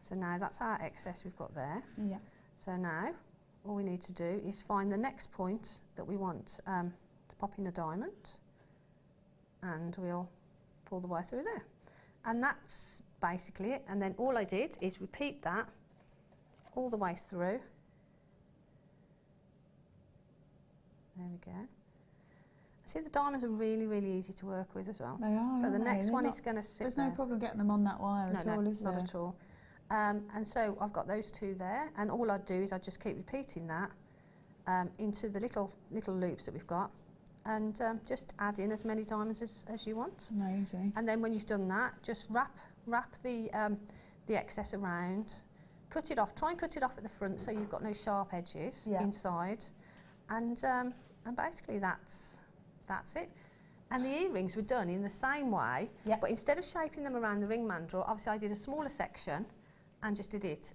So now that's our excess we've got there. Yeah. So now all we need to do is find the next point that we want to pop in a diamond, and we'll pull the wire through there. And that's basically it. And then all I did is repeat that all the way through. There we go. See, the diamonds are really, really easy to work with as well. They are. So the next one is going to sit there. There's there. no problem getting them on that wire at all, is there? Not at all. And so I've got those two there, and all I'd do is I'd just keep repeating that into the little loops that we've got, and just add in as many diamonds as you want. Amazing. And then when you've done that, just wrap the excess around, cut it off. Try and cut it off at the front so you've got no sharp edges inside, and basically that's it. And the earrings were done in the same way, but instead of shaping them around the ring mandrel, obviously I did a smaller section and just did it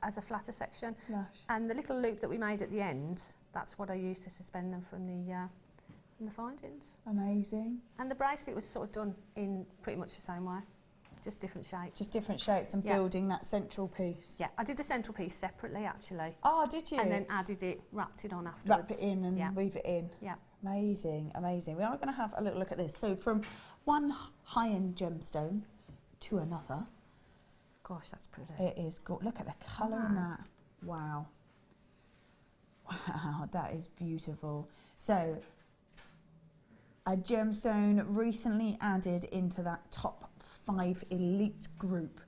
as a flatter section. Lush. And the little loop that we made at the end, that's what I used to suspend them from the findings. Amazing. And the bracelet was sort of done in pretty much the same way, just different shapes. Just different shapes and building that central piece. Yeah, I did the central piece separately actually. Oh, did you? And then added it, wrapped it on afterwards. Wrap it in and weave it in. Yeah. Amazing, amazing. We are going to have a little look at this. So from one high-end gemstone to another. Gosh, that's pretty. It is good. Look at the colour in that. Wow. Wow, that is beautiful. So a gemstone recently added into that top 5 elite group.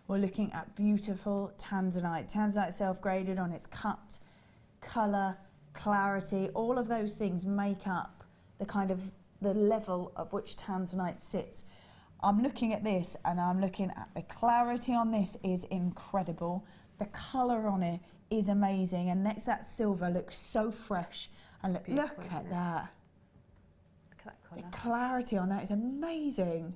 We're looking at beautiful tanzanite. Tanzanite self-graded on its cut, colour, clarity, all of those things make up the kind of the level of which tanzanite sits. I'm looking at this and I'm looking at the clarity on this is incredible. The colour on it is amazing, and next to that silver looks so fresh. And look at that. Look at that colour. The clarity on that is amazing.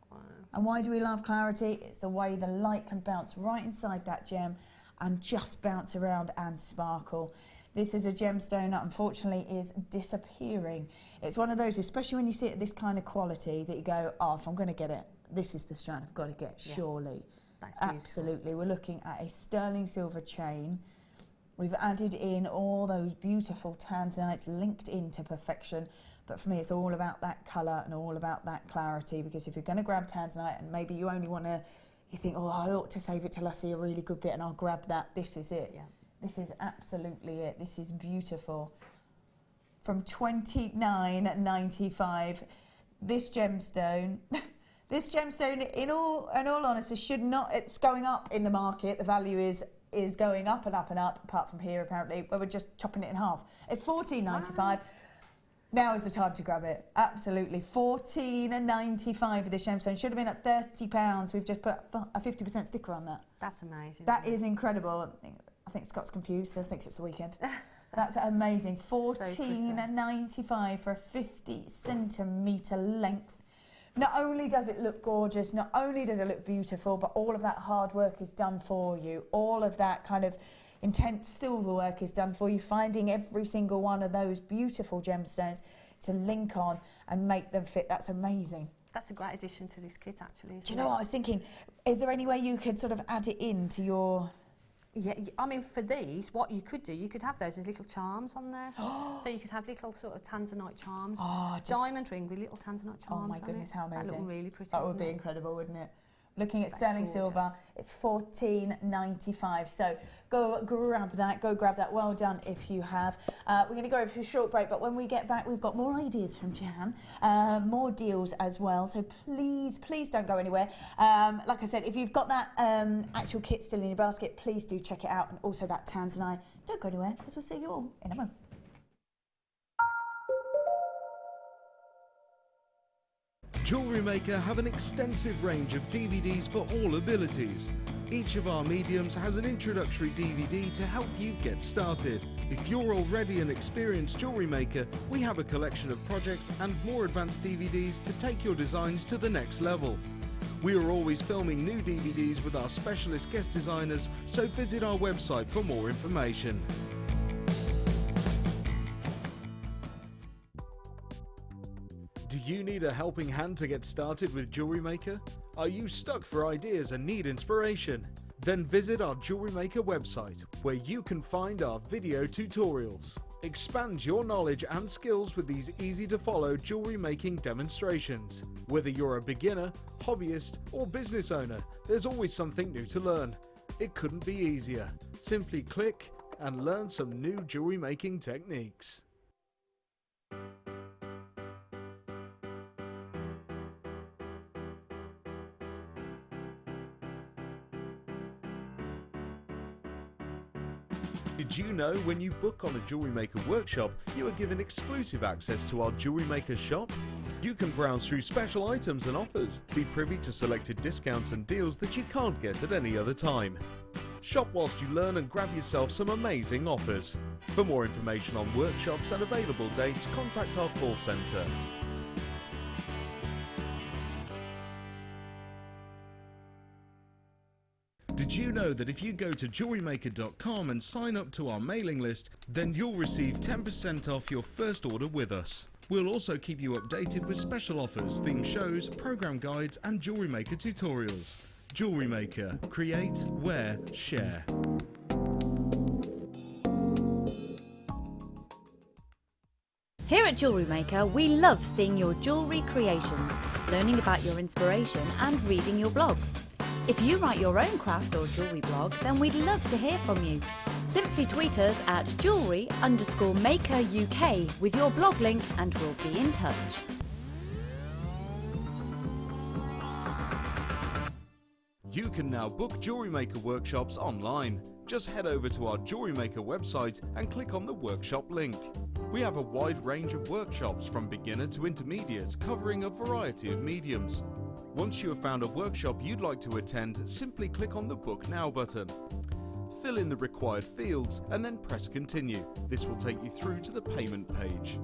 Wow. And why do we love clarity? It's the way the light can bounce right inside that gem and just bounce around and sparkle. This is a gemstone that unfortunately is disappearing. It's one of those, especially when you see it at this kind of quality, that you go, oh, if I'm going to get it, this is the strand I've got to get, surely. That's beautiful. Absolutely. We're looking at a sterling silver chain. We've added in all those beautiful tanzanites linked into perfection. But for me, it's all about that colour and all about that clarity, because if you're going to grab tanzanite and maybe you only want to, you think, oh, I ought to save it till I see a really good bit and I'll grab that, this is it. Yeah. This is absolutely it. This is beautiful. From $29.95, this gemstone, in all honesty, should not. It's going up in the market. The value is going up and up and up. Apart from here, apparently, where we're just chopping it in half. It's $14.95. Wow. Now is the time to grab it. Absolutely, $14.95 for this gemstone. Should have been at £30. We've just put a 50% sticker on that. That's amazing. That is incredible. I think Scott's confused, so thinks it's the weekend. That's amazing. $14.95 for a 50 centimetre length. Not only does it look gorgeous, not only does it look beautiful, but all of that hard work is done for you. All of that kind of intense silver work is done for you, finding every single one of those beautiful gemstones to link on and make them fit. That's amazing. That's a great addition to this kit, actually. Do you know what I was thinking? Is there any way you could sort of add it into your... Yeah, I mean, for these, what you could do, you could have those as little charms on there. So you could have little sort of tanzanite charms. Oh, diamond ring with little tanzanite charms. Oh my goodness, how amazing. That look really pretty. That would be incredible, wouldn't it? Looking at sterling silver, it's $14.95. So go grab that. Well done if you have. We're going to go over to a short break, but when we get back, we've got more ideas from Jan, more deals as well. So please don't go anywhere. Like I said, if you've got that actual kit still in your basket, please do check it out. And also that tanzanite. Don't go anywhere, because we'll see you all in a moment. Jewellery Maker have an extensive range of DVDs for all abilities. Each of our mediums has an introductory DVD to help you get started. If you're already an experienced jewellery maker, we have a collection of projects and more advanced DVDs to take your designs to the next level. We are always filming new DVDs with our specialist guest designers, so visit our website for more information. Do you need a helping hand to get started with Jewellery Maker? Are you stuck for ideas and need inspiration? Then visit our Jewellery Maker website, where you can find our video tutorials. Expand your knowledge and skills with these easy-to-follow jewellery making demonstrations. Whether you're a beginner, hobbyist, or business owner, there's always something new to learn. It couldn't be easier. Simply click and learn some new jewellery making techniques. Did you know when you book on a Jewellery Maker workshop, you are given exclusive access to our Jewellery Maker shop? You can browse through special items and offers, be privy to selected discounts and deals that you can't get at any other time. Shop whilst you learn and grab yourself some amazing offers. For more information on workshops and available dates, contact our call centre. Did you know that if you go to JewelleryMaker.com and sign up to our mailing list, then you'll receive 10% off your first order with us. We'll also keep you updated with special offers, theme shows, program guides and Jewellery Maker tutorials. Jewellery Maker. Create, wear, share. Here at Jewellery Maker, we love seeing your jewellery creations, learning about your inspiration and reading your blogs. If you write your own craft or jewellery blog, then we'd love to hear from you. Simply tweet us at jewellery_maker UK with your blog link and we'll be in touch. You can now book Jewellery Maker workshops online. Just head over to our Jewellery Maker website and click on the workshop link. We have a wide range of workshops from beginner to intermediate, covering a variety of mediums. Once you have found a workshop you'd like to attend, simply click on the Book Now button. Fill in the required fields and then press Continue. This will take you through to the payment page.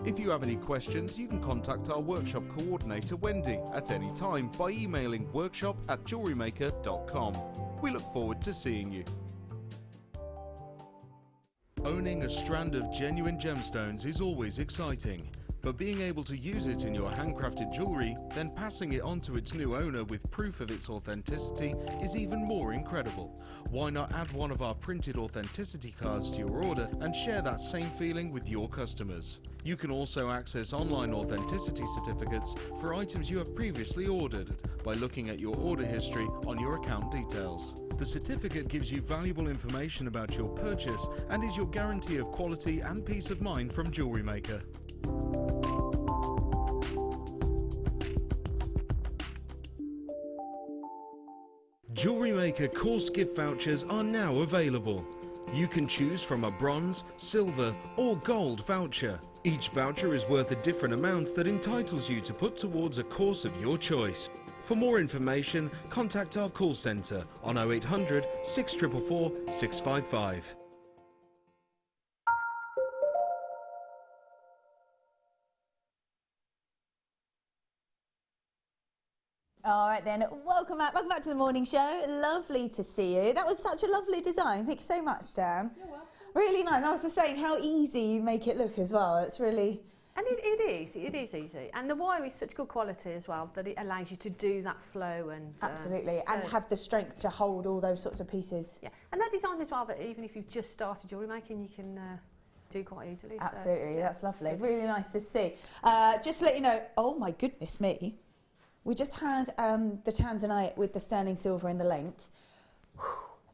If you have any questions, you can contact our workshop coordinator Wendy at any time by emailing workshop@jewellerymaker.com. We look forward to seeing you. Owning a strand of genuine gemstones is always exciting. But being able to use it in your handcrafted jewellery, then passing it on to its new owner with proof of its authenticity is even more incredible. Why not add one of our printed authenticity cards to your order and share that same feeling with your customers? You can also access online authenticity certificates for items you have previously ordered by looking at your order history on your account details. The certificate gives you valuable information about your purchase and is your guarantee of quality and peace of mind from Jewellery Maker. Jewellery Maker course gift vouchers are now available. You can choose from a bronze, silver or gold voucher. Each voucher is worth a different amount that entitles you to put towards a course of your choice. For more information, contact our call centre on 0800 644 655. All right then, welcome back to the morning show. Lovely to see you. That was such a lovely design. Thank you so much, Dan. You're welcome. Really nice. I was just saying how easy you make it look as well. It's really... And it is easy. And the wire is such good quality as well that it allows you to do that flow and... Absolutely, and have the strength to hold all those sorts of pieces. Yeah, and that designs as well that even if you've just started jewellery making, you can do quite easily. Absolutely, so, yeah. that's lovely. Really nice to see. Just to let you know, oh my goodness me, we just had the tanzanite with the sterling silver in the length. Whew,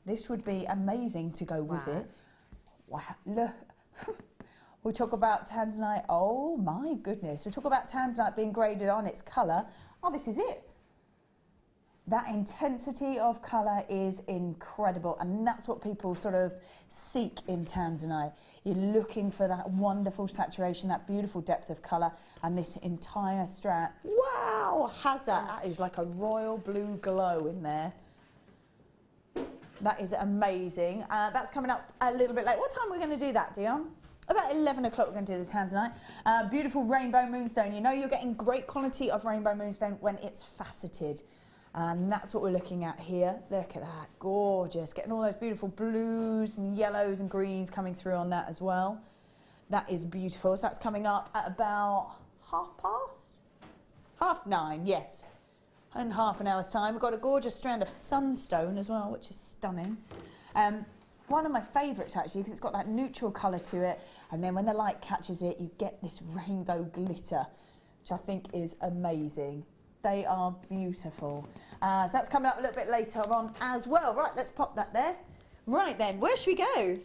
this would be amazing to go with it. Wow, look. We talk about tanzanite, oh my goodness. We talk about tanzanite being graded on its colour. Oh, this is it. That intensity of colour is incredible, and that's what people sort of seek in tanzanite. You're looking for that wonderful saturation, that beautiful depth of colour, and this entire strand, wow, has that. That is like a royal blue glow in there. That is amazing. That's coming up a little bit late. What time are we going to do that, Dion? About 11 o'clock we're going to do the tanzanite. Beautiful rainbow moonstone. You know you're getting great quality of rainbow moonstone when it's faceted. And that's what we're looking at here. Look at that, gorgeous. Getting all those beautiful blues and yellows and greens coming through on that as well. That is beautiful. So that's coming up at about 9:30. Yes. in half an hour's time. We've got a gorgeous strand of sunstone as well, which is stunning. One of my favourites actually, because it's got that neutral colour to it, and then when the light catches it, you get this rainbow glitter, which I think is amazing. They are beautiful. So that's coming up a little bit later on as well. Right, let's pop that there. Right then, where should we go?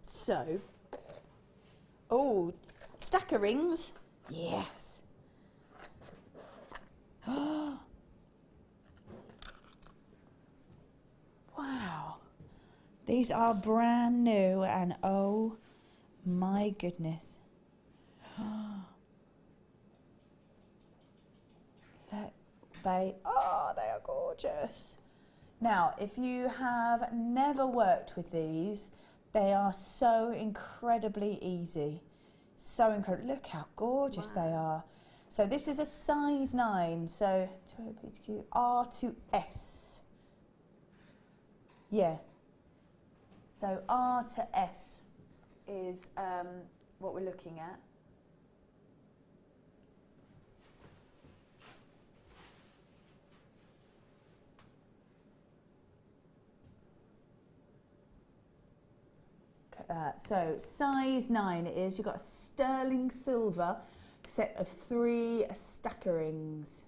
So, oh, stack of rings. Yes. Wow. These are brand new and oh my goodness. They are gorgeous. Now, if you have never worked with these, they are so incredibly easy. So incredible. Look how gorgeous they are. So this is a size 9, so R to S. Yeah. So R to S is what we're looking at. So size 9 it is. You've got a sterling silver set of 3 stacker rings.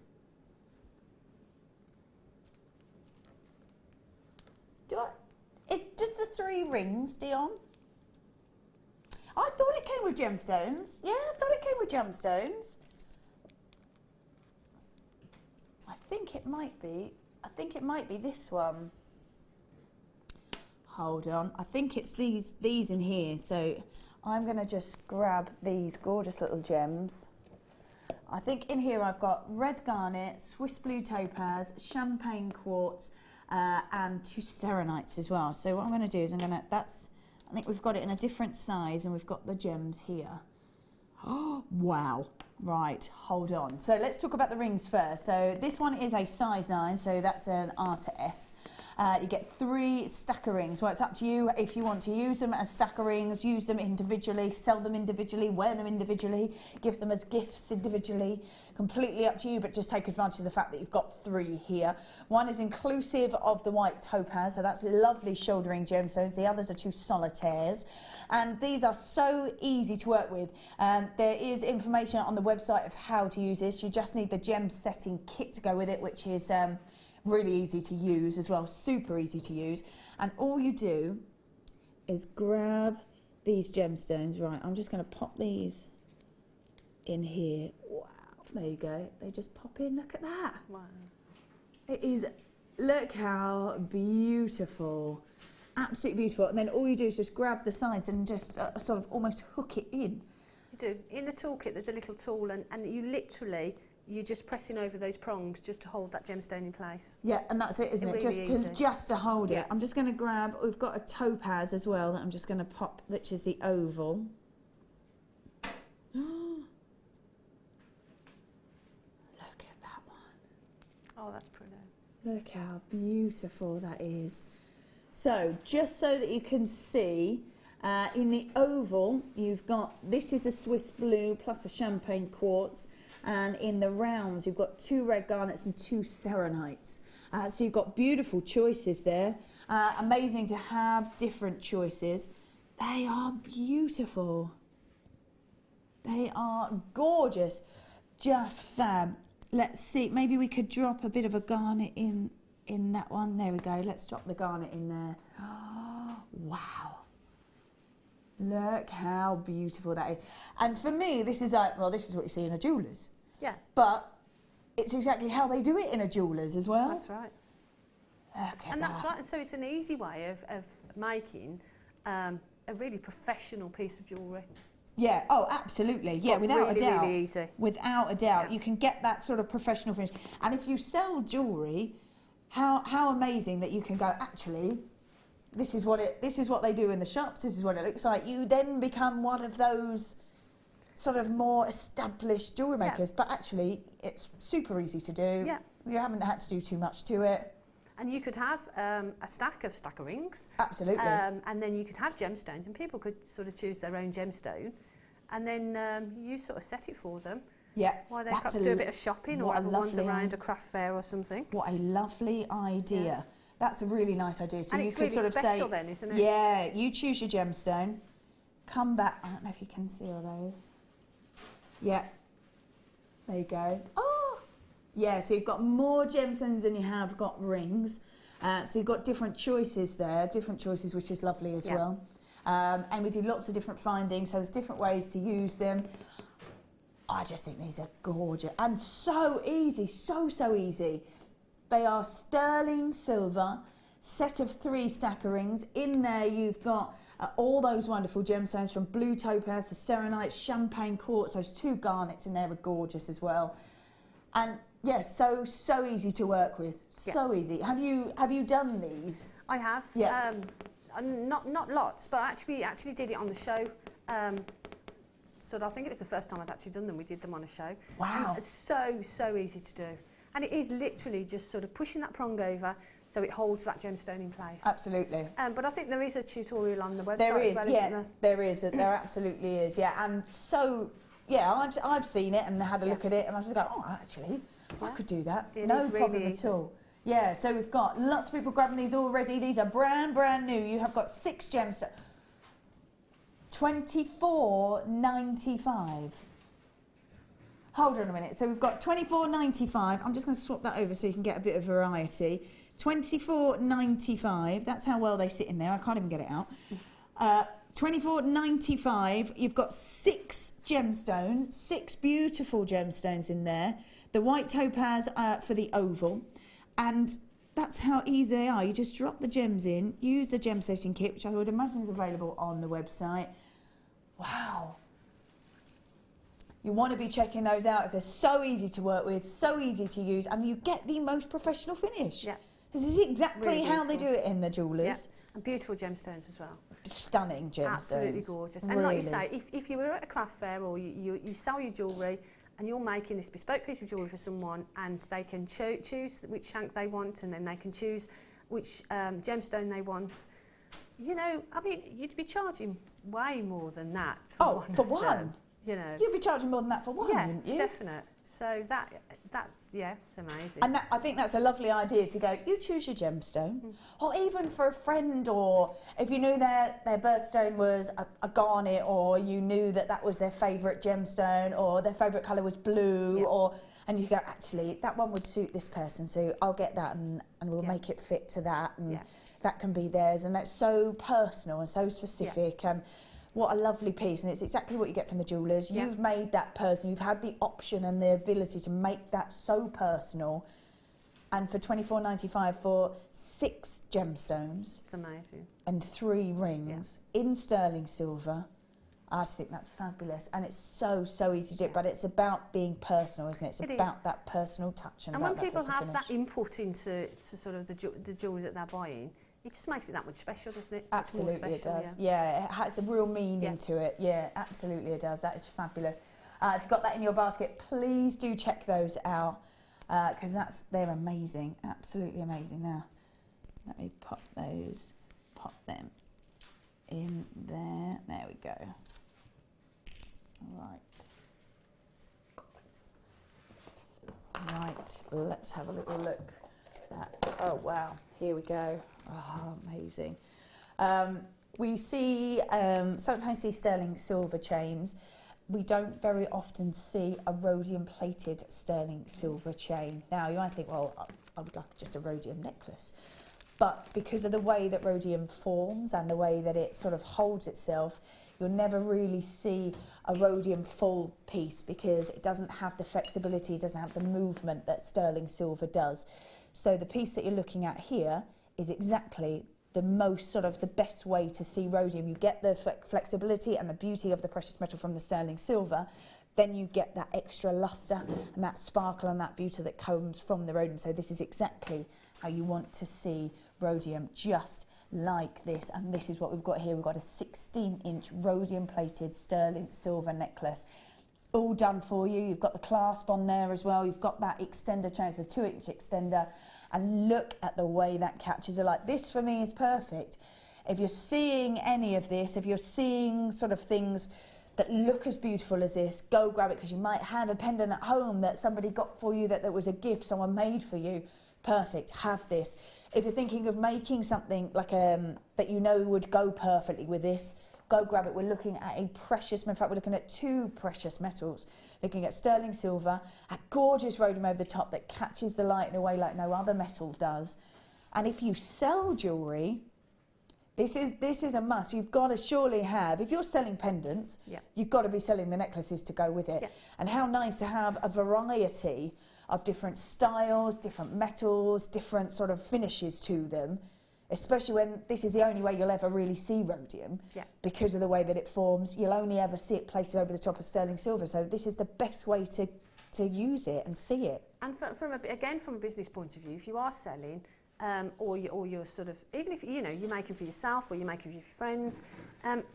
It's just the 3 rings, Dion? I thought it came with gemstones. Yeah, I thought it came with gemstones. I think it might be this one. Hold on, I think it's these in here. So I'm going to just grab these gorgeous little gems. I think in here I've got red garnet, Swiss blue topaz, champagne quartz, and 2 serenites as well. So what I'm going to do is I think we've got it in a different size and we've got the gems here. Oh, wow. Right, hold on. So let's talk about the rings first. So this one is a size 9, so that's an R to S. You get 3 stacker rings. Well, it's up to you if you want to use them as stacker rings, use them individually, sell them individually, wear them individually, give them as gifts individually. Completely up to you, but just take advantage of the fact that you've got 3 here. One is inclusive of the white topaz, so that's lovely shouldering gemstones. The others are 2 solitaires. And these are so easy to work with. There is information on the website of how to use this. You just need the gem setting kit to go with it, which is really easy to use as well, super easy to use. And all you do is grab these gemstones. Right, I'm just going to pop these in here. Wow, there you go. They just pop in. Look at that. Wow. It is, look how beautiful. Absolutely beautiful. And then all you do is just grab the sides and just sort of almost hook it in. You do. In the toolkit there's a little tool and you're just pressing over those prongs just to hold that gemstone in place. Yeah, and that's it, isn't it? Really just to hold it. I'm just going to grab, we've got a topaz as well that I'm just going to pop, which is the oval. Look at that one. Oh, that's pretty. Look how beautiful that is. So, just so that you can see, in the oval, you've got, this is a Swiss blue plus a champagne quartz, and in the rounds, you've got 2 red garnets and 2 serenites. So you've got beautiful choices there. Amazing to have different choices. They are beautiful. They are gorgeous. Just fab. Let's see, maybe we could drop a bit of a garnet in that one. There we go. Let's drop the garnet in there. Oh, wow. Look how beautiful that is. And for me, this is like, well, this is what you see in a jeweller's. Yeah. But it's exactly how they do it in a jeweller's as well. That's right. And that's right. And so it's an easy way of making a really professional piece of jewellery. Yeah, oh, absolutely. Yeah, without a doubt. Really easy. Without a doubt. Yeah. You can get that sort of professional finish. And if you sell jewellery, how amazing that you can go, actually, this is what they do in the shops, this is what it looks like. You then become one of those sort of more established jewellery makers, but actually it's super easy to do. Yeah. You haven't had to do too much to it. And you could have a stack of rings. Absolutely. And then you could have gemstones, and people could sort of choose their own gemstone, and then you sort of set it for them. Yeah. While they perhaps do a bit of shopping or have a wander around a craft fair or something. What a lovely idea. Yeah. That's a really nice idea. So and you it's could really sort of special say, then, isn't it? Yeah, you choose your gemstone, come back. I don't know if you can see all those. Yeah. There you go. Oh! Yeah, so you've got more gemstones than you have got rings. So you've got different choices there, which is lovely as well. And we do lots of different findings, so there's different ways to use them. I just think these are gorgeous and so easy, so easy. They are sterling silver, set of 3 stacker rings. In there you've got all those wonderful gemstones from blue topaz to selenite, champagne quartz. Those 2 garnets in there are gorgeous as well. And yes, so easy to work with, so easy. Have you done these? I have. Yeah. Not lots, but I actually did it on the show. I think it was the first time I'd actually done them. We did them on a show. Wow. It's so easy to do. And it is literally just sort of pushing that prong over so it holds that gemstone in place. Absolutely. But I think there is a tutorial on the website there is, as well, yeah, isn't there? there is. There absolutely is, yeah. And so, yeah, I've seen it and had a look at it, and I was just like, oh, actually, I could do that. No problem at all. Yeah, so we've got lots of people grabbing these already. These are brand new. You have got 6 gemstones. $24.95. Hold on a minute. So we've got $24.95. I'm just going to swap that over so you can get a bit of variety. $24.95. That's how well they sit in there. I can't even get it out. $24.95. You've got 6 gemstones, 6 beautiful gemstones in there. The white topaz for the oval, and that's how easy they are. You just drop the gems in, use the gem setting kit, which I would imagine is available on the website. Wow. You want to be checking those out, as they're so easy to work with, so easy to use, and you get the most professional finish. Yeah. This is exactly how they do it in the jewellers. Yeah. And beautiful gemstones as well. Stunning gemstones. Absolutely gorgeous. Really. And like you say, if you were at a craft fair or you sell your jewellery and you're making this bespoke piece of jewellery for someone, and they can choose which shank they want, and then they can choose which gemstone they want, you know, I mean, you'd be charging way more than that for one. For one? You know. You'd be charging more than that for one, wouldn't you? Yeah, definite. So that yeah, it's amazing. And I think that's a lovely idea to go, you choose your gemstone, or even for a friend, or if you knew their birthstone was a garnet, or you knew that was their favourite gemstone, or their favourite colour was blue, and you go, actually, that one would suit this person, so I'll get that and we'll make it fit to that, and that can be theirs. And that's so personal and so specific. What a lovely piece, and it's exactly what you get from the jewellers. You've made that personal. You've had the option and the ability to make that so personal. And for $24.95 for 6 gemstones, it's amazing, and 3 rings in sterling silver, I just think that's fabulous. And it's so easy to do. But it's about being personal, isn't it? It's about that personal touch and when people have that input into sort of the jewellery that they're buying, it just makes it that much special, doesn't it? Absolutely, special, it does. Yeah, it has a real meaning to it. Yeah, absolutely, it does. That is fabulous. If you've got that in your basket, please do check those out, because they're amazing, absolutely amazing. Now, let me pop them in there. There we go. Right, let's have a little look. Oh wow, here we go. Oh, amazing. We sometimes see sterling silver chains. We don't very often see a rhodium plated sterling silver chain. Now you might think, well, I would like just a rhodium necklace. But because of the way that rhodium forms and the way that it sort of holds itself, you'll never really see a rhodium full piece, because it doesn't have the flexibility, it doesn't have the movement that sterling silver does. So the piece that you're looking at here is exactly the best way to see rhodium. You get the flexibility and the beauty of the precious metal from the sterling silver, then you get that extra luster and that sparkle and that beauty that comes from the rhodium. So this is exactly how you want to see rhodium, just like this. And this is what we've got here. We've got a 16-inch rhodium plated sterling silver necklace, all done for you. You've got the clasp on there as well. You've got that extender chain, it's a 2-inch extender, And look at the way that catches the light. This for me is perfect. If you're seeing any of this, if you're seeing sort of things that look as beautiful as this, go grab it, because you might have a pendant at home that somebody got for you, that was a gift someone made for you. Perfect, have this. If you're thinking of making something like that you know would go perfectly with this, go grab it. We're looking at a precious, in fact we're looking at two precious metals. Looking at sterling silver, a gorgeous rhodium over the top that catches the light in a way like no other metal does. And if you sell jewellery, this is a must. You've got to surely have, if you're selling pendants, you've got to be selling the necklaces to go with it. And how nice to have a variety of different styles, different metals, different sort of finishes to them, especially when this is the only way you'll ever really see rhodium, because of the way that it forms. You'll only ever see it plated over the top of sterling silver, so this is the best way to use it and see it. And from a business point of view, if you are selling, or you're sort of, even if you're making for yourself or you're making for your friends,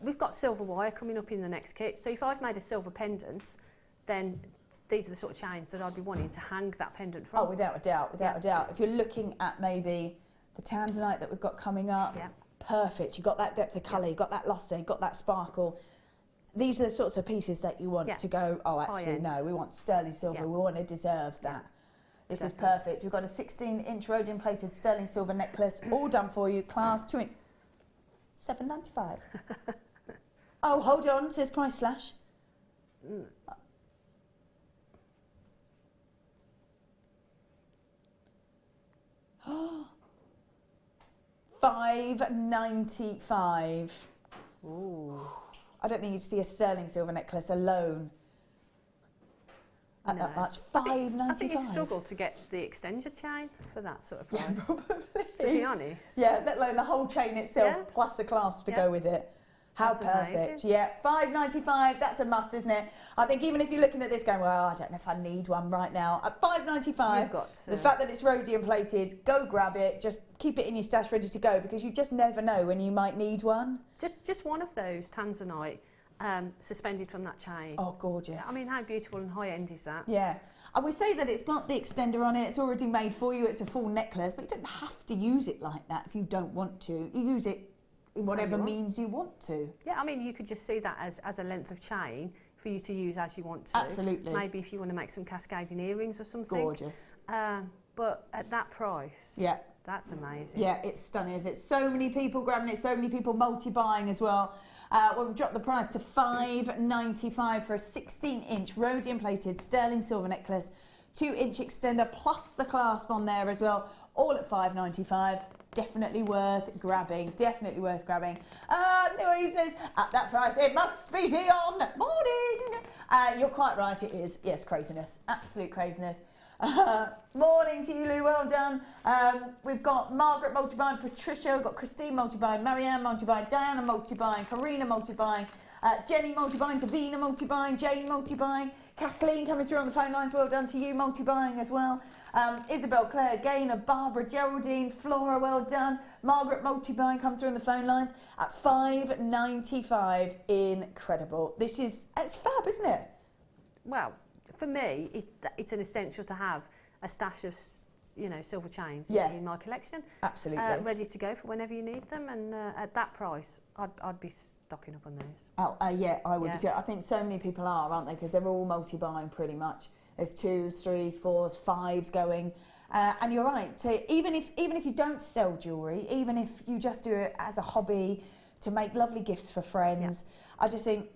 we've got silver wire coming up in the next kit. So if I've made a silver pendant, then these are the sort of chains that I'd be wanting to hang that pendant from. Oh, without a doubt, without a doubt. If you're looking at maybe the tanzanite that we've got coming up, perfect. You've got that depth of colour, you've got that lustre, you've got that sparkle. These are the sorts of pieces that you want to go, oh, actually, no, we want sterling silver, we want to deserve that. This is perfect. We've got a 16-inch rhodium plated sterling silver necklace, all done for you, class 2 inch, $7.95. Oh, hold on, it says price slash. $5.95. Ooh. I don't think you'd see a sterling silver necklace alone at that much. $5.95. I think you struggle to get the extension chain for that sort of price. Probably. To be honest. Yeah, let alone the whole chain itself plus a clasp to go with it. How that's perfect. Amazing. Yeah, $5.95, that's a must, isn't it? I think even if you're looking at this going, well, I don't know if I need one right now. At $5.95, you've got to. The fact that it's rhodium plated, go grab it, just keep it in your stash ready to go, because you just never know when you might need one. Just one of those tanzanite suspended from that chain. Oh, gorgeous. I mean, how beautiful and high-end is that? Yeah. And we say that it's got the extender on it, it's already made for you, it's a full necklace, but you don't have to use it like that if you don't want to. You use it in whatever means you want to. Yeah, I mean, you could just see that as a length of chain for you to use as you want to. Absolutely. Maybe if you want to make some cascading earrings or something. Gorgeous. But at that price, that's amazing. Yeah, it's stunning, isn't it? So many people grabbing it, so many people multi-buying as well. Well, we've dropped the price to $5.95 for a 16-inch rhodium-plated sterling silver necklace, 2-inch extender plus the clasp on there as well, all at $5.95. Definitely worth grabbing, definitely worth grabbing. Louise says, at that price, it must be Dion. Morning. You're quite right, it is. Yes, craziness, absolute craziness. Morning to you, Lou, well done. We've got Margaret multi-buying, Patricia, we've got Christine multi-buying, Marianne multi-buying, Diana multi-buying, Karina multi-buying, Jenny multi-buying, Davina multi-buying, Jane multi-buying, Kathleen coming through on the phone lines, well done to you, multi-buying as well. Isabel, Claire, Gaynor, Barbara, Geraldine, Flora, well done. Margaret multi-buying come through on the phone lines at $5.95. Incredible. It's fab, isn't it? Well, for me, it's an essential to have a stash of silver chains in my collection. Absolutely. Ready to go for whenever you need them, and at that price, I'd be stocking up on those. Oh, yeah, I would be too. I think so many people are, aren't they? Because they're all multi-buying pretty much. There's 2s, 3s, 4s, 5s going. And you're right, so even if you don't sell jewellery, even if you just do it as a hobby to make lovely gifts for friends, I just think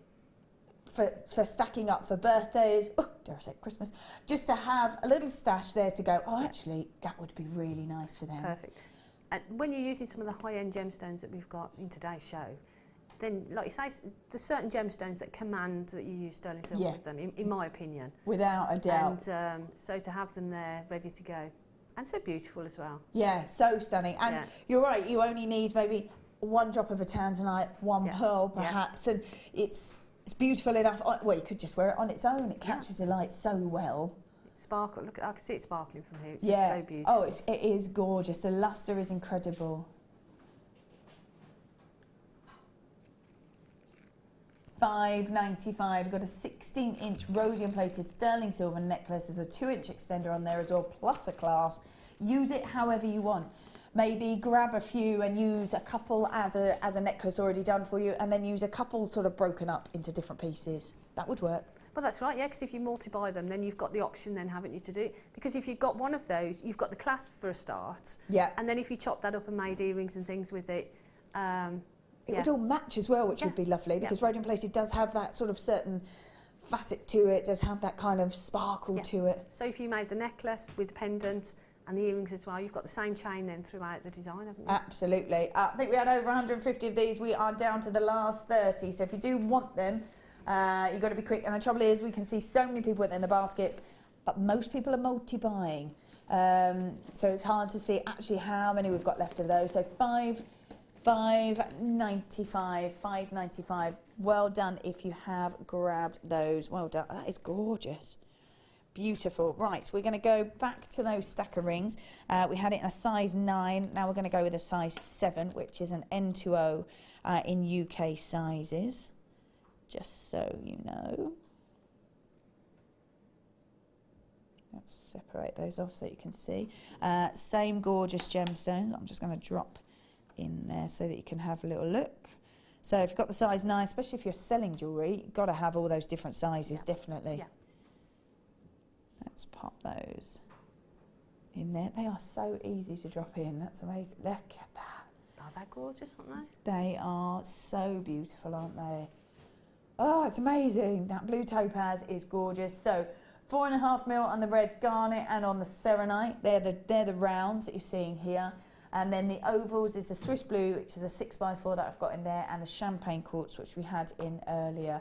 for stacking up for birthdays, dare I say Christmas, just to have a little stash there to go, actually, that would be really nice for them. Perfect. And when you're using some of the high-end gemstones that we've got in today's show, then, like you say, there's certain gemstones that command that you use sterling silver with them, in my opinion. Without a doubt. And so to have them there, ready to go. And so beautiful as well. Yeah, so stunning. And you're right, you only need maybe 1 drop of a tanzanite, 1 pearl perhaps, and it's beautiful enough. Well, you could just wear it on its own. It catches the light so well. Sparkle. Look, I can see it sparkling from here. It's just so beautiful. Oh, it is gorgeous. The lustre is incredible. $5.95. We've got a 16-inch rhodium-plated sterling silver necklace. There's a 2-inch extender on there as well, plus a clasp. use it however you want. Maybe grab a few and use a couple as a necklace already done for you, and then use a couple sort of broken up into different pieces. That would work. Well, that's right, yeah, because if you multiply them, then you've got the option then, haven't you, to do it? Because if you've got one of those, you've got the clasp for a start. Yeah. And then if you chop that up and made earrings and things with it, it would all match as well, which would be lovely, because rhodium plated does have that sort of certain facet to it, does have that kind of sparkle to it. So if you made the necklace with the pendant and the earrings as well, you've got the same chain then throughout the design, haven't you? Absolutely. I think we had over 150 of these. We are down to the last 30. So if you do want them, you've got to be quick. And the trouble is, we can see so many people with them in the baskets, but most people are multi-buying. So it's hard to see actually how many we've got left of those. So $5.95. Well done if you have grabbed those. Well done. That is gorgeous. Beautiful. Right, we're going to go back to those stacker rings. We had it in a size 9. Now we're going to go with a size 7, which is an N2O in UK sizes. Just so you know. Let's separate those off so you can see. Same gorgeous gemstones. I'm just going to drop in there so that you can have a little look. So if you've got the size 9, especially if you're selling jewellery, you've got to have all those different sizes, definitely. Yeah. Let's pop those in there. They are so easy to drop in. That's amazing. Look at that. Oh, they're gorgeous, aren't they? They are so beautiful, aren't they? Oh, it's amazing. That blue topaz is gorgeous. So 4.5 mil on the red garnet and on the serenite. They're the rounds that you're seeing here. And then the ovals is the Swiss blue, which is a 6x4 that I've got in there, and the champagne quartz, which we had in earlier.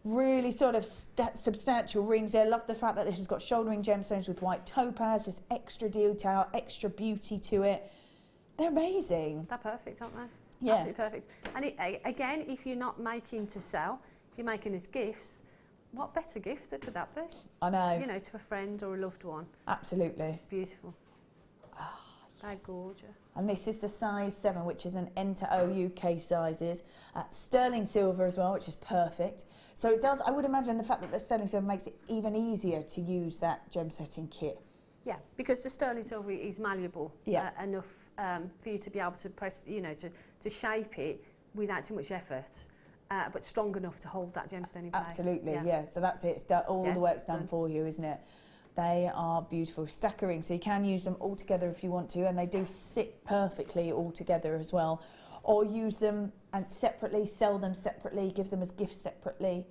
Really sort of substantial rings there. Love the fact that this has got shouldering gemstones with white topaz, just extra detail, extra beauty to it. They're amazing. They're perfect, aren't they? Yeah. Absolutely perfect. And again, if you're not making to sell, if you're making as gifts, what better gift could that be? I know. You know, to a friend or a loved one. Absolutely. Beautiful. Oh, they're gorgeous. And this is the size 7, which is an N to O UK sizes. Sterling silver as well, which is perfect. So it does, I would imagine the fact that the sterling silver makes it even easier to use that gem setting kit. Yeah, because the sterling silver is malleable enough for you to be able to press, you know, to shape it without too much effort, but strong enough to hold that gemstone in place. Absolutely, yeah. So that's it. It's done, all the work's done for you, isn't it? They are beautiful. Stacker rings, so you can use them all together if you want to, and they do sit perfectly all together as well. Or use them and separately, sell them separately, give them as gifts separately.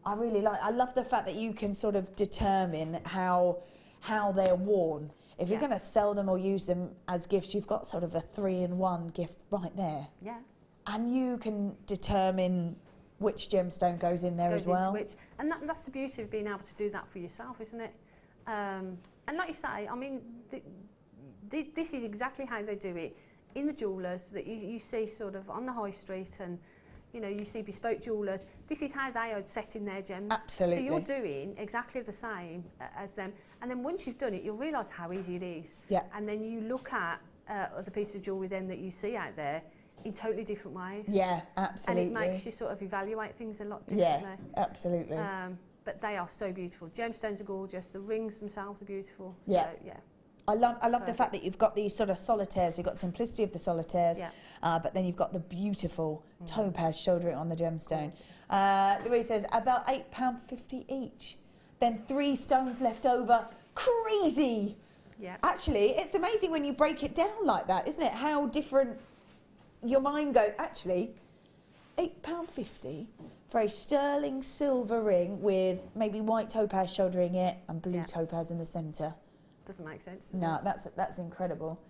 I love the fact that you can sort of determine how they're worn. If you're going to sell them or use them as gifts, you've got sort of a 3-in-1 gift right there. Yeah. And you can determine which gemstone goes in there as well. And that's the beauty of being able to do that for yourself, isn't it? And like you say, I mean, this is exactly how they do it in the jewellers that you see sort of on the high street, and you know, you see bespoke jewellers. This is how they are setting their gems. Absolutely. So you're doing exactly the same as them. And then once you've done it, you'll realise how easy it is. Yeah. And then you look at other pieces of jewellery then that you see out there in totally different ways. Yeah, absolutely. And it makes you sort of evaluate things a lot differently. Yeah, absolutely. But they are so beautiful. Gemstones are gorgeous. The rings themselves are beautiful. So, yeah. I love the fact that you've got these sort of solitaires. You've got the simplicity of the solitaires, but then you've got the beautiful topaz shouldering on the gemstone. Louise says about £8.50 each. Then 3 stones left over. Crazy. Yeah. Actually, it's amazing when you break it down like that, isn't it? How different your mind goes. Actually, £8.50 for a sterling silver ring with maybe white topaz shouldering it and blue topaz in the centre. Doesn't make sense. No, that's incredible.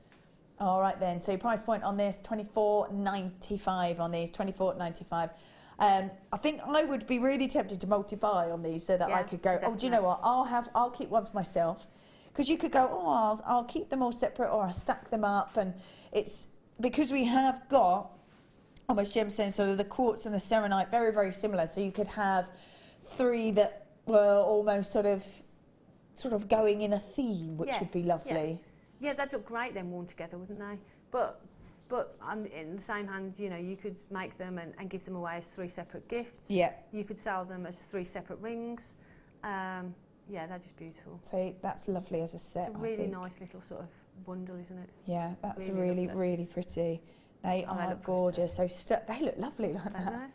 All right then. So your price point on this, $24.95 on these, $24.95. I think I would be really tempted to multi-buy on these so that I could go. Definitely. Oh, do you know what? I'll keep one for myself, because you could go. Oh, I'll keep them all separate, or I'll stack them up, and it's because we have got almost gemstones, sort of the quartz and the serenite, very very similar. So you could have 3 that were almost sort of going in a theme, which would be lovely. Yeah, they'd look great then worn together, wouldn't they? But in the same hands, you know, you could make them and give them away as 3 separate gifts. Yeah. You could sell them as 3 separate rings. Yeah, they're just beautiful. So that's lovely as a set. It's a really nice little sort of bundle, isn't it? Yeah, that's Really really pretty. They are look gorgeous. So they look lovely like Don't that.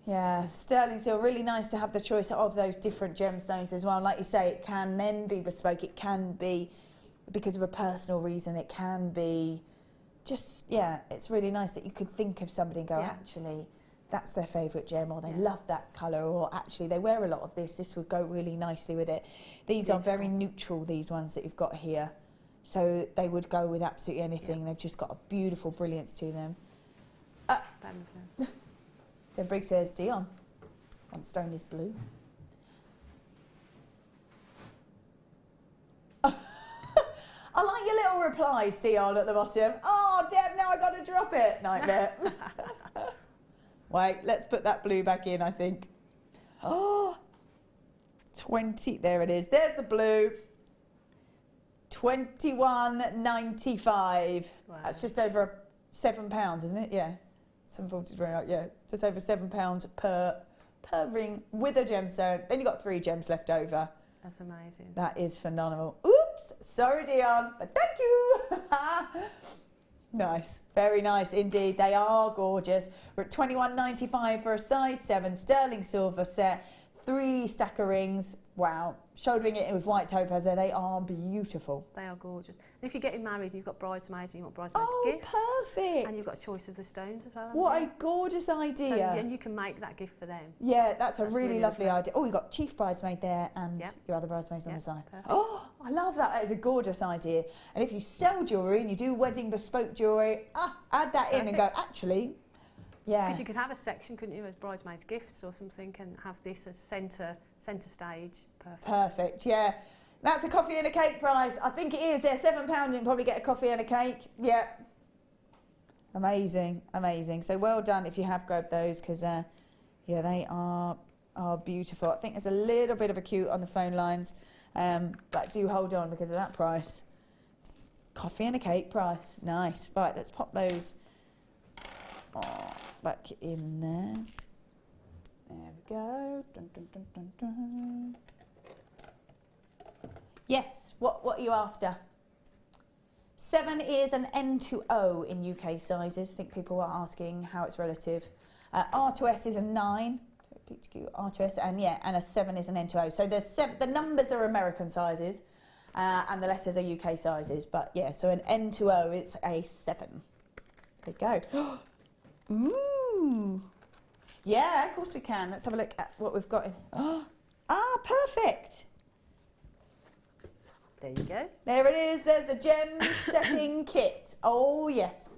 they? Yeah, sterling silver, really nice to have the choice of those different gemstones as well. Like you say, it can then be bespoke. It can be because of a personal reason. It can be just, yeah, it's really nice that you could think of somebody and go, actually, that's their favourite gem, or they love that colour, or actually they wear a lot of this. This would go really nicely with it. These are very neutral, these ones that you've got here. So they would go with absolutely anything. They've just got a beautiful brilliance to them. Then Briggs says, Dion, one stone is blue. I like your little replies, Dion, at the bottom. Oh, Deb, now I got to drop it. Nightmare. Wait, let's put that blue back in, I think. Oh, 20, there it is. There's the blue. 21.95. Wow. That's just over £7, isn't it? Yeah, 7.43. Yeah, just over £7 per ring with a gemstone. Then you've got 3 gems left over. That's amazing. That is phenomenal. Oops, sorry, Dion, but thank you. Nice, very nice indeed. They are gorgeous. We're at £21.95 for a size 7 sterling silver set. 3 stacker rings. Wow. Shouldering it with white topaz there. They are beautiful. They are gorgeous. And if you're getting married, you've got bridesmaids and you want bridesmaids gifts. Perfect. And you've got a choice of the stones as well. What a gorgeous idea. And you can make that gift for them. Yeah, that's a really lovely idea. Oh, you've got chief bridesmaid there and your other bridesmaids on the side. Perfect. Oh, I love that. That is a gorgeous idea. And if you sell jewellery and you do wedding bespoke jewellery, add that in and go, actually, yeah. Because you could have a section, couldn't you, as bridesmaids gifts or something, and have this as centre stage. Perfect. Perfect, yeah. That's a coffee and a cake price. I think it is. Yeah, £7. You can probably get a coffee and a cake. Yeah. Amazing, amazing. So well done if you have grabbed those, because yeah, they are beautiful. I think there's a little bit of a queue on the phone lines, but do hold on because of that price. Coffee and a cake price. Nice. Right, let's pop those back in there. There we go. Dun, dun, dun, dun, dun. Yes, what are you after? 7 is an N to O in UK sizes. I think people are asking how it's relative. R to S is a 9. R to S, and a 7 is an N to O. So the numbers are American sizes, and the letters are UK sizes. But yeah, so an N to O, it's a 7. There you go. Ooh. Yeah, of course we can. Let's have a look at what we've got in. Perfect. There you go. There it is. There's a gem setting kit. Oh, yes.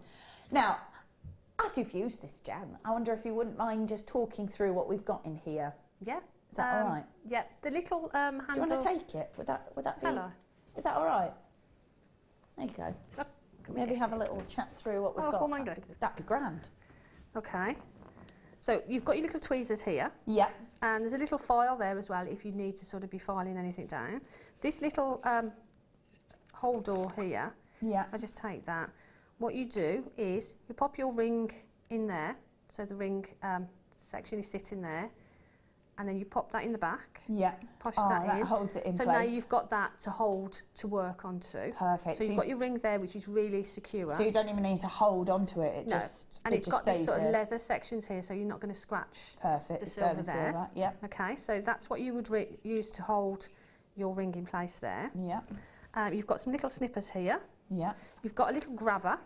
Now, as you've used this gem, I wonder if you wouldn't mind just talking through what we've got in here. Yeah. Is that all right? Yeah. The little handle. Do you want to take it? Would that be? Is that all right? There you go. Maybe have a little chat through what we've got. That'd be grand. Okay. So you've got your little tweezers here. Yeah. And there's a little file there as well if you need to sort of be filing anything down. This little hole door here, I just take that. What you do is you pop your ring in there, so the ring section is sitting there, and then you pop that in the back. Yeah. Push that in. That holds it in so place. now you've got that to hold to work onto. Perfect. So you've got your ring there, which is really secure. So you don't even need to hold onto it. It just and it's got stays these sort of there. leather sections here, so you're not going to scratch Perfect. the silver there. Silver. Yep. Okay, so that's what you would use to hold your ring in place there. Yeah. You've got some little snippers here. Yeah. You've got a little grabber,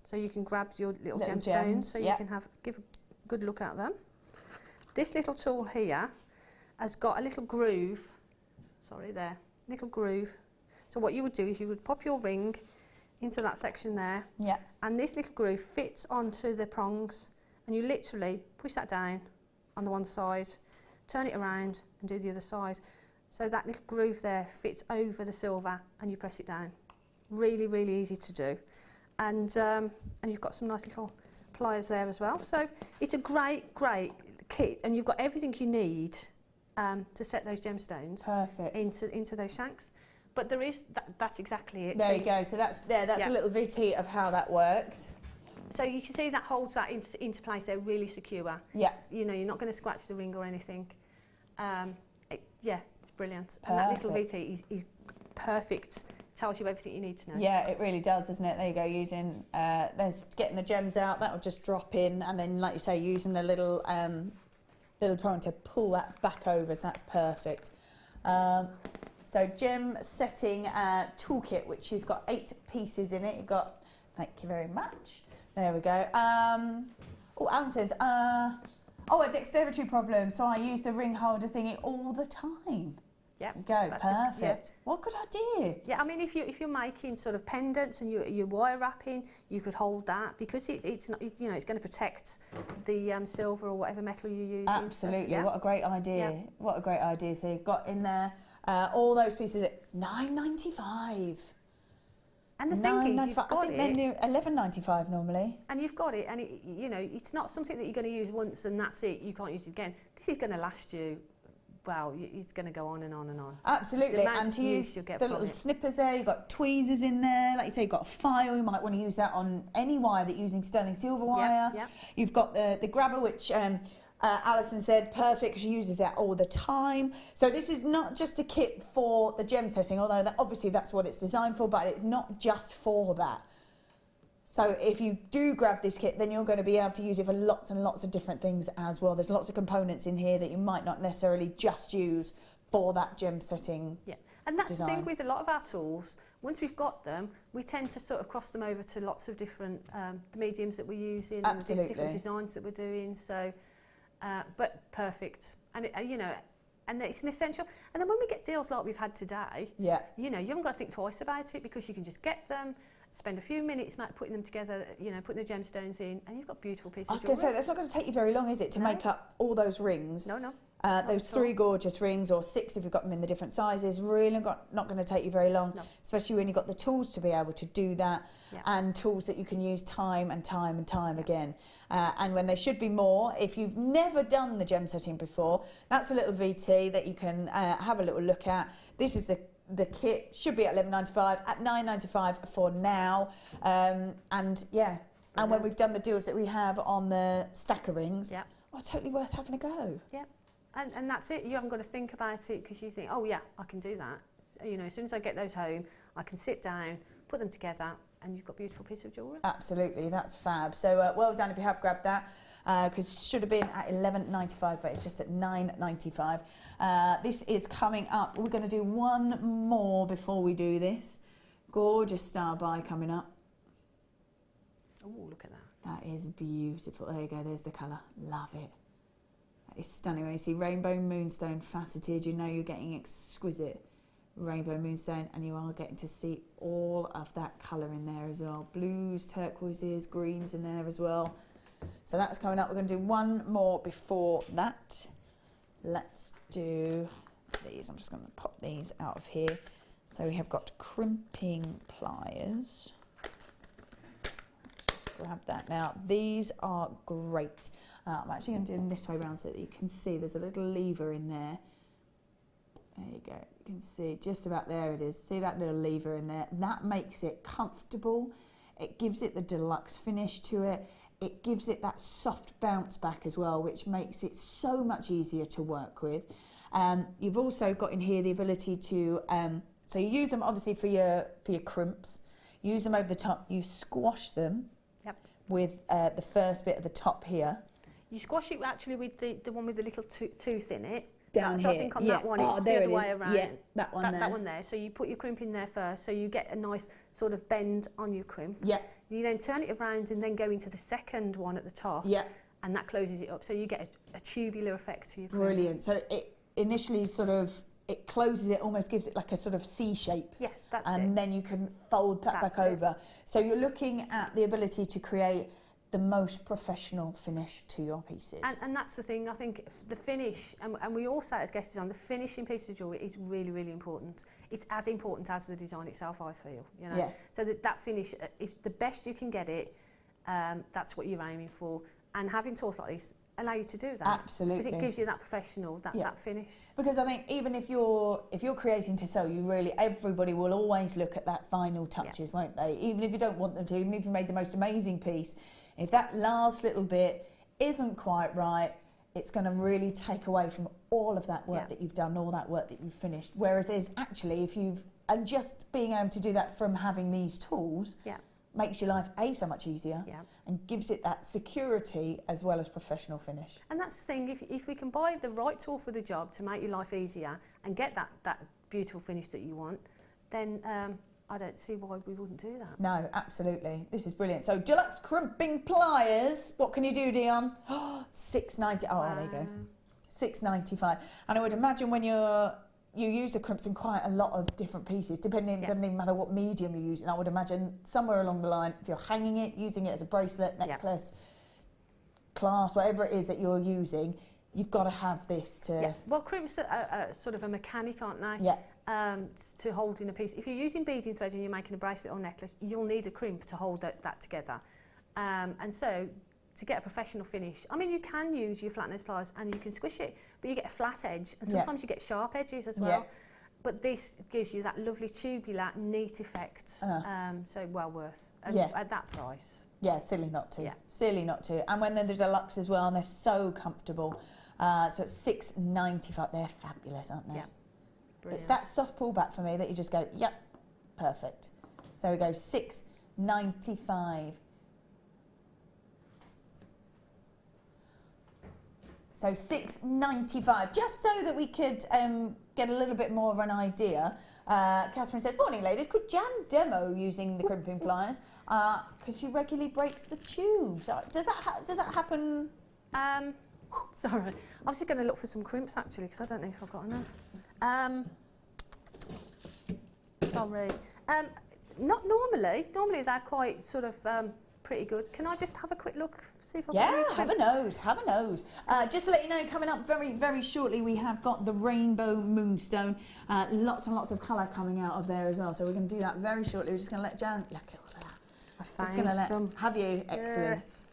so you can grab your little gemstones, gems, so you can give a good look at them. This little tool here has got a little groove. Sorry, there, little groove. So what you would do is you would pop your ring into that section there. Yeah. And this little groove fits onto the prongs, and you literally push that down on the one side, turn it around and do the other side. So that little groove there fits over the silver and you press it down. Really, really easy to do. And you've got some nice little pliers there as well. So it's a great, great kit, and you've got everything you need to set those gemstones into those shanks. But there is, that's exactly it. There you go. So that's a little VT of how that works. So you can see that holds that into place there, really secure. Yeah. You know, you're not going to scratch the ring or anything. brilliant. And that little VT is perfect. Tells you everything you need to know. Yeah, it really does, doesn't it? There you go, using, there's getting the gems out, that will just drop in, and then, like you say, using the little prong to pull that back over, so that's perfect. So gem setting toolkit, which has got 8 pieces in it. You've got, thank you very much. There we go. Oh, Alan says, oh, a dexterity problem, so I use the ring holder thingy all the time. Yeah, go, perfect. What a good idea. Yeah, I mean, if you're making sort of pendants and you're wire wrapping, you could hold that because it's not, you know, it's going to protect the silver or whatever metal you're using. Absolutely, so, yeah. What a great idea. Yeah. What a great idea. So you've got in there all those pieces at $9.95. And the thing is, you've got I think they're new $11.95 normally. And you've got it, and you know, it's not something that you're going to use once and that's it. You can't use it again. This is going to last you. Well, it's going to go on and on and on. Absolutely, and to use the little snippers there, you've got tweezers in there, like you say, you've got a file, you might want to use that on any wire that you're using sterling silver wire. Yep. You've got the grabber, which Alison said, perfect, she uses that all the time. So this is not just a kit for the gem setting, although obviously that's what it's designed for, but it's not just for that. So if you do grab this kit, then you're going to be able to use it for lots and lots of different things as well. There's lots of components in here that you might not necessarily just use for that gem setting. Yeah, and that's design. The thing with a lot of our tools. Once we've got them, we tend to sort of cross them over to lots of different the mediums that we're using, Absolutely. And the different designs that we're doing. So, but perfect, and you know. And it's an essential. And then when we get deals like we've had today, yeah, you know, you haven't got to think twice about it because you can just get them, spend a few minutes putting them together, you know, putting the gemstones in, and you've got beautiful pieces. I was going to say, that's not going to take you very long, is it, to make up all those rings? No. Those 3 gorgeous rings, or 6 if you've got them in the different sizes, really not going to take you very long, especially when you've got the tools to be able to do that, and tools that you can use time and time and time again. And when there should be more, if you've never done the gem setting before, that's a little VT that you can have a little look at. This is the kit, should be at $11.95, at $9.95 for now. And yeah, and when we've done the deals that we have on the stacker rings, totally worth having a go. Yeah. And that's it. You haven't got to think about it because you think, oh yeah, I can do that. So, you know, as soon as I get those home, I can sit down, put them together, and you've got a beautiful piece of jewellery. Absolutely, that's fab. So well done if you have grabbed that, because it should have been at $11.95, but it's just at $9.95. This is coming up. We're going to do one more before we do this. Gorgeous star buy coming up. Oh, look at that. That is beautiful. There you go. There's the colour. Love it. It's stunning. When you see rainbow moonstone faceted, you know you're getting exquisite rainbow moonstone, and you are getting to see all of that colour in there as well. Blues, turquoises, greens in there as well. So that's coming up. We're going to do one more before that. Let's do these. I'm just going to pop these out of here. So we have got crimping pliers. Let's just grab that now. These are great. I'm actually going to do them this way around so that you can see there's a little lever in there. There you go. You can see just about there it is. See that little lever in there? That makes it comfortable. It gives it the deluxe finish to it. It gives it that soft bounce back as well, which makes it so much easier to work with. You've also got in here the ability to, so you use them obviously for your crimps. Use them over the top. You squash them with the first bit of the top here. You squash it actually with the one with the little tooth in it. Down so here. I think on that one it's the other way around. Yeah, that one there. That one there. So you put your crimp in there first, so you get a nice sort of bend on your crimp. Yeah. You then turn it around and then go into the second one at the top. Yeah. And that closes it up, so you get a tubular effect to your crimp. Brilliant. So it initially sort of, it closes it, almost gives it like a sort of C shape. Yes, that's it. And then you can fold that back over. So you're looking at the ability to create the most professional finish to your pieces. And that's the thing, I think the finish, and we all say as guest design, the finishing piece of jewellery is really, really important. It's as important as the design itself, I feel. You know? Yeah. So that finish, if the best you can get it, that's what you're aiming for. And having tools like this allow you to do that. Absolutely. Because it gives you that professional, that finish. Because I think even if you're creating to sell, everybody will always look at that final touches, won't they? Even if you don't want them to, even if you made the most amazing piece, if that last little bit isn't quite right, it's going to really take away from all of that work that you've done, all that work that you've finished. Whereas is actually, if you've, and just being able to do that from having these tools makes your life so much easier and gives it that security as well as professional finish. And that's the thing, if we can buy the right tool for the job to make your life easier and get that beautiful finish that you want, then I don't see why we wouldn't do that. No, absolutely. This is brilliant. So deluxe crimping pliers. What can you do, Dion? $6.90. Oh, wow. There you go. $6.95. And I would imagine when you use the crimps in quite a lot of different pieces, depending, it doesn't even matter what medium you're using. I would imagine somewhere along the line, if you're hanging it, using it as a bracelet, necklace, clasp, whatever it is that you're using, you've got to have this to... Yeah. Well, crimps are sort of a mechanic, aren't they? Yeah. To hold in a piece. If you're using beading thread and you're making a bracelet or necklace, you'll need a crimp to hold that together. And so, to get a professional finish, I mean, you can use your flat nose pliers and you can squish it, but you get a flat edge, and sometimes you get sharp edges as well. Yeah. But this gives you that lovely tubular, neat effect. So well worth. At that price. Yeah, silly not to. Yeah. Silly not to. And when they're the deluxe as well, and they're so comfortable. So it's $6.95. They're fabulous, aren't they? Yeah. Brilliant. It's that soft pullback for me that you just go, yep, perfect. So we go $6.95. So $6.95, just so that we could get a little bit more of an idea. Catherine says, morning ladies, could Jan demo using the crimping pliers? Because she regularly breaks the tubes. Does that happen? Sorry, I was just going to look for some crimps actually, because I don't know if I've got enough. Sorry. Not normally. Normally they're quite sort of pretty good. Can I just have a quick look, see if I've got any? Have a nose, have a nose. Just to let you know, coming up very, very shortly, we have got the Rainbow Moonstone. Lots and lots of colour coming out of there as well. So we're going to do that very shortly. We're just going to let Jan, look at all of that. I found some. Have you? Excellent. Yes.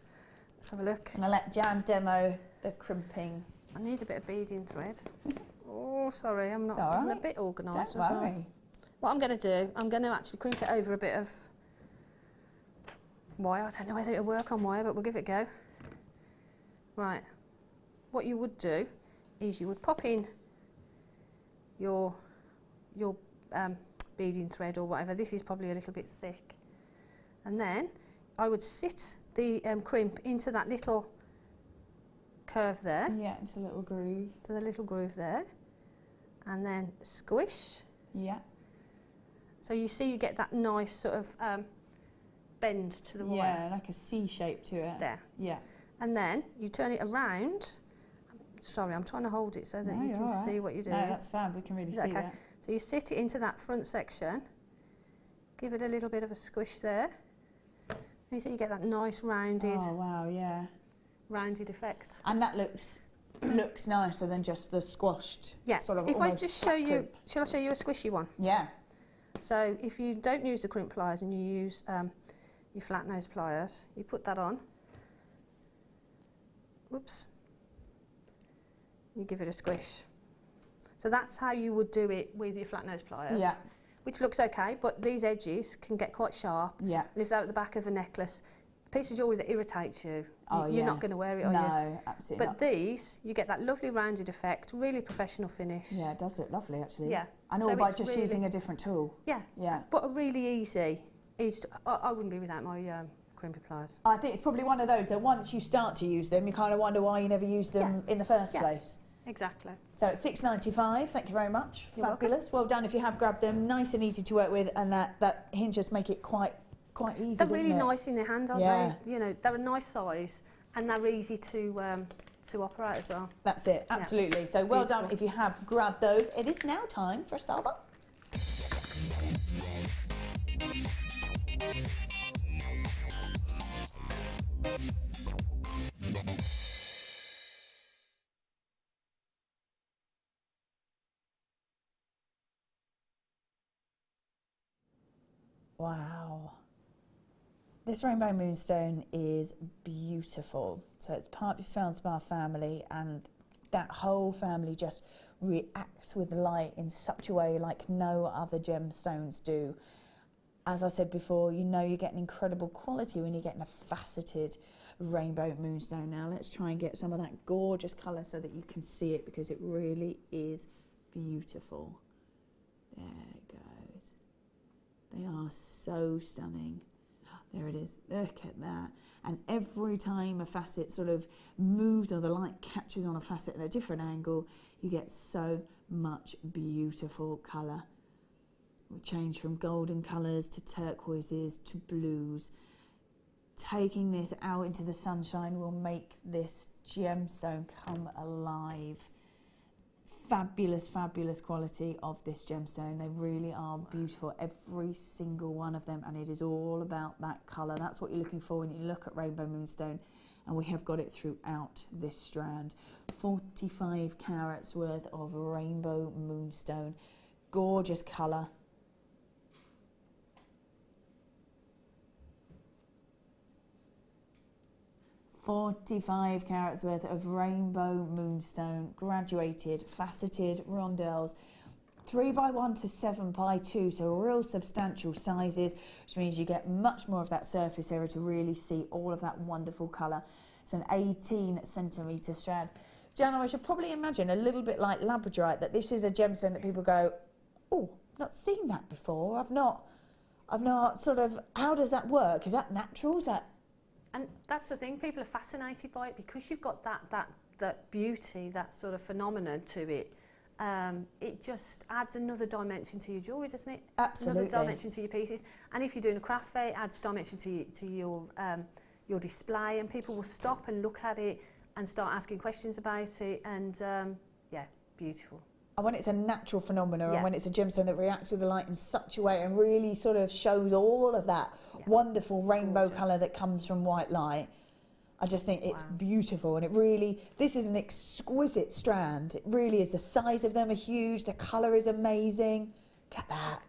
Let's have a look. I'm going to let Jan demo the crimping. I need a bit of beading thread. Oh, sorry, I'm not. I'm a bit organised. Don't worry. What I'm going to do, I'm going to actually crimp it over a bit of wire. I don't know whether it'll work on wire, but we'll give it a go. Right. What you would do is you would pop in your beading thread or whatever. This is probably a little bit thick. And then I would sit the crimp into that little curve there. Yeah, into a little groove. To the little groove there. And then squish. Yeah. So you see you get that nice sort of bend to the wire. Yeah, like a C shape to it. There. Yeah. And then you turn it around. Sorry, I'm trying to hold it so that you can see what you're doing. No, that's fab. We can really see that. So you sit it into that front section. Give it a little bit of a squish there. And you see you get that nice rounded. Oh wow, yeah. Rounded effect. And that looks nicer than just the squashed. Yeah. Sort of if I just show you, shall I show you a squishy one? Yeah. So if you don't use the crimp pliers and you use your flat nose pliers, you put that on. Whoops. You give it a squish. So that's how you would do it with your flat nose pliers. Yeah. Which looks okay, but these edges can get quite sharp. Yeah. And if they're at the back of a necklace, a piece of jewellery that irritates you, you're not going to wear it, are you? No, absolutely not. But these, you get that lovely rounded effect, really professional finish. Yeah, it does look lovely actually. Yeah. And all by just using a different tool. Yeah. Yeah. But really easy. I wouldn't be without my crimping pliers. I think it's probably one of those that once you start to use them, you kind of wonder why you never used them in the first place. Exactly. So it's $6.95. Thank you very much. You're Fabulous. Well done if you have grabbed them. Nice and easy to work with, and that hinges make it quite easy. They're really nice in their hand, aren't they? You know, they're a nice size and they're easy to operate as well. That's it. Absolutely. So well done if you have grabbed those. It is now time for a Starbucks. Wow. This Rainbow Moonstone is beautiful. So it's part of the Feldspar family, and that whole family just reacts with light in such a way like no other gemstones do. As I said before, you know you're getting incredible quality when you're getting a faceted rainbow moonstone. Now let's try and get some of that gorgeous colour so that you can see it, because it really is beautiful. There it goes. They are so stunning. There it is. Look at that. And every time a facet sort of moves or the light catches on a facet at a different angle, you get so much beautiful colour. We change from golden colours to turquoises to blues. Taking this out into the sunshine will make this gemstone come alive. Fabulous, fabulous quality of this gemstone. They really are beautiful, every single one of them, and it is all about that colour. That's what you're looking for when you look at rainbow moonstone, and we have got it throughout this strand. 45 carats worth of rainbow moonstone. Gorgeous colour. $45 carats worth of rainbow moonstone, graduated, faceted rondelles, 3x1 to 7x2, so real substantial sizes, which means you get much more of that surface area to really see all of that wonderful colour. It's an 18cm strand. Jana, I should probably imagine a little bit like labradorite, that this is a gemstone that people go, oh, I've not seen that before. I've not sort of, how does that work? Is that natural? Is that? And that's the thing, people are fascinated by it because you've got that beauty, that sort of phenomenon to it. It just adds another dimension to your jewellery, doesn't it? Absolutely. Another dimension to your pieces. And if you're doing a craft fair, it adds dimension to your display, and people will stop and look at it and start asking questions about it. And yeah, beautiful. And when it's a natural phenomenon, and when it's a gemstone that reacts with the light in such a way and really sort of shows all of that wonderful rainbow colour that comes from white light, I just think it's beautiful. And it really, this is an exquisite strand. It really is. The size of them are huge. The colour is amazing. Look at that.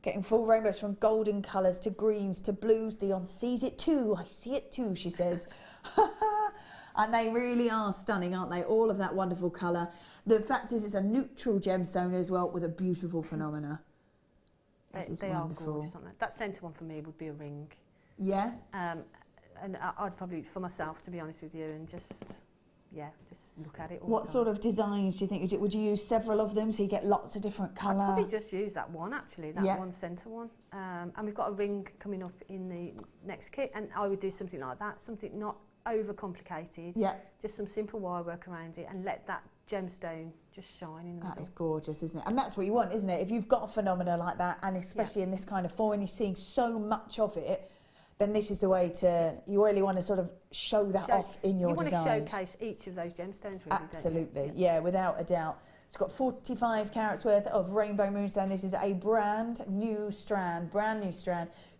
Getting full rainbows from golden colours to greens to blues. Dion sees it too. I see it too, she says. And they really are stunning, aren't they? All of that wonderful colour. The fact is, it's a neutral gemstone as well with a beautiful phenomena. They are gorgeous, aren't they? That centre one for me would be a ring. Yeah. And I'd probably, for myself, to be honest with you, and just look at it all. What sort of designs do you think? Would you use several of them so you get lots of different colour? I'd probably just use that one, actually, that one centre one. And we've got a ring coming up in the next kit, and I would do something like that, something not overcomplicated, just some simple wire work around it, and let that gemstone just shine in the middle. That is gorgeous, isn't it? And that's what you want, isn't it? If you've got a phenomena like that, and especially in this kind of form, and you're seeing so much of it, then this is the way to, you really want to sort of show that off in your designs. You want to showcase each of those gemstones, really, absolutely, don't you? yeah, without a doubt. It's got 45 carats worth of rainbow moonstone. This is a brand new strand,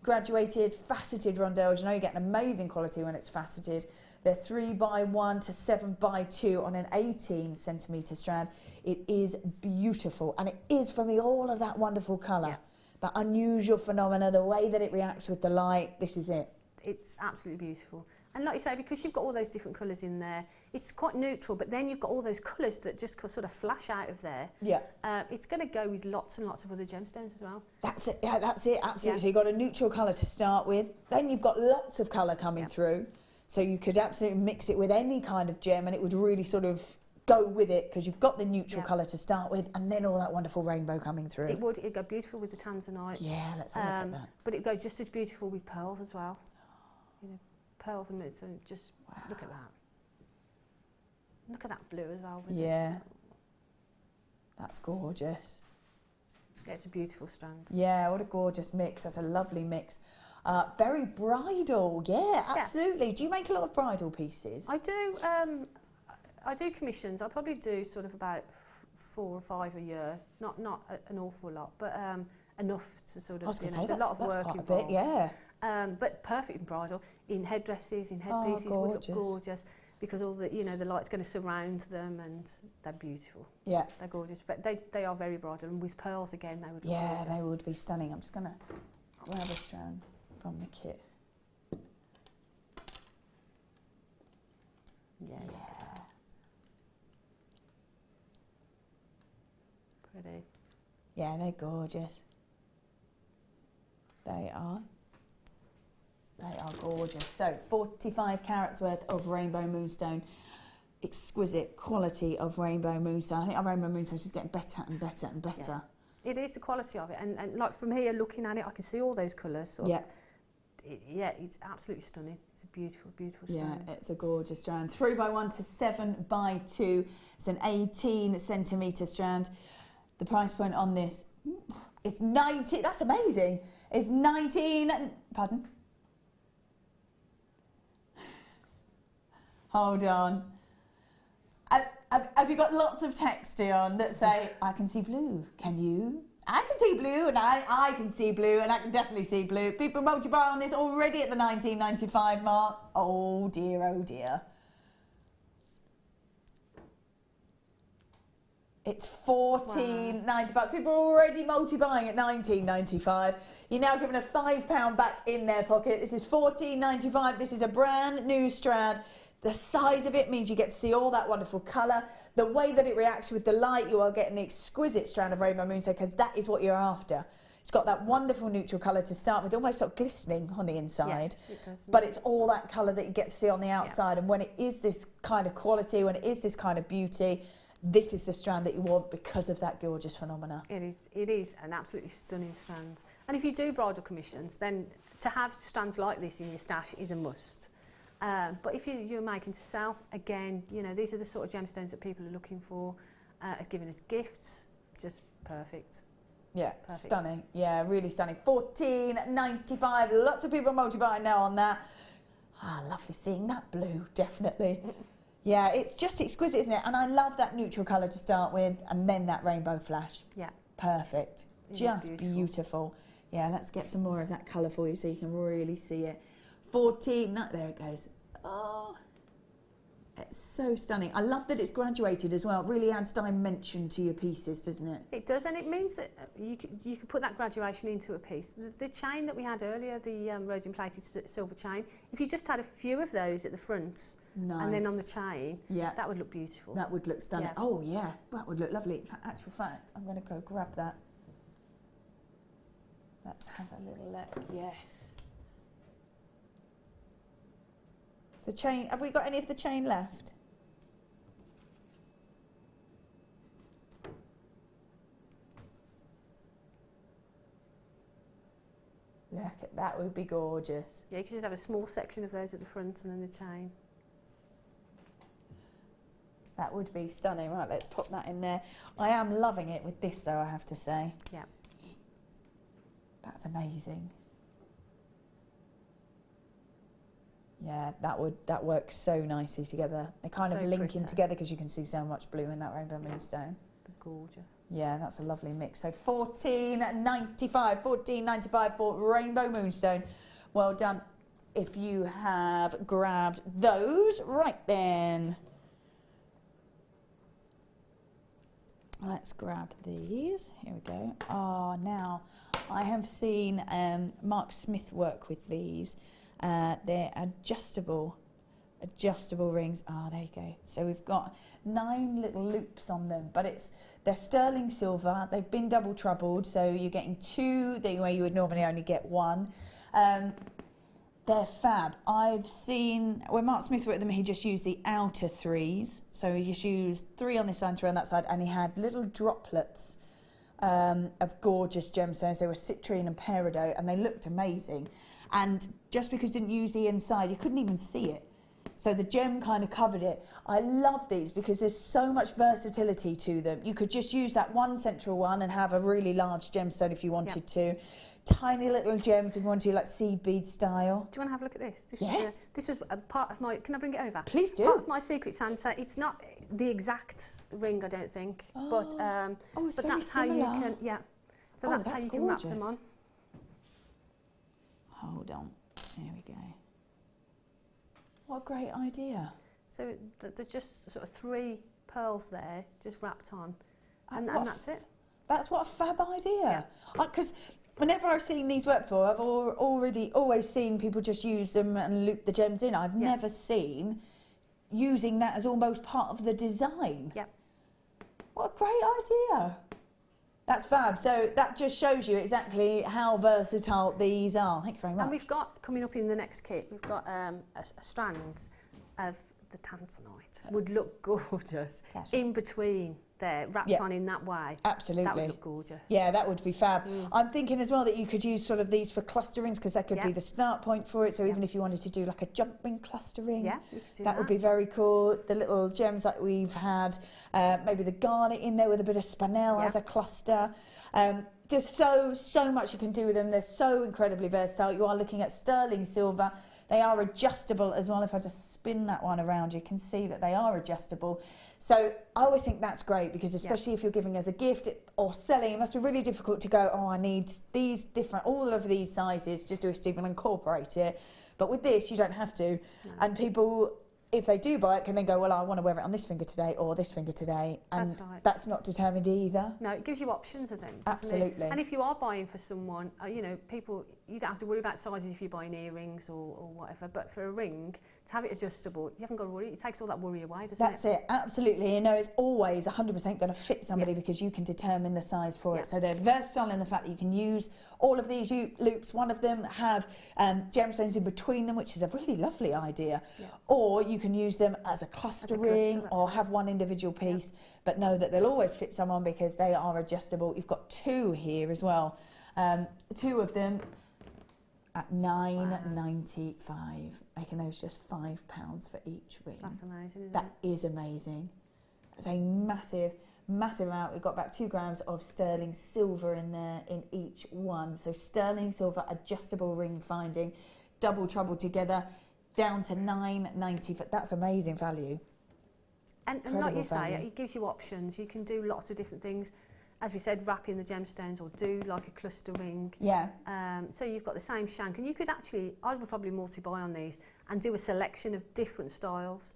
graduated, faceted rondelles. You know, you get an amazing quality when it's faceted. They're 3x1 to 7x2 on an 18cm strand. It is beautiful, and it is, for me, all of that wonderful colour. That unusual phenomena, the way that it reacts with the light, this is it. It's absolutely beautiful. And like you say, because you've got all those different colours in there, it's quite neutral, but then you've got all those colours that just sort of flash out of there. Yeah. It's going to go with lots and lots of other gemstones as well. That's it, yeah, that's it, absolutely. Yeah. So you've got a neutral colour to start with, then you've got lots of colour coming through, so you could absolutely mix it with any kind of gem and it would really sort of go with it, because you've got the neutral colour to start with, and then all that wonderful rainbow coming through. It'd go beautiful with the tanzanite. Yeah, let's have a look at that. But it'd go just as beautiful with pearls as well. You know, pearls and moods, and just look at that. Look at that blue as well. Yeah. That's gorgeous. Yeah, it's a beautiful strand. Yeah, what a gorgeous mix. That's a lovely mix. Very bridal. Yeah, absolutely. Do you make a lot of bridal pieces? I do. I do commissions. I probably do sort of about 4 or 5 a year. Not an awful lot, but enough to sort of. I was going to say, there's a lot of work quite involved. A bit, yeah. But perfect in bridal, in headdresses, in headpieces, would look gorgeous, because all the the light's going to surround them, and they're beautiful. Yeah, they're gorgeous. But they are very bridal, and with pearls again, they would look gorgeous. Yeah, they would be stunning. I'm just going to grab a strand from the kit. Yeah. Pretty. Yeah, they're gorgeous. They are. They are gorgeous. So 45 carats worth of rainbow moonstone. Exquisite quality of rainbow moonstone. I think our rainbow moonstone is just getting better and better and better. Yeah. It is the quality of it, and like from here looking at it, I can see all those colours. So Yeah. Yeah, it's absolutely stunning. It's a beautiful, beautiful strand. Yeah, it's a gorgeous strand. 3x1 to 7x2. It's an 18 centimetre strand. The price point on this is 90. That's amazing. It's 19. Pardon? Hold on. Have you got lots of text, Dion, that say, I can see blue? Can you? I can see blue, and I can see blue, and I can definitely see blue. People multi-buy on this already at the 19.95 mark. Oh dear, oh dear. It's 14.95. Wow. People are already multi-buying at 19.95. You're now giving a £5 back in their pocket. This is 14.95. This is a brand new strand. The size of it means you get to see all that wonderful colour. The way that it reacts with the light, you are getting an exquisite strand of rainbow moonstone, because that is what you're after. It's got that wonderful neutral colour to start with, almost sort of glistening on the inside. Yes, it does. But it's all that colour that you get to see on the outside. Yeah. And when it is this kind of quality, when it is this kind of beauty, this is the strand that you want because of that gorgeous phenomena. It is an absolutely stunning strand. And if you do bridal commissions, then to have strands like this in your stash is a must. But if you're making to sell, again, you know, these are the sort of gemstones that people are looking for, as giving us gifts. Just perfect. Yeah, perfect. Stunning. Yeah, really stunning. 14.95. Lots of people multi-buying now on that. Ah, lovely seeing that blue, definitely. Yeah, it's just exquisite, isn't it? And I love that neutral colour to start with, and then that rainbow flash. Yeah. Perfect. Just beautiful. Yeah, let's get some more of that colour for you so you can really see it. 14, no, there it goes. Oh, it's so stunning. I love that it's graduated as well. It really adds dimension to your pieces, doesn't it? It does, and it means that you could put that graduation into a piece. The chain that we had earlier, the rhodium plated silver chain, if you just had a few of those at the front, nice. And then on the chain, yeah, that would look beautiful. That would look stunning. Yeah. Oh yeah, that would look lovely. In actual fact, I'm going to go grab that. Let's have a little look. Yes. The chain, have we got any of the chain left? Look at that, would be gorgeous. Yeah, you could just have a small section of those at the front and then the chain. That would be stunning. Right, let's put that in there. I am loving it with this though, I have to say. Yeah. That's amazing. Yeah, that works so nicely together. They kind of link in together because you can see so much blue in that rainbow moonstone. Gorgeous. Yeah, that's a lovely mix. So 14.95 for rainbow moonstone. Well done if you have grabbed those. Right then. Let's grab these. Here we go. Now I have seen Mark Smith work with these. They're adjustable rings. There you go. So we've got 9 little loops on them, but they're sterling silver. They've been double troubled, so you're getting 2 the way you would normally only get 1. They're fab. I've seen when Mark Smith worked with them, he just used the outer 3s. So he just used 3 on this side, 3 on that side, and he had little droplets of gorgeous gemstones. They were citrine and peridot, and they looked amazing. And just because you didn't use the inside, you couldn't even see it. So the gem kind of covered it. I love these because there's so much versatility to them. You could just use that one central one and have a really large gemstone if you wanted to. Tiny little gems if you want to, like seed bead style. Do you want to have a look at this? Yes. This was a part of my... Can I bring it over? Please do. Part of my Secret Santa. It's not the exact ring, I don't think. But it's but very that's similar. how you can... Yeah. So that's how you can wrap them on. Hold on. There we go. What a great idea. So there's just sort of 3 pearls there, just wrapped on. And that's it. That's what a fab idea. Because whenever I've seen these work before, I've always seen people just use them and loop the gems in. I've never seen using that as almost part of the design. Yep. What a great idea. That's fab. So that just shows you exactly how versatile these are. Thank you very much. And we've got, coming up in the next kit, we've got a strand of the tanzanite. Would look gorgeous in between there, wrapped on in that way. Absolutely. That would look gorgeous. Yeah, that would be fab. I'm thinking as well that you could use sort of these for cluster rings, because that could be the start point for it. So even if you wanted to do like a jump ring cluster ring, you could do that would be very cool. The little gems that we've had, maybe the garnet in there with a bit of spinel as a cluster. There's so much you can do with them. They're so incredibly versatile. You are looking at sterling silver. They are adjustable as well. If I just spin that one around, you can see that they are adjustable. So I always think that's great, because especially if you're giving as a gift or selling, it must be really difficult to go, oh, I need these different, all of these sizes, just do it, even incorporate it. But with this, you don't have to. No. And people, if they do buy it, can then go, well, I want to wear it on this finger today or this finger today. And that's not determined either. No, it gives you options, doesn't it? Absolutely. And if you are buying for someone, you know, people, you don't have to worry about sizes if you're buying earrings or whatever. But for a ring, to have it adjustable, you haven't got to worry. It takes all that worry away, doesn't it? That's it, absolutely. You know, it's always 100% going to fit somebody because you can determine the size for it. So they're versatile in the fact that you can use all of these loops. One of them have gemstones in between them, which is a really lovely idea. Or you can use them as a cluster ring or have one individual piece, but know that they'll always fit someone because they are adjustable. You've got two here as well. Two of them at $9.95, making those just £5 for each ring. That's amazing, isn't it? That is amazing. It's a massive, massive amount. We've got about 2 grams of sterling silver in there in each one. So sterling silver adjustable ring finding, double trouble together, down to $9.90. That's amazing value. And like you say, it gives you options. You can do lots of different things. As we said, wrap in the gemstones or do like a cluster ring. Yeah. So you've got the same shank, and you could actually, I would probably multi-buy on these and do a selection of different styles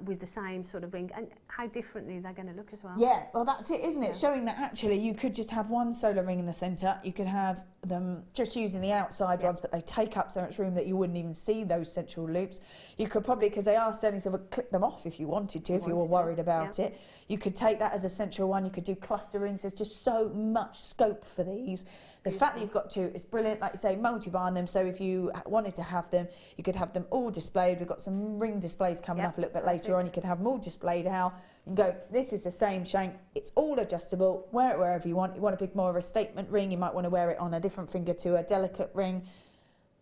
with the same sort of ring, and how differently they're going to look as well. Yeah, well that's it, isn't it? Showing that actually you could just have one solar ring in the centre, you could have them just using the outside ones, but they take up so much room that you wouldn't even see those central loops. You could probably, because they are sterling silver, clip them off if you wanted to, if you were worried about it. You could take that as a central one, you could do cluster rings. There's just so much scope for these. The fact that you've got two is brilliant. Like you say, multi-buy on them, so if you wanted to have them, you could have them all displayed. We've got some ring displays coming up a little bit later on. You could have them all displayed how and go, this is the same shank, it's all adjustable, wear it wherever you want. You want a bit more of a statement ring, you might want to wear it on a different finger to a delicate ring.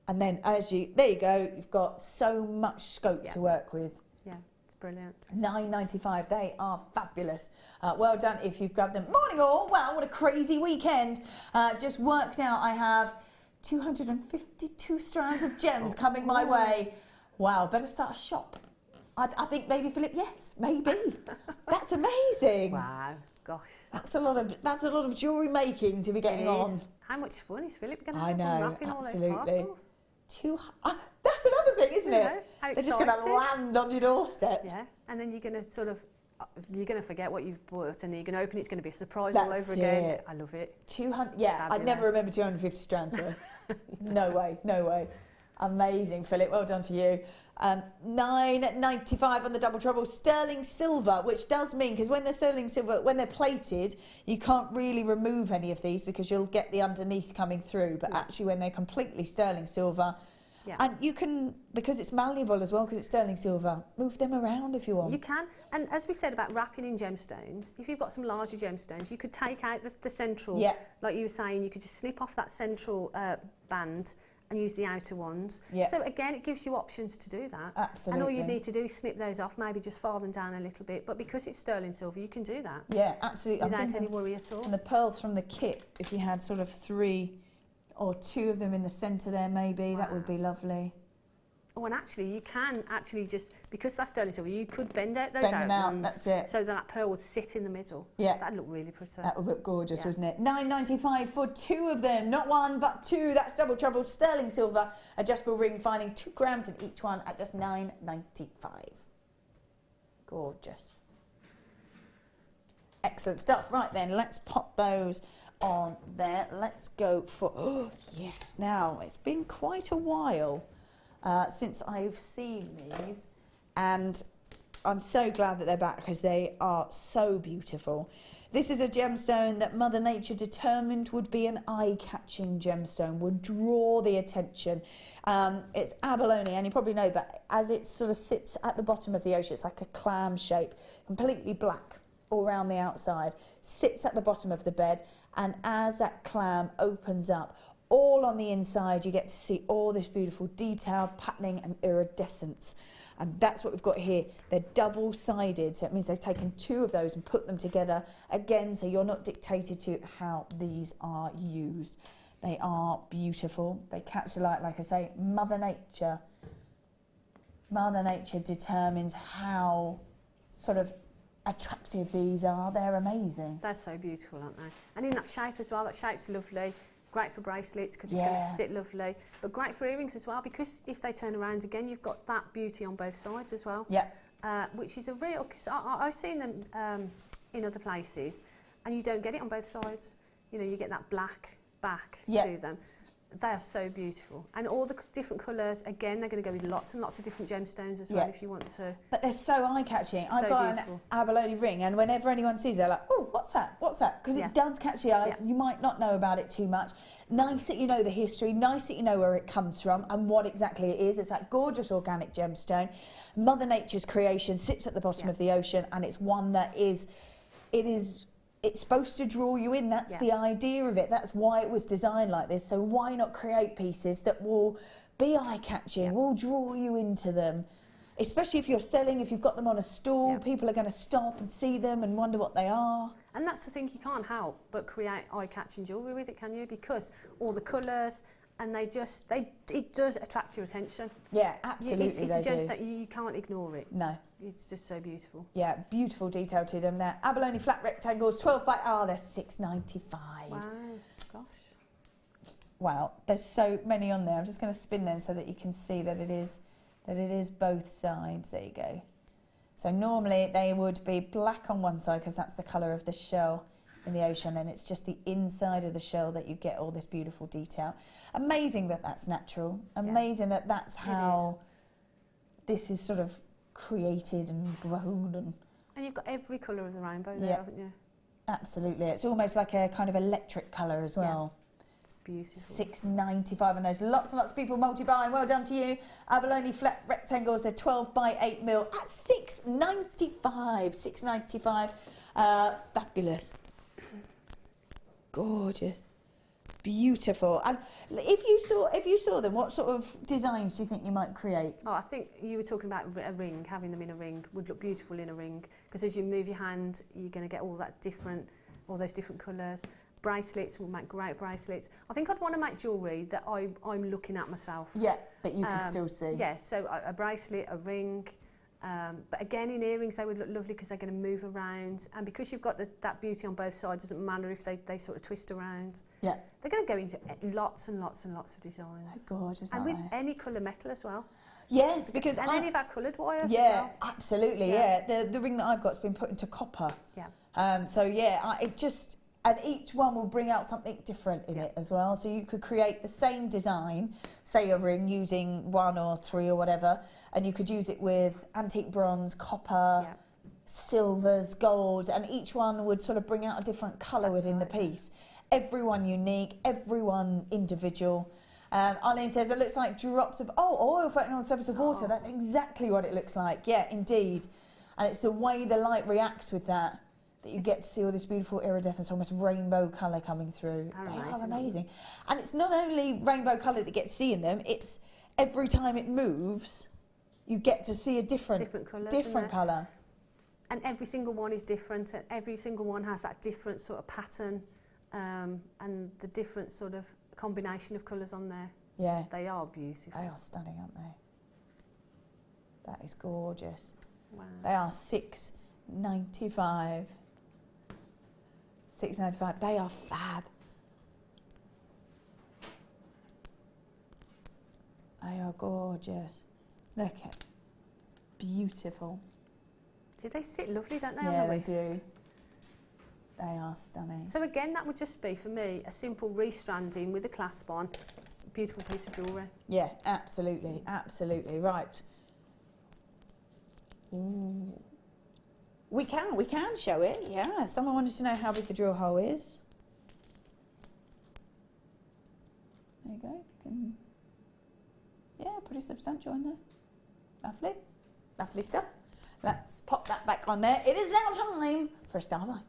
And then there you go, you've got so much scope to work with. Yeah, it's brilliant. $9.95, they are fabulous. Well done if you've got them. Morning all, wow, what a crazy weekend. Just worked out I have 252 strands of gems coming my way. Wow, better start a shop. I think maybe, Philip, yes, maybe. That's amazing. Wow, gosh. That's a lot of jewellery making to be getting on. How much fun is Philip going to have on wrapping all those parcels? That's another thing, isn't it? They're just going to land on your doorstep. Yeah, and then you're going to sort of, you're going to forget what you've bought, and then you're going to open it, it's going to be a surprise all over again. I love it. 200, yeah, I'd never remember 250 strands worth. No way, no way. Amazing, Philip, well done to you. $9.95 on the double trouble sterling silver, which does mean, because when they're sterling silver, when they're plated, you can't really remove any of these because you'll get the underneath coming through, but actually when they're completely sterling silver, and you can, because it's malleable as well, because it's sterling silver, move them around if you want. You can, and as we said about wrapping in gemstones, if you've got some larger gemstones, you could take out the central, like you were saying, you could just snip off that central band and use the outer ones. So again, it gives you options to do that. Absolutely. And all you need to do is snip those off, maybe just file them down a little bit, but because it's sterling silver, you can do that. Yeah, absolutely. Without any worry at all. And the pearls from the kit, if you had sort of 3 or 2 of them in the centre there maybe, that would be lovely. Oh, and actually you can actually just, because that's sterling silver, you could bend out those ones, that's it. So that pearl would sit in the middle. Yeah. That'd look really pretty. That would look gorgeous, wouldn't it? $9.95 for 2 of them, not 1 but 2. That's double trouble sterling silver adjustable ring, finding 2 grams in each one at just $9.95. Gorgeous. Excellent stuff. Right then, let's pop those on there. Let's go for, oh yes, now it's been quite a while since I've seen these, and I'm so glad that they're back because they are so beautiful. This is a gemstone that Mother Nature determined would be an eye-catching gemstone, would draw the attention. It's abalone, and you probably know that as it sort of sits at the bottom of the ocean, it's like a clam shape, completely black all around the outside, sits at the bottom of the bed, and as that clam opens up, all on the inside, you get to see all this beautiful detail, patterning and iridescence. And that's what we've got here. They're double-sided, so it means they've taken two of those and put them together again, so you're not dictated to how these are used. They are beautiful. They catch the light, like I say. Mother Nature determines how sort of attractive these are. They're amazing. They're so beautiful, aren't they? And in that shape as well. That shape's lovely. Great for bracelets because it's going to sit lovely, but great for earrings as well, because if they turn around again, you've got that beauty on both sides as well. Yeah. Which is a real, because I've seen them in other places, and you don't get it on both sides. You know, you get that black back to them. They are so beautiful, and all the different colours. Again, they're going to go with lots and lots of different gemstones as well, if you want to. But they're so eye-catching. So I've got an abalone ring, and whenever anyone sees it, they're like, "Oh, what's that? What's that?" Because it does catch the eye. You might not know about it too much. Nice that you know the history. Nice that you know where it comes from and what exactly it is. It's that gorgeous organic gemstone. Mother Nature's creation, sits at the bottom of the ocean, and it's one that it's supposed to draw you in. That's the idea of it. That's why it was designed like this. So why not create pieces that will be eye-catching, will draw you into them? Especially if you're selling, if you've got them on a stall, people are going to stop and see them and wonder what they are. And that's the thing, you can't help but create eye-catching jewellery with it, can you? Because all the colours, and it does attract your attention. Yeah, absolutely. It's a gem that you can't ignore it. No. It's just so beautiful. Yeah, beautiful detail to them. They're abalone flat rectangles, 12 by, they're $6.95. Wow, gosh. Wow, there's so many on there. I'm just going to spin them so that you can see that it is both sides. There you go. So normally they would be black on one side because that's the colour of the shell in the ocean, and it's just the inside of the shell that you get all this beautiful detail. Amazing that that's natural. Amazing that that's how this is sort of created and grown. And you've got every colour of the rainbow there, haven't you? Absolutely. It's almost like a kind of electric colour as well. It's beautiful. $6.95, and there's lots and lots of people multi-buying. Well done to you. Abalone flat rectangles, they're 12 by 8 mil at $6.95. $6.95. Fabulous. Gorgeous. Beautiful. And if you saw them, what sort of designs do you think you might create? Oh, I think you were talking about a ring. Having them in a ring would look beautiful in a ring, because as you move your hand, you're going to get all those different colours. Bracelets will make great bracelets. I think I'd want to make jewellery that I'm looking at myself. Yeah, that you can still see. Yeah, so a bracelet, a ring. But again, in earrings, they would look lovely because they're going to move around. And because you've got that beauty on both sides, it doesn't matter if they sort of twist around. Yeah. They're going to go into lots and lots and lots of designs. They're gorgeous, and with any colour metal as well. Yes, because and any of our coloured wires as well. Yeah, absolutely, yeah. The ring that I've got's been put into copper. Yeah. So, yeah, and each one will bring out something different in it as well. So you could create the same design, say a ring, using 1 or 3 or whatever, and you could use it with antique bronze, copper, silvers, golds, and each one would sort of bring out a different colour within the piece. Everyone unique, everyone individual. Arlene says, it looks like drops of oil floating on the surface of water. That's exactly what it looks like. Yeah, indeed. And it's the way the light reacts with that you get to see all this beautiful iridescence, almost rainbow colour coming through. They are amazing. And it's not only rainbow colour that you get to see in them, it's every time it moves, you get to see a different colour. And every single one is different, and every single one has that different sort of pattern and the different sort of combination of colours on there. Yeah. They are beautiful. They are stunning, aren't they? That is gorgeous. Wow. They are $6.95. $6.95. They are fab. They are gorgeous. Look at beautiful. They sit lovely, don't they, on the wrist? Yeah, they do. They are stunning. So again, that would just be, for me, a simple restranding with a clasp on. Beautiful piece of jewellery. Yeah, absolutely, absolutely. Right. Ooh. We can show it, yeah. Someone wanted to know how big the drill hole is. There you go. You can, yeah, pretty substantial in there. Lovely. Lovely stuff. Let's pop that back on there. It is now time for a starlight.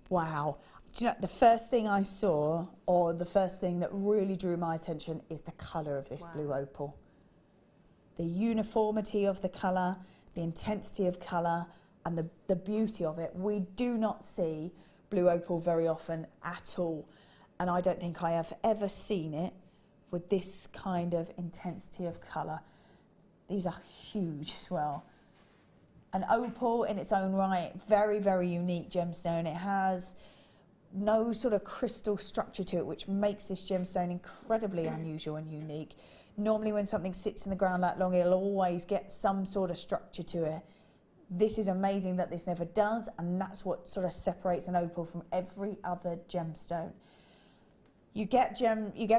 Wow. Do you know, the first thing I saw, or the first thing that really drew my attention, is the colour of this blue opal. The uniformity of the colour, the intensity of colour, and the beauty of it. We do not see blue opal very often at all. And I don't think I have ever seen it with this kind of intensity of colour. These are huge as well. An opal in its own right, very, very unique gemstone. It has no sort of crystal structure to it, which makes this gemstone incredibly unusual and unique. Normally when something sits in the ground that long, it'll always get some sort of structure to it. This is amazing that this never does, and that's what sort of separates an opal from every other gemstone. You get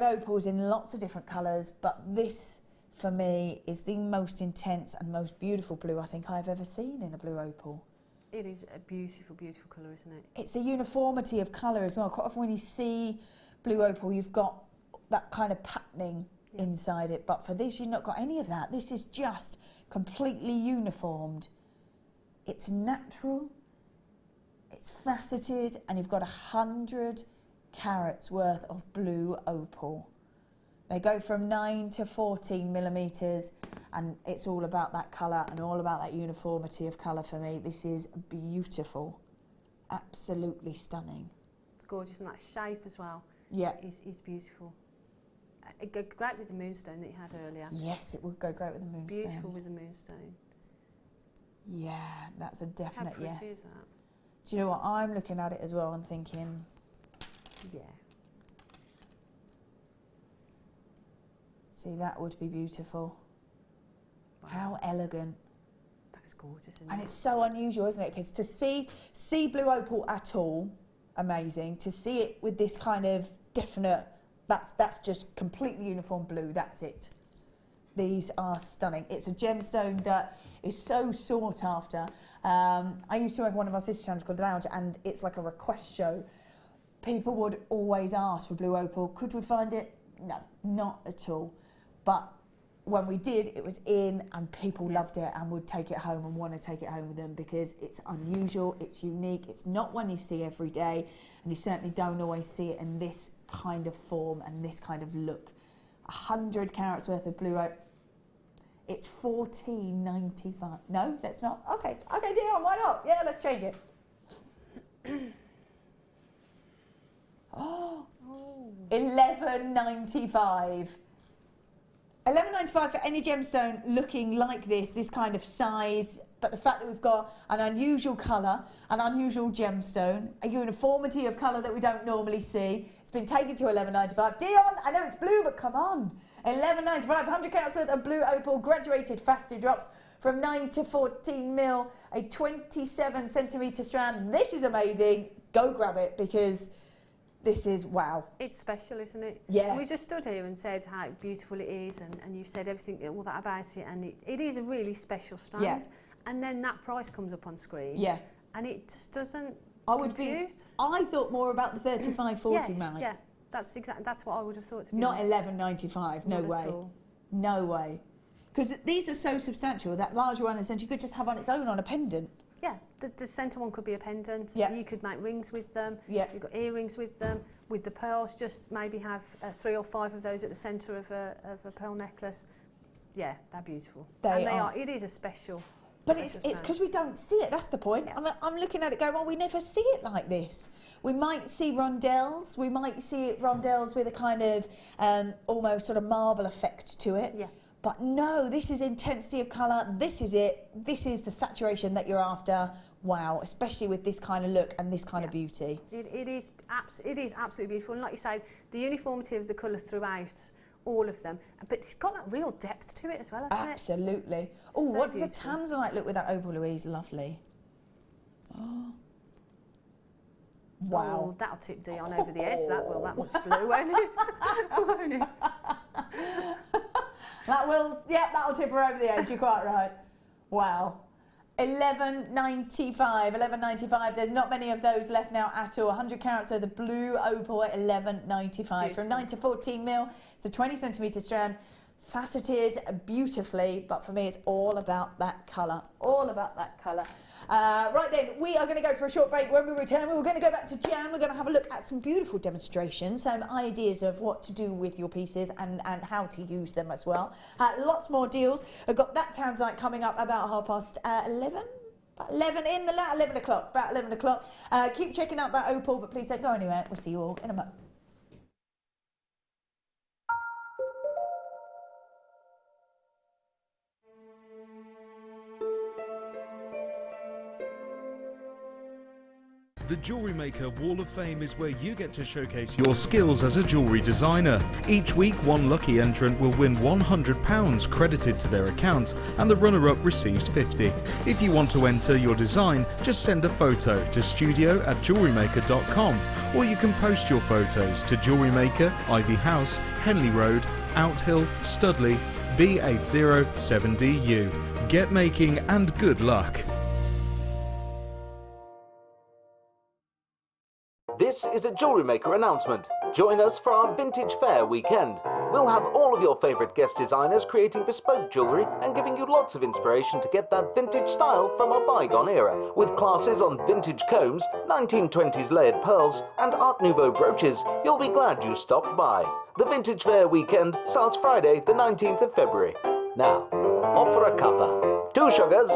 opals in lots of different colours, but this, for me, is the most intense and most beautiful blue I think I've ever seen in a blue opal. It is a beautiful, beautiful colour, isn't it? It's the uniformity of colour as well. Quite often when you see blue opal, you've got that kind of patterning inside it, but for this you've not got any of that. This is just completely uniformed. It's natural, it's faceted, and you've got 100 carats worth of blue opal. They go from 9 to 14 millimetres, and it's all about that colour and all about that uniformity of colour for me. This is beautiful, absolutely stunning. It's gorgeous, and that shape as well. Yeah, is beautiful. It goes great with the moonstone that you had earlier. Yes, it would go great with the moonstone. Beautiful with the moonstone. Yeah, that's a definite How pretty yes. is that? Do you know what? I'm looking at it as well and thinking, yeah. See, that would be beautiful. Wow. How elegant. That's gorgeous, isn't And it? it's so unusual, isn't it? Because to see blue opal at all, amazing. To see it with this kind of definite, that's just completely uniform blue, that's it. These are stunning. It's a gemstone that is so sought after. I used to work one of our sister channels called The Lounge, and it's like a request show. People would always ask for blue opal. Could we find it? No, not at all. But when we did, it was in, and people loved it and would take it home and want to take it home with them because it's unusual, it's unique, it's not one you see every day, and you certainly don't always see it in this kind of form and this kind of look. 100 carats worth of blue opal. It's $14.95. No, let's not. Okay, Dion, why not? Yeah, let's change it. Oh, $11.95. $11.95 for any gemstone looking like this kind of size, but the fact that we've got an unusual colour, an unusual gemstone, a uniformity of colour that we don't normally see. It's been taken to $11.95. Dion, I know it's blue, but come on. $11.95, 100 carats worth of blue opal, graduated faceted drops from 9 to 14 mil, a 27 centimetre strand. This is amazing. Go grab it because this is wow. It's special, isn't it? Yeah. And we just stood here and said how beautiful it is, and you said everything, all that about it, and it is a really special strand. Yeah. And then that price comes up on screen. Yeah. And it just doesn't I thought more about the 35-40 yes, mark. yeah. That's what I would have thought. To be Not honest. $11.95. No Not way. at all. No way. Because these are so substantial. That larger one, essentially, you could just have on its own on a pendant. Yeah, the centre one could be a pendant. Yeah. You could make rings with them. Yeah. You've got earrings with them. With the pearls, just maybe have 3 or 5 of those at the centre of a pearl necklace. Yeah, they're beautiful. They are. It is a special. But it's because we don't see it. That's the point. Yeah. I'm looking at it going, well, we never see it like this. We might see rondelles. We might see rondelles with a kind of almost sort of marble effect to it. Yeah. But no, this is intensity of colour. This is it. This is the saturation that you're after. Wow, especially with this kind of look and this kind of beauty. It is absolutely beautiful. And like you say, the uniformity of the colours throughout all of them. But it's got that real depth to it as well, hasn't it? Absolutely. Oh, So what does the beautiful. tanzanite look with that opal, Louise? Lovely. Oh. Wow. Oh, that'll tip Dion over the edge, that will. That much blue, won't it? Won't it? That'll tip her over the edge, you're quite right. Wow. $11.95. There's not many of those left now at all. 100 carats, so the blue opal at $11.95. From 9 to 14 mil, it's a 20 centimetre strand, faceted beautifully, but for me it's all about that colour. All about that colour. Right then, we are going to go for a short break. When we return, we're going to go back to Jan. We're going to have a look at some beautiful demonstrations, some ideas of what to do with your pieces and how to use them as well. Lots more deals. I've got that tanzanite coming up about 11:30. About 11 o'clock. About 11 o'clock. Keep checking out that opal, but please don't go anywhere. We'll see you all in a moment. The Jewellery Maker Wall of Fame is where you get to showcase your skills as a jewellery designer. Each week, one lucky entrant will win £100 credited to their account, and the runner-up receives £50. If you want to enter your design, just send a photo to studio@jewellerymaker.com, or you can post your photos to Jewellery Maker, Ivy House, Henley Road, Outhill, Studley, B807DU. Get making and good luck. This is a Jewellery Maker announcement. Join us for our Vintage Fair weekend. We'll have all of your favourite guest designers creating bespoke jewellery and giving you lots of inspiration to get that vintage style from a bygone era. With classes on vintage combs, 1920s layered pearls and Art Nouveau brooches, you'll be glad you stopped by. The Vintage Fair weekend starts Friday the 19th of February. Now, off for a cuppa. 2 sugars.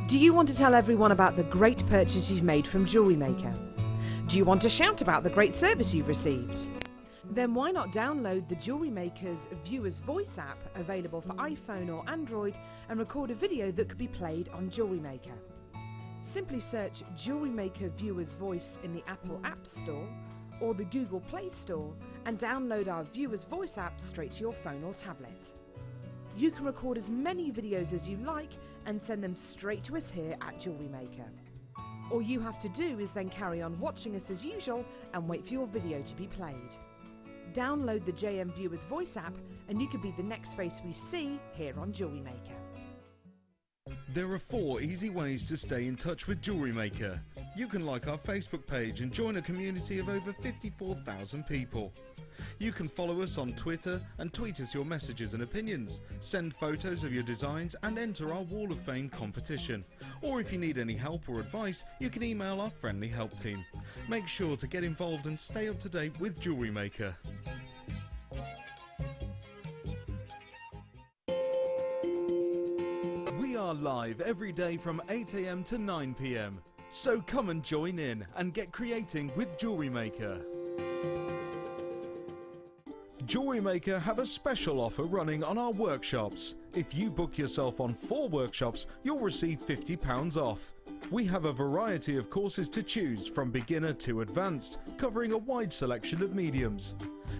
Do you want to tell everyone about the great purchase you've made from Jewellery Maker? Do you want to shout about the great service you've received? Then why not download the Jewellery Maker's Viewer's Voice app, available for iPhone or Android, and record a video that could be played on Jewellery Maker. Simply search Jewellery Maker Viewer's Voice in the Apple App Store or the Google Play Store and download our Viewer's Voice app straight to your phone or tablet. You can record as many videos as you like and send them straight to us here at Jewellery Maker. All you have to do is then carry on watching us as usual and wait for your video to be played. Download the JM Viewer's Voice app and you could be the next face we see here on Jewellery Maker. There are 4 easy ways to stay in touch with Jewellery Maker. You can like our Facebook page and join a community of over 54,000 people. You can follow us on Twitter and tweet us your messages and opinions, send photos of your designs and enter our Wall of Fame competition. Or if you need any help or advice, you can email our friendly help team. Make sure to get involved and stay up to date with Jewellery Maker. We are live every day from 8 AM to 9 PM. So come and join in and get creating with Jewellery Maker. Jewellery Maker have a special offer running on our workshops. If you book yourself on 4 workshops, you'll receive £50 off. We have a variety of courses to choose from beginner to advanced, covering a wide selection of mediums.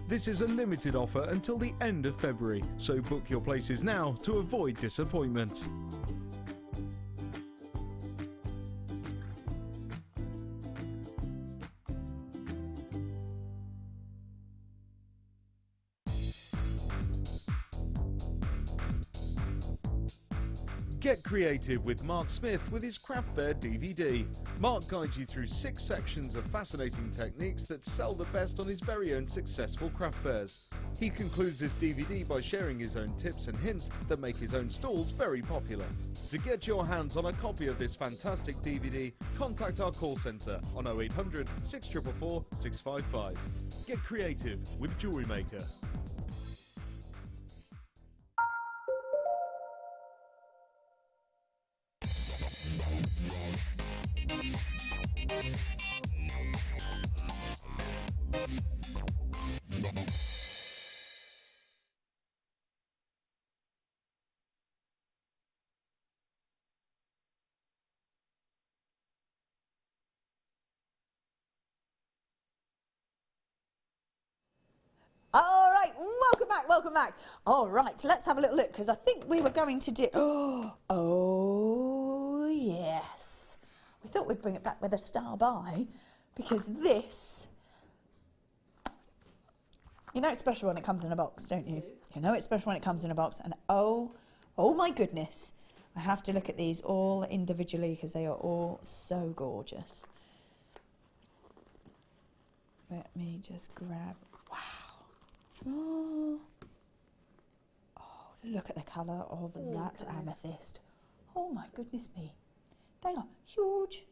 This is a limited offer until the end of February, so book your places now to avoid disappointment. Get creative with Mark Smith with his Craft Fair DVD. Mark guides you through 6 sections of fascinating techniques that sell the best on his very own successful craft fairs. He concludes this DVD by sharing his own tips and hints that make his own stalls very popular. To get your hands on a copy of this fantastic DVD, contact our call centre on 0800 644 655. Get creative with Jewellery Maker. All right, welcome back, welcome back. All right, let's have a little look, because I think we were going to do... Oh, yes. We thought we'd bring it back with a star by, because this... You know it's special when it comes in a box, don't you? You know it's special when it comes in a box, and oh my goodness. I have to look at these all individually, because they are all so gorgeous. Let me just grab... Wow. Oh, look at the colour of that amethyst. Oh my goodness me. They are huge.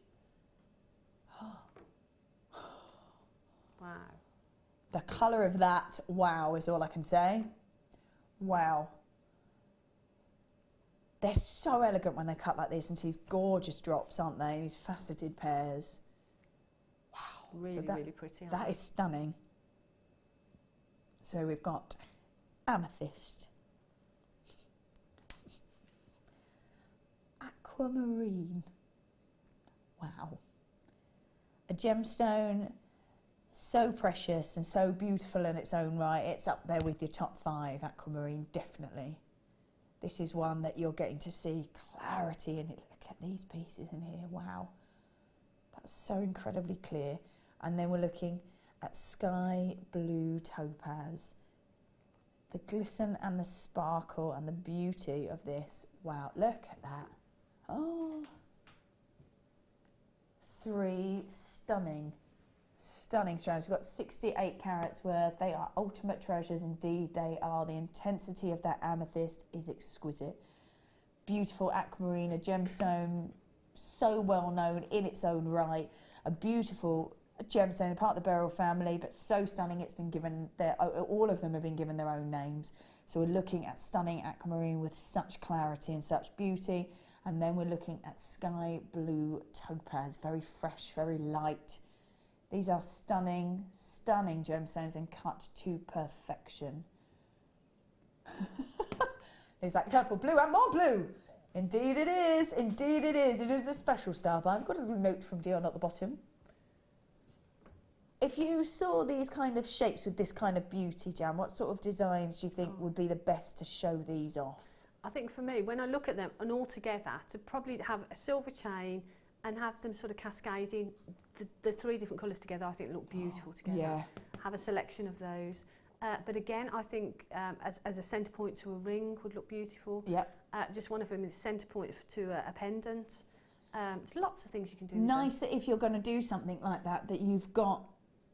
Wow. The colour of that, wow, is all I can say. Wow. They're so elegant when they're cut like this, and these gorgeous drops, aren't they? These faceted pairs. Wow. Really, really pretty. That is stunning. So we've got amethyst, aquamarine, wow, a gemstone so precious and so beautiful in its own right. It's up there with your top 5, aquamarine, definitely. This is one that you're getting to see clarity in it. Look at these pieces in here, wow, that's so incredibly clear. And then we're looking at sky blue topaz. The glisten and the sparkle and the beauty of this. Wow, look at that. Oh, 3 stunning strands. We've got 68 carats worth. They are ultimate treasures indeed. They are. The intensity of that amethyst is exquisite. Beautiful aquamarine, a gemstone so well known in its own right. A beautiful gemstone, part of the beryl family, but so stunning. It's been given all of them have been given their own names. So we're looking at stunning aquamarine with such clarity and such beauty, and then we're looking at sky blue topaz, very fresh, very light. These are stunning gemstones and cut to perfection. It's like purple, blue, and more blue. Indeed it is. Indeed it is. It is a special star bar. I've got a little note from Dion at the bottom. If you saw these kind of shapes with this kind of beauty, Jan, what sort of designs do you think would be the best to show these off? I think for me, when I look at them and all together, to probably have a silver chain and have them sort of cascading, the 3 different colours together, I think look beautiful together. Yeah. Have a selection of those. But again, I think as a centre point to a ring would look beautiful. Yep. Just one of them is centre point to a pendant. There's lots of things you can do. Nice that if you're going to do something like that, that you've got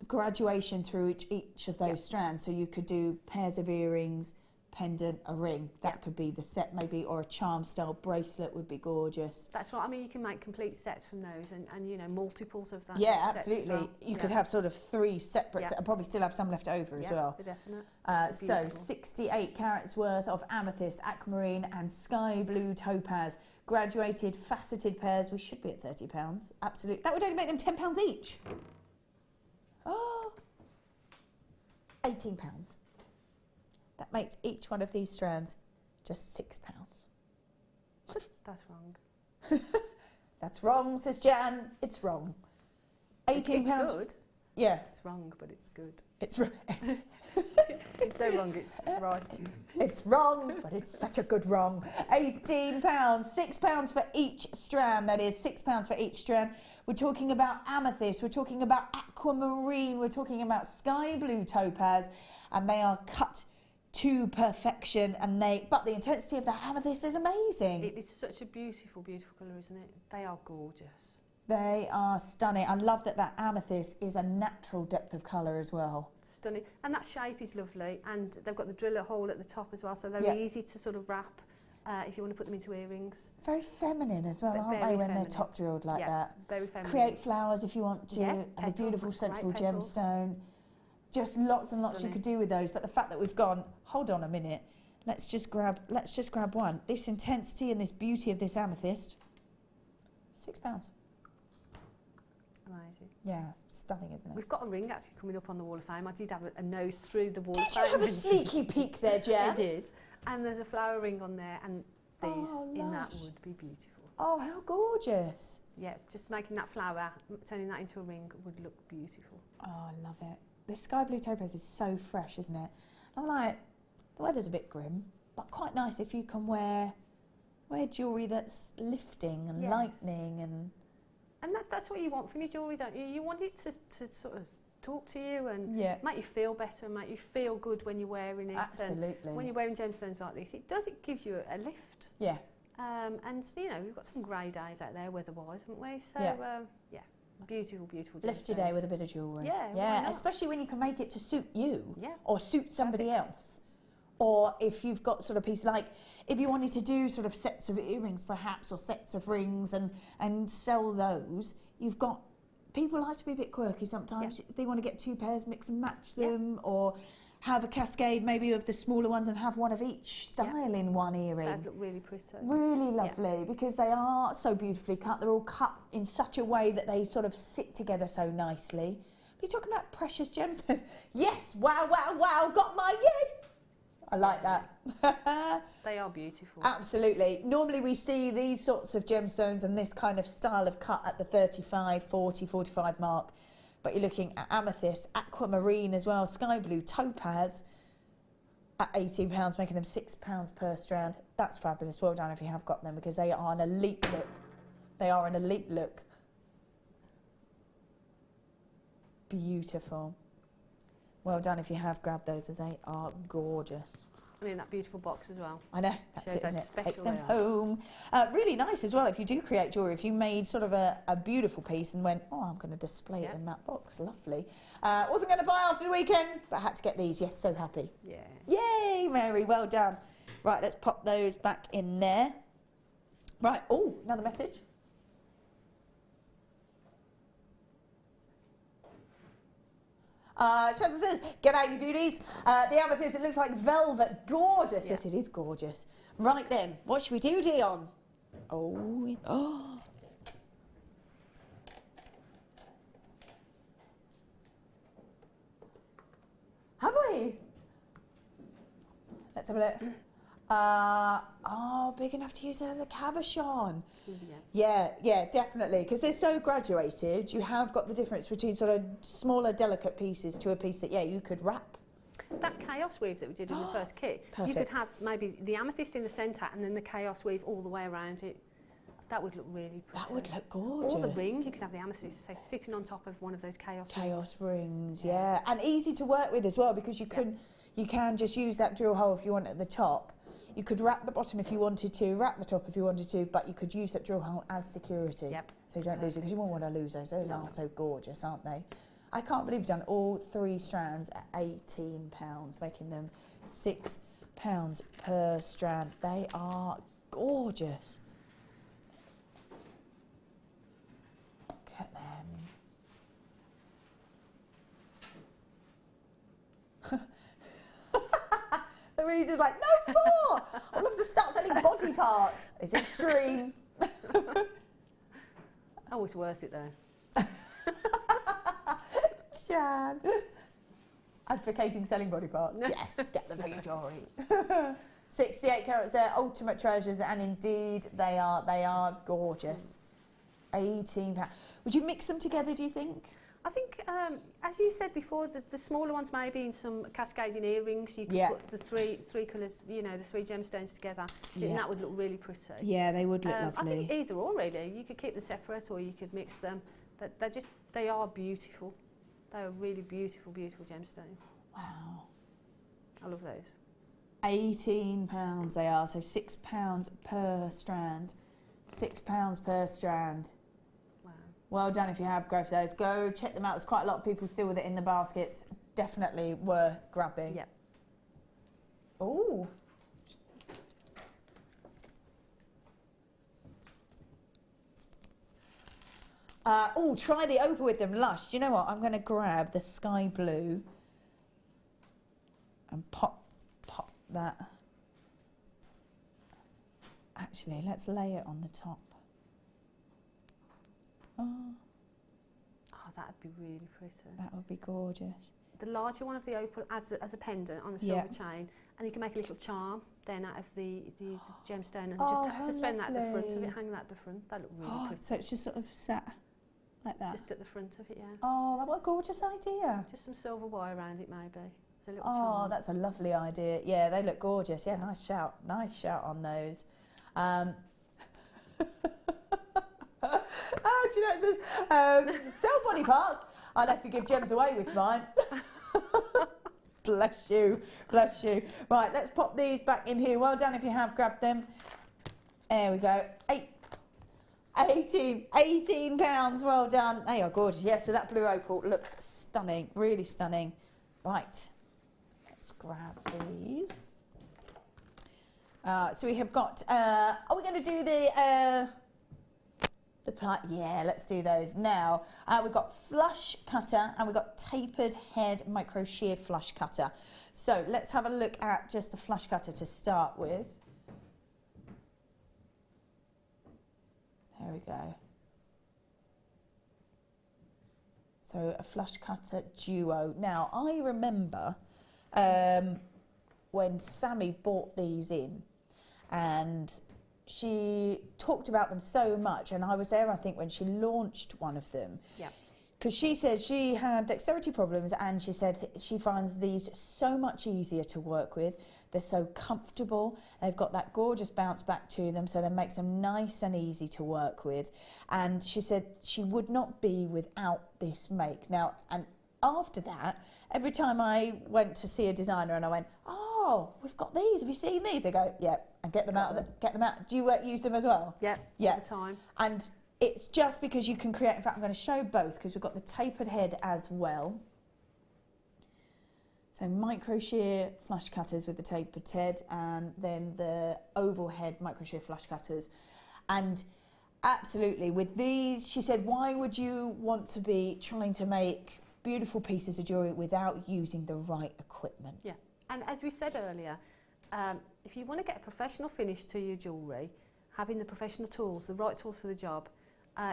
graduation through each of those strands. So you could do pairs of earrings, pendant, a ring. That could be the set maybe, or a charm style bracelet would be gorgeous. That's right. I mean, you can make complete sets from those, and you know, multiples of that. Yeah, absolutely. Well. You could have sort of 3 separate sets, and probably still have some left over as well. For definite. So 68 carats worth of amethyst, aquamarine and sky blue topaz. Graduated faceted pairs. We should be at £30. Absolutely. That would only make them £10 each. Oh, £18. That makes each one of these strands just £6. That's wrong. That's wrong, says Jan. It's wrong. £18. It's good. Yeah. It's wrong, but it's good. It's It's so wrong, it's right. It's wrong, but it's such a good wrong. £18, £6 for each strand. That is £6 for each strand. We're talking about amethyst, we're talking about aquamarine, we're talking about sky blue topaz, and they are cut to perfection, and but the intensity of the amethyst is amazing. It is such a beautiful, beautiful colour, isn't it? They are gorgeous. They are stunning. I love that amethyst is a natural depth of colour as well. Stunning. And that shape is lovely, and they've got the driller hole at the top as well, so they're easy to sort of wrap if you want to put them into earrings. Very feminine as well, aren't they, when they're top drilled like that? Very feminine. Create flowers if you want to, have a beautiful central gemstone. Just lots and lots you could do with those, but the fact that we've gone, hold on a minute, let's just grab one. This intensity and this beauty of this amethyst, £6. Amazing. Yeah, stunning, isn't it? We've got a ring actually coming up on the Wall of Fame. I did have a nose through the Wall of Fame. Did you have a sneaky peek there, Jen? I did. And there's a flower ring on there, and these in that would be beautiful. Oh, how gorgeous. Yeah, just making that flower, turning that into a ring would look beautiful. Oh, I love it. This sky blue topaz is so fresh, isn't it? I'm like, the weather's a bit grim, but quite nice if you can wear jewellery that's lifting and lightening and that's what you want from your jewellery, don't you? You want it to sort of talk to you and make you feel better and make you feel good when you're wearing it. Absolutely. And when you're wearing gemstones like this, it gives you a lift. Yeah. And you know, we've got some grey days out there weather-wise, haven't we? So beautiful, beautiful gemstones. Lift your day with a bit of jewellery. Yeah, especially when you can make it to suit you or suit somebody else. Or if you've got sort of piece, like if you wanted to do sort of sets of earrings perhaps, or sets of rings and sell those, you've got, people like to be a bit quirky sometimes. If they want to get 2 pairs, mix and match them, or have a cascade maybe of the smaller ones and have one of each style in one earring. That'd look really pretty. Really lovely, because they are so beautifully cut. They're all cut in such a way that they sort of sit together so nicely. But you're talking about precious gemstones. Yes, wow, wow, wow, got mine, yay! I like that. They are beautiful. Absolutely. Normally we see these sorts of gemstones and this kind of style of cut at the 35, 40, 45 mark. But you're looking at amethyst, aquamarine as well, sky blue, topaz at £18, making them £6 per strand. That's fabulous. Well done if you have got them, because they are an elite look. They are an elite look. Beautiful. Well done if you have grabbed those, as they are gorgeous. And in that beautiful box as well. I know, that's Shows it, isn't it? special Take them they are. home. Really nice as well if you do create jewellery. If you made sort of a beautiful piece and went, oh, I'm going to display it in that box. Lovely. Wasn't going to buy after the weekend, but I had to get these. Yes, so happy. Yeah. Yay, Mary, well done. Right, let's pop those back in there. Right, oh, another message. Shazza says, "G'day, you beauties. The amethyst, it looks like velvet. Gorgeous." Yes, it is gorgeous. Right then, what should we do, Dion? Oh. Have we? Let's have a look. Big enough to use it as a cabochon. Yeah, definitely. Because they're so graduated, you have got the difference between sort of smaller, delicate pieces to a piece that, you could wrap. That chaos weave that we did in the first kit, Perfect. you could have maybe the amethyst in the centre and then the chaos weave all the way around it. That would look really pretty. That would look gorgeous. Or the ring, you could have the amethyst, say, sitting on top of one of those chaos rings. Yeah. And easy to work with as well, because you can just use that drill hole if you want at the top. You could wrap the bottom if you wanted to, wrap the top if you wanted to, but you could use that drill hole as security. Yep. So you don't lose it, because you won't want to lose those. Those are so gorgeous, aren't they? I can't believe you've done all 3 strands at £18, making them £6 per strand. They are gorgeous. Look at them. Louise is like, no more! I'd love to start selling body parts. It's extreme. Oh, it's worth it though. Jan. Advocating selling body parts. Yes, get them for your jewellery. 68 carats there, ultimate treasures, and indeed they are gorgeous. £18. Would you mix them together, do you think? I think, as you said before, the smaller ones maybe in some cascading earrings. You could put the three colours, the 3 gemstones together. And that would look really pretty. Yeah, they would look lovely. I think either or really. You could keep them separate or you could mix them. They are beautiful. They are really beautiful, beautiful gemstones. Wow. I love those. £18 they are, so £6 per strand. £6 per strand. Wow. Well done if you have grabbed those. Go check them out. There's quite a lot of people still with it in the baskets. Definitely worth grabbing. Yep. Oh. Oh, try the opal with them, Lush. Do you know what? I'm going to grab the sky blue and pop that. Actually, let's lay it on the top. Oh, that'd be really pretty. that would be gorgeous. The larger one of the opal as a pendant on a silver chain, and you can make a little charm then out of the gemstone and just suspend that at the front of it, hang that at the front. That look really pretty. So it's just sort of sat like that? Just at the front of it, yeah. Oh, what a gorgeous idea. Just some silver wire around it maybe. It's a little Oh, charm. that's a lovely idea. Yeah, they look gorgeous. Yeah, nice shout. Nice shout on those. Oh, do you know, it says, sell body parts. I'll have to give gems away with mine. Bless you, bless you. Right, let's pop these back in here. Well done if you have grabbed them. There we go. £18, well done. They are gorgeous. Yes, so that blue opal looks stunning, really stunning. Right, let's grab these. So we have got, are we going to do the yeah, let's do those now. We've got flush cutter and we've got tapered head micro shear flush cutter. So let's have a look at just the flush cutter to start with. There we go. So a flush cutter duo. Now I remember when Sammy bought these in, and she talked about them so much, and I was there, I think, when she launched one of them. Yeah. Because she said she had dexterity problems, and she said she finds these so much easier to work with. They're so comfortable. They've got that gorgeous bounce back to them, so that makes them nice and easy to work with. And she said she would not be without this make. Now, and after that, every time I went to see a designer and I went, oh, we've got these. Have you seen these? They go, yeah, and get them out. Get them out. Do you use them as well? Yeah, yeah. All the time. And it's just because you can create. In fact, I'm going to show both because we've got the tapered head as well. So micro shear flush cutters with the tapered head, and then the oval head micro shear flush cutters. And absolutely, with these, she said, why would you want to be trying to make beautiful pieces of jewellery without using the right equipment? Yeah, and as we said earlier, if you want to get a professional finish to your jewellery, having the professional tools, the right tools for the job,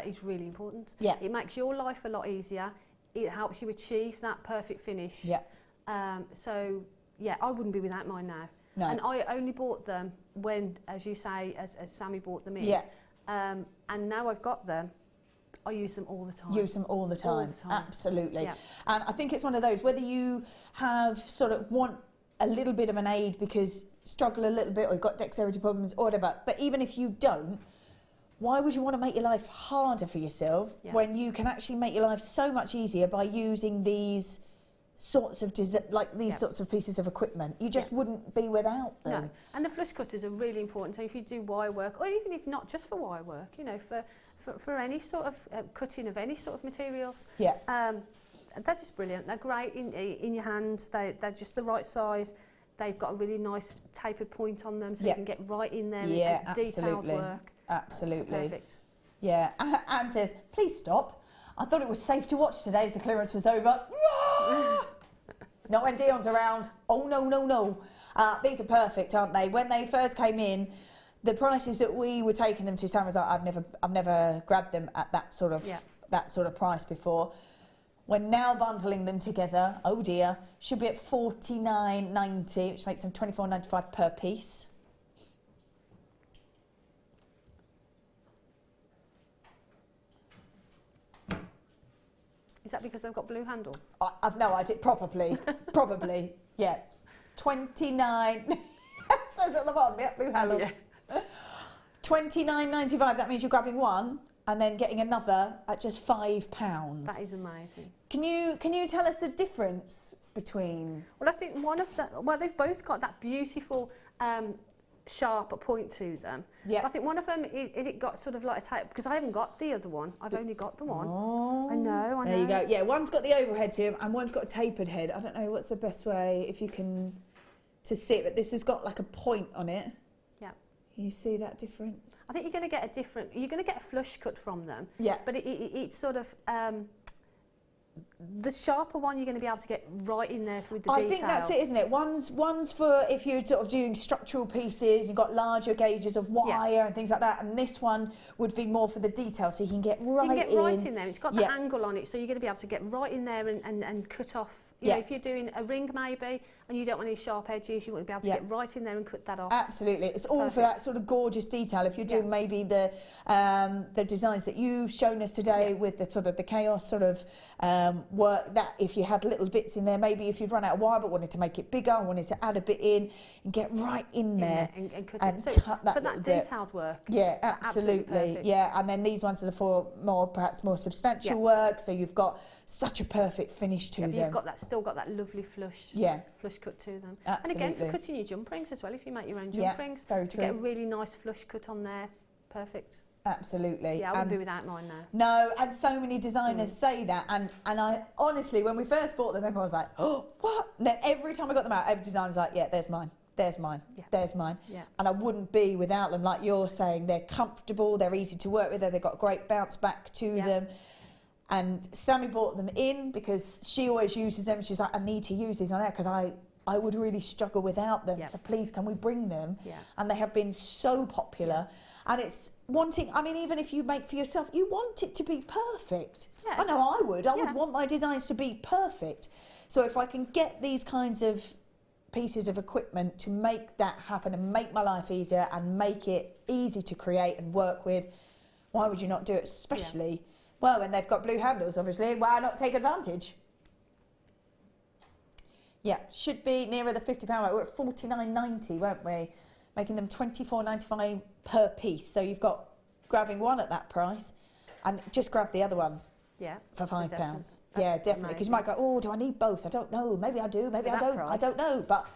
is really important. Yeah. It makes your life a lot easier. It helps you achieve that perfect finish. Yeah. So, yeah, I wouldn't be without mine now. No. And I only bought them when, as you say, as Sammy bought them in. Yeah. And now I've got them, I use them all the time. Use them all the time. All the time. Absolutely. Yeah. And I think it's one of those, whether you have sort of want a little bit of an aid because struggle a little bit or you've got dexterity problems or whatever, but even if you don't, why would you want to make your life harder for yourself when you can actually make your life so much easier by using these sorts of sorts of pieces of equipment? You just wouldn't be without them. No. And the flush cutters are really important. So if you do wire work, or even if not just for wire work, you know, for any sort of cutting of any sort of materials, they're just brilliant. They're great in your hand. They're just the right size. They've got a really nice tapered point on them, so you can get right in there and detailed work. Absolutely. Perfect. Yeah. Anne says, please stop. I thought it was safe to watch today as the clearance was over. Not when Dion's around. Oh, no, no, no. These are perfect, aren't they? When they first came in, the prices that we were taking them to, Sam was like, I've never grabbed them at that sort of price before. We're now bundling them together. Oh dear, should be at $49.90, which makes them $24.95 per piece. Is that because they've got blue handles? I've no idea. Probably, yeah. 29. It says at the bottom, yeah, blue handles. Yeah. $29.95. That means you're grabbing one, and then getting another at just £5. That is amazing. Can you tell us the difference between? Well, I think one of the, well, they've both got that beautiful sharp point to them. Yeah. I think one of them is it got sort of like a tape, because I haven't got the other one. I've only got the one. Oh, I know. There you go. Yeah, one's got the overhead to him and one's got a tapered head. I don't know what's the best way, if you can, to see it, but this has got like a point on it. Yeah. You see that difference? I think you're going to get a different, you're going to get a flush cut from them. Yeah. But it's sort of, the sharper one you're going to be able to get right in there with the detail. I think that's it, isn't it? One's for if you're sort of doing structural pieces, you've got larger gauges of wire and things like that, and this one would be more for the detail, so you can get right in. You can get right in there. It's got the angle on it, so you're going to be able to get right in there and cut off. You know, if you're doing a ring maybe, and you don't want any sharp edges, you want to be able to get right in there and cut that off. Absolutely. It's all for that sort of gorgeous detail. If you're doing maybe the designs that you've shown us today with the sort of the chaos sort of work, that if you had little bits in there, maybe if you'd run out of wire but wanted to make it bigger, wanted to add a bit in and get right in there and cut and it. So cut that for that detailed work. Yeah, absolutely. Yeah, and then these ones are for more, perhaps more substantial work, so you've got such a perfect finish to them. You've got that, still got that lovely flush cut to them. Absolutely. And again, for cutting your jump rings as well, if you make your own jump rings, very true. you get a really nice flush cut on there. Perfect. Absolutely. Yeah, I wouldn't be without mine now. No, and so many designers say that, and I honestly, when we first bought them, everyone was like, oh, what? And then every time I got them out, every designer's like, yeah, there's mine. There's mine, there's mine. Yeah. And I wouldn't be without them, like you're saying. They're comfortable, they're easy to work with, they've got great bounce back to them. And Sammy brought them in because she always uses them. She's like, I need to use these on air because I would really struggle without them. So please, can we bring them? And they have been so popular. And it's wanting, I mean, even if you make for yourself, you want it to be perfect. I know I would. I would want my designs to be perfect. So if I can get these kinds of pieces of equipment to make that happen and make my life easier and make it easy to create and work with, why would you not do it? Especially, well, when they've got blue handles, obviously, why not take advantage? Yeah, should be nearer the £50 mark. We're at $49.90, weren't we? Making them $24.95 per piece. So you've got grabbing one at that price and just grab the other one for £5. Yeah, definitely. Because you might go, oh, do I need both? I don't know. Maybe I do, maybe I don't. I don't know. But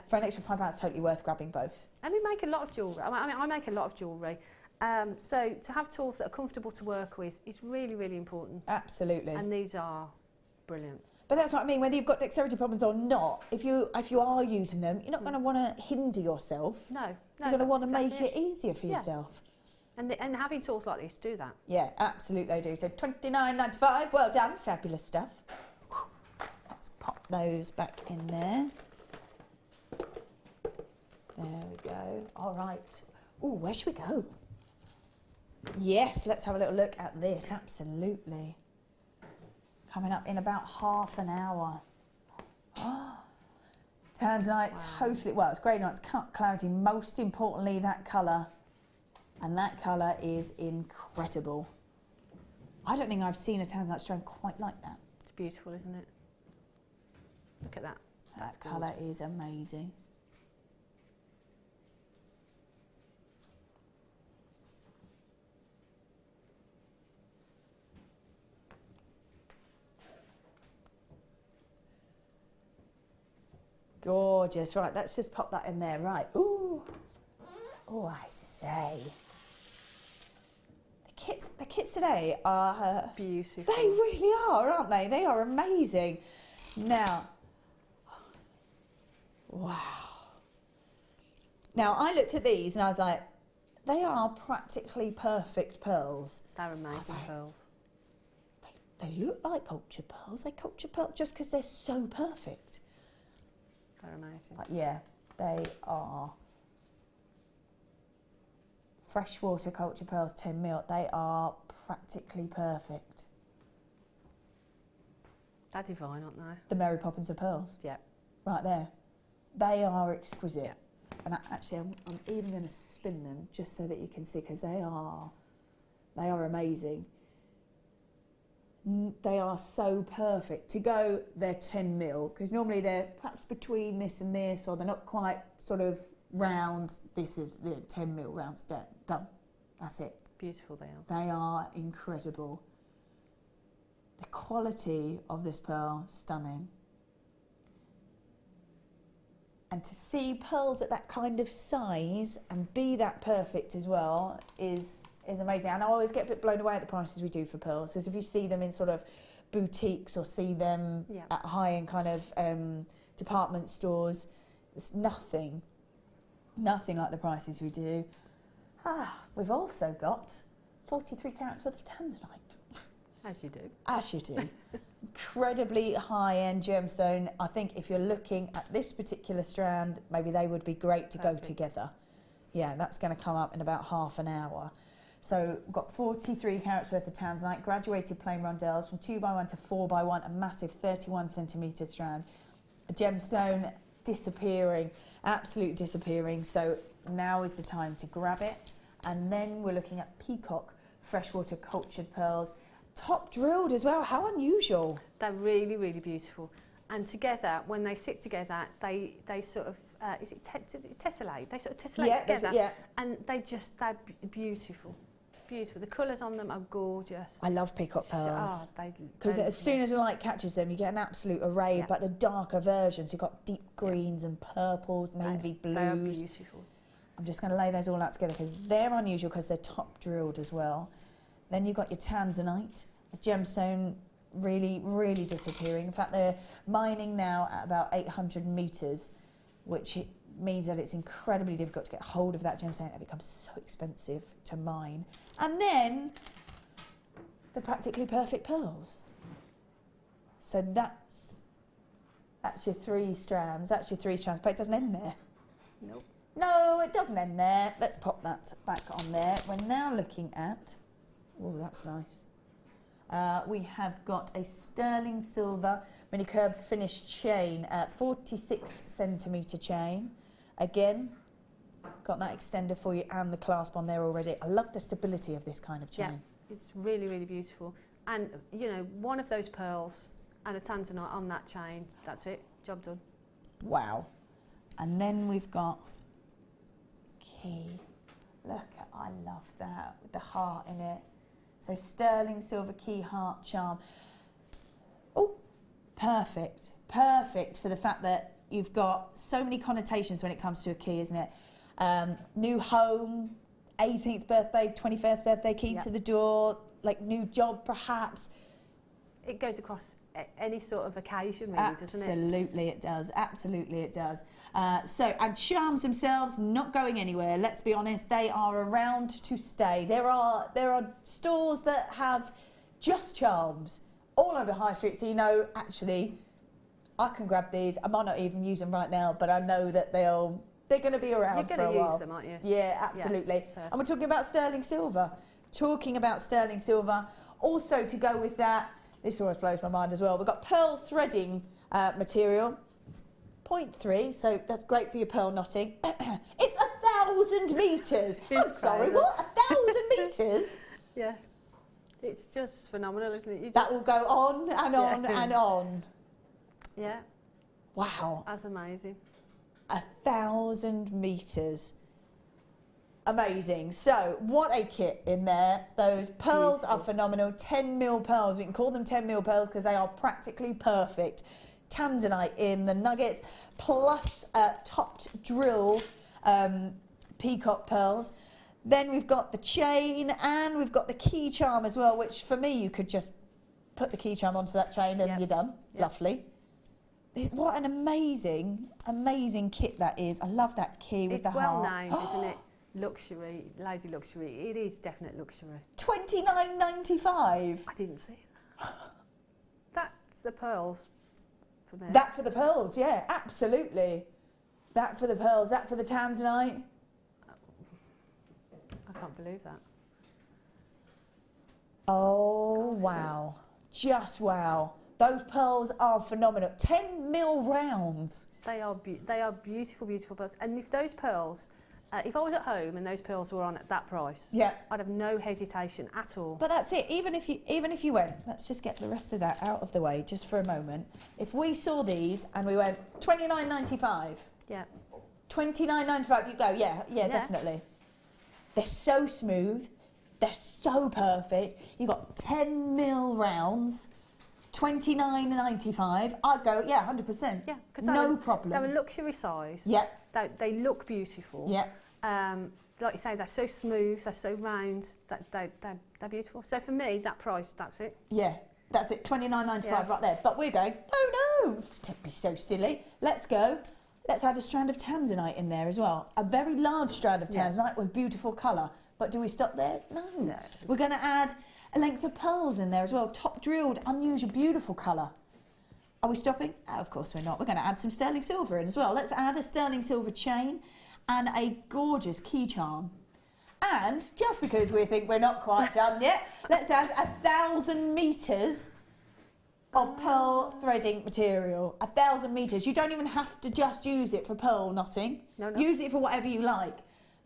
for an extra £5, it's totally worth grabbing both. And we make a lot of jewellery. I mean, I make a lot of jewellery. So to have tools that are comfortable to work with is really, really important. Absolutely. And these are brilliant. But that's what I mean, whether you've got dexterity problems or not, if you are using them, you're not going to want to hinder yourself. No. You're going to want to make it easier for yourself. And having tools like this do that. Yeah, absolutely do. So $29.95, well done, fabulous stuff. Let's pop those back in there. There we go. All right. Oh, where should we go? Yes, let's have a little look at this, absolutely. Coming up in about half an hour. Turns night, totally, well, it's grey night, it's clarity, most importantly that colour. And that colour is incredible. I don't think I've seen a Tanzanite stone quite like that. It's beautiful, isn't it? Look at that. That colour is amazing. Gorgeous. Right, let's just pop that in there. Right. Ooh. Oh, I say. The kits today are beautiful. They really are, aren't they? They are amazing. Now, wow. Now, I looked at these and I was like, they are practically perfect pearls. They're amazing pearls. They look like cultured pearls. They cultured pearls just because they're so perfect. They're amazing. But yeah, they are freshwater culture pearls, 10mm. They are practically perfect. They're divine, aren't they? The Mary Poppins of pearls. Yeah. Right there. They are exquisite. Yeah. And actually, I'm even going to spin them just so that you can see, because they are amazing. They are so perfect to go. They're 10mm, because normally they're perhaps between this and this, or they're not quite sort of rounds. This is 10mm rounds done. That's it. Beautiful they are. They are incredible. The quality of this pearl, stunning. And to see pearls at that kind of size and be that perfect as well is amazing. And I always get a bit blown away at the prices we do for pearls, because if you see them in sort of boutiques or see them at high-end kind of department stores, it's nothing like the prices we do. We've also got 43 carats worth of tanzanite. As you do. As you do. Incredibly high-end gemstone. I think if you're looking at this particular strand, maybe they would be great to go together. Yeah, that's going to come up in about half an hour. So we've got 43 carats worth of tanzanite, graduated plain rondelles from 2x1 to 4x1, a massive 31 centimetre strand. A gemstone disappearing, absolutely disappearing. So now is the time to grab it. And then we're looking at peacock freshwater cultured pearls. Top drilled as well, how unusual. They're really, really beautiful. And together, when they sit together, they sort of, is it tessellate? They sort of tessellate together. And they're beautiful. Beautiful. The colours on them are gorgeous. I love peacock pearls. Because as soon as the light catches them, you get an absolute array, but the darker versions, you've got deep greens and purples, navy blues. They're beautiful. I'm just going to lay those all out together because they're unusual because they're top drilled as well. Then you've got your tanzanite, a gemstone really, really disappearing. In fact, they're mining now at about 800 metres, which means that it's incredibly difficult to get hold of that gemstone. It becomes so expensive to mine. And then the practically perfect pearls. So that's your 3 strands. That's your 3 strands, but it doesn't end there. Nope. No, it doesn't end there. Let's pop that back on there. We're now looking at, oh, that's nice. We have got a sterling silver mini curb finished chain, 46 centimetre chain. Again, got that extender for you and the clasp on there already. I love the stability of this kind of chain. Yeah, it's really, really beautiful. And, you know, one of those pearls and a tanzanite on that chain, that's it, job done. Wow. And then we've got key. Look, I love that, with the heart in it. So sterling silver key heart charm. Oh, perfect. Perfect for the fact that you've got so many connotations when it comes to a key, isn't it? New home, 18th birthday, 21st birthday, key to the door, like new job perhaps. It goes across any sort of occasion, really, doesn't it? Absolutely it does, absolutely it does. And charms themselves not going anywhere, let's be honest, they are around to stay. There are stores that have just charms all over the high street, so you know, actually, I can grab these. I might not even use them right now, but I know that they're going to be around for a while. You're going to use them, aren't you? Yeah, absolutely. Yeah, and we're talking about sterling silver. Also to go with that, this always blows my mind as well, we've got pearl threading material, 0.3, so that's great for your pearl knotting. It's 1,000 metres. I'm sorry, what? 1,000 metres? Yeah. It's just phenomenal, isn't it? That will go on and on and on. Yeah. Wow. That's amazing. 1,000 metres. Amazing. So, what a kit in there. Those pearls Beautiful. are phenomenal. 10 mil pearls. We can call them 10 mil pearls because they are practically perfect. Tanzanite in the nuggets, plus topped drill peacock pearls. Then we've got the chain and we've got the key charm as well, which for me, you could just put the key charm onto that chain and you're done. Lovely. What an amazing, amazing kit that is. I love that key with the heart. It's well named, isn't it? Luxury, lady luxury. It is definite luxury. $29.95. I didn't see that. That's the pearls for me. That for the pearls, yeah, absolutely. That for the pearls, that for the tanzanite. I can't believe that. Oh, wow. Just wow. Those pearls are phenomenal. 10 mil rounds. They are beautiful, beautiful pearls. And if those pearls, if I was at home and those pearls were on at that price, I'd have no hesitation at all. But that's it. Even if you went, let's just get the rest of that out of the way just for a moment. If we saw these and we went $29.95, $29.95, you go, yeah, definitely. They're so smooth. They're so perfect. You've got 10mm rounds, $29.95. I'd go, yeah, 100%. Yeah, because no problem. They're a luxury size. Yep. They look beautiful. Yep. Like you say, they're so smooth, they're so round, they're beautiful. So for me, that price, that's it. Yeah, that's it, $29.95 right there. But we're going, no, don't be so silly. Let's go. Let's add a strand of tanzanite in there as well. A very large strand of tanzanite with beautiful colour. But do we stop there? No. We're going to add a length of pearls in there as well. Top drilled, unusual, beautiful colour. Are we stopping? Oh, of course we're not. We're going to add some sterling silver in as well. Let's add a sterling silver chain and a gorgeous key charm. And just because we think we're not quite done yet, let's add 1,000 metres of pearl threading material. 1,000 metres. You don't even have to just use it for pearl knotting. No. Use it for whatever you like.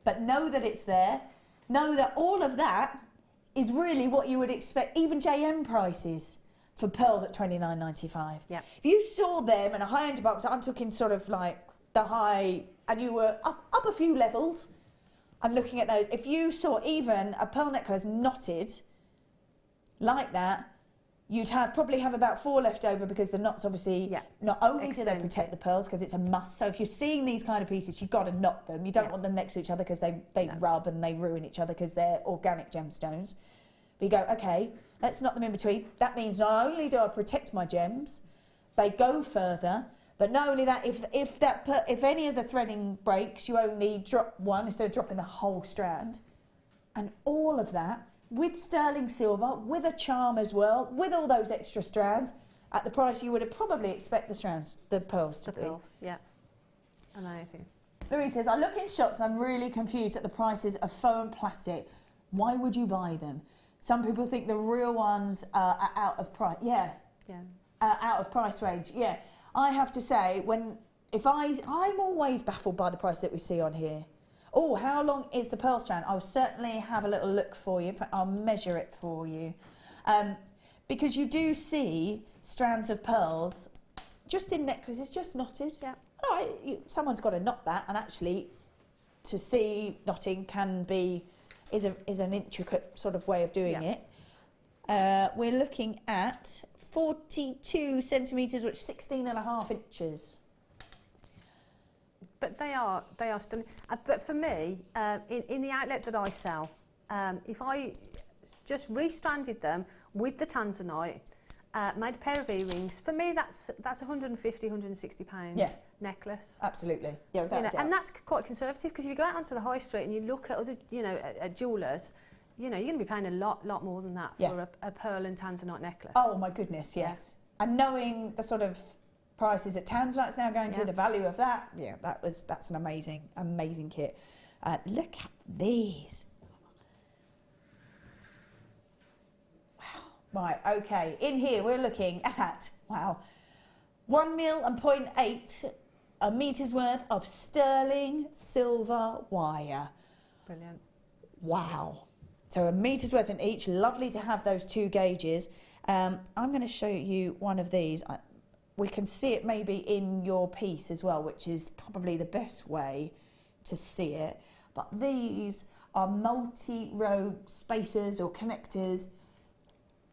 But know that it's there. Know that all of that is really what you would expect, even JM prices for pearls at $29.95. Yeah. If you saw them in a high-end department, so I'm talking sort of like the high, and you were up a few levels and looking at those, if you saw even a pearl necklace knotted like that, you'd probably have about 4 left over, because the knots obviously, not only do they protect the pearls, because it's a must, so if you're seeing these kind of pieces, you've got to knot them. You don't want them next to each other, because they rub and they ruin each other, because they're organic gemstones. But you go, okay, let's knot them in between. That means not only do I protect my gems, they go further, but not only that, if any of the threading breaks, you only drop one instead of dropping the whole strand. And all of that with sterling silver, with a charm as well, with all those extra strands, at the price you would have probably expect the pearls to be. The pearls, yeah. Amazing. Louise says, I look in shops and I'm really confused at the prices of faux and plastic. Why would you buy them? Some people think the real ones are out of price. Yeah. Out of price range. Yeah. I have to say, I'm always baffled by the price that we see on here. Oh, how long is the pearl strand? I'll certainly have a little look for you. In fact, I'll measure it for you. Because you do see strands of pearls just in necklaces, just knotted. Yeah. All right, someone's got to knot that, and actually to see knotting is an intricate sort of way of doing it. We're looking at 42 centimetres, which is 16.5 inches. But they are stunning. But for me, in the outlet that I sell, if I just restranded them with the tanzanite, made a pair of earrings, for me that's 150, 160 pounds necklace. Absolutely. Yeah, without a doubt. And that's quite conservative, because if you go out onto the high street and you look at other, at jewellers, you're going to be paying a lot more than that for a pearl and tanzanite necklace. Oh my goodness, yes. And knowing the sort of prices that tanzanite's now going to, the value of that, that's an amazing kit. Look at these. Wow. Right, okay. In here we're looking at 1 mil and 0.8 meters worth of sterling silver wire. Brilliant. Wow. So a meter's worth in each. Lovely to have those 2 gauges. I'm going to show you one of these. We can see it maybe in your piece as well, which is probably the best way to see it. But these are multi-row spacers or connectors.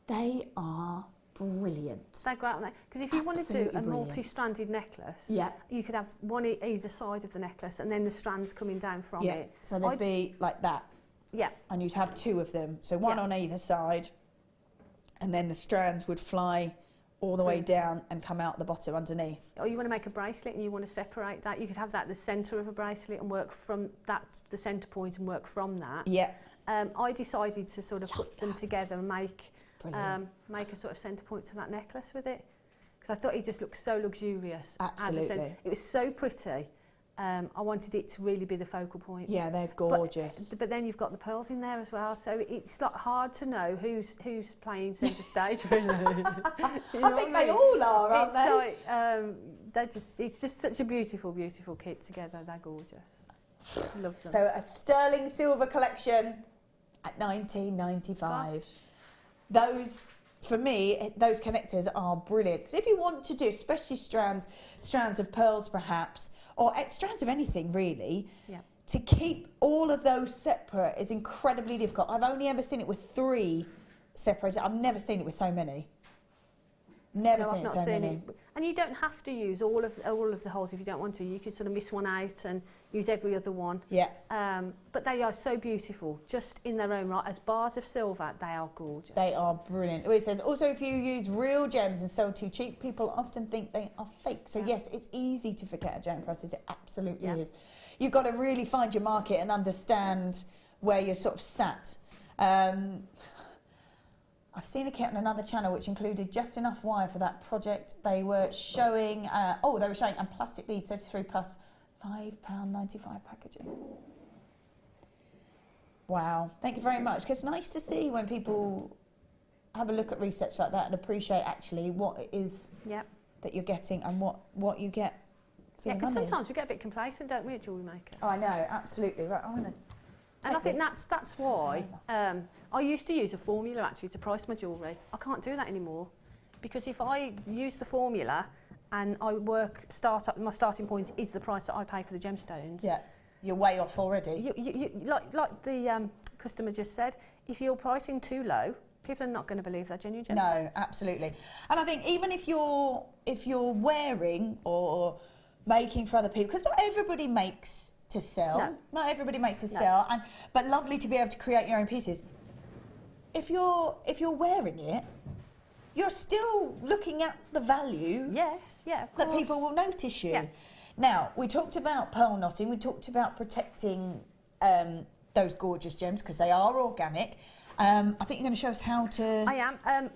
They are brilliant. They're great, aren't they? Because if you want to do a multi-stranded necklace, you could have one either side of the necklace, and then the strands coming down from it. So they'd be like that. Yeah. And you'd have 2 of them. So one on either side, and then the strands would fly all the way down and come out the bottom underneath. Or you want to make a bracelet and you want to separate that, you could have that at the centre of a bracelet and work from that, the centre point, and work from that. Yeah. I decided to sort of put them together and make a sort of centre point to that necklace with it, because I thought it just looked so luxurious. Absolutely. It was so pretty. I wanted it to really be the focal point. Yeah, they're gorgeous. But then you've got the pearls in there as well, so it's like hard to know who's playing centre stage really. I think they all are, aren't they? Like, it's just such a beautiful kit together. They're gorgeous. Love them. So a sterling silver collection at $19.95. Those, for me, those connectors are brilliant. Because if you want to do, especially strands of pearls perhaps, or strands of anything really, to keep all of those separate is incredibly difficult. I've only ever seen it with 3 separated. I've never seen it with so many. Never seen it so many. And you don't have to use all of the holes if you don't want to. You could sort of miss one out and use every other one. Yeah. But they are so beautiful, just in their own right. As bars of silver, they are gorgeous. They are brilliant. It says, also, if you use real gems and sell too cheap, people often think they are fake. So yes, it's easy to forget a gem process. It absolutely is. You've got to really find your market and understand where you're sort of sat. I've seen a kit on another channel which included just enough wire for that project. They were showing, and plastic beads, 33 plus, £5.95 packaging. Wow, thank you very much. It's nice to see when people have a look at research like that and appreciate actually what it is that you're getting and what you get for your money. Because sometimes we get a bit complacent, don't we, at Jewellery Maker? Oh, I know, absolutely. Right, I'm going to. And I think that's why I used to use a formula actually to price my jewellery. I can't do that anymore because if I use the formula and I my starting point is the price that I pay for the gemstones. Yeah, you're way off already. Like the customer just said, if you're pricing too low, people are not going to believe they're genuine gemstones. No, absolutely. And I think even if you're wearing or making for other people, because not everybody makes to sell. No. Not everybody makes to sell, but lovely to be able to create your own pieces. If you're wearing it, you're still looking at the value. Yes, yeah, of course. That people will notice you. Yeah. Now, we talked about pearl knotting. We talked about protecting those gorgeous gems because they are organic. I think you're going to show us how to... I am.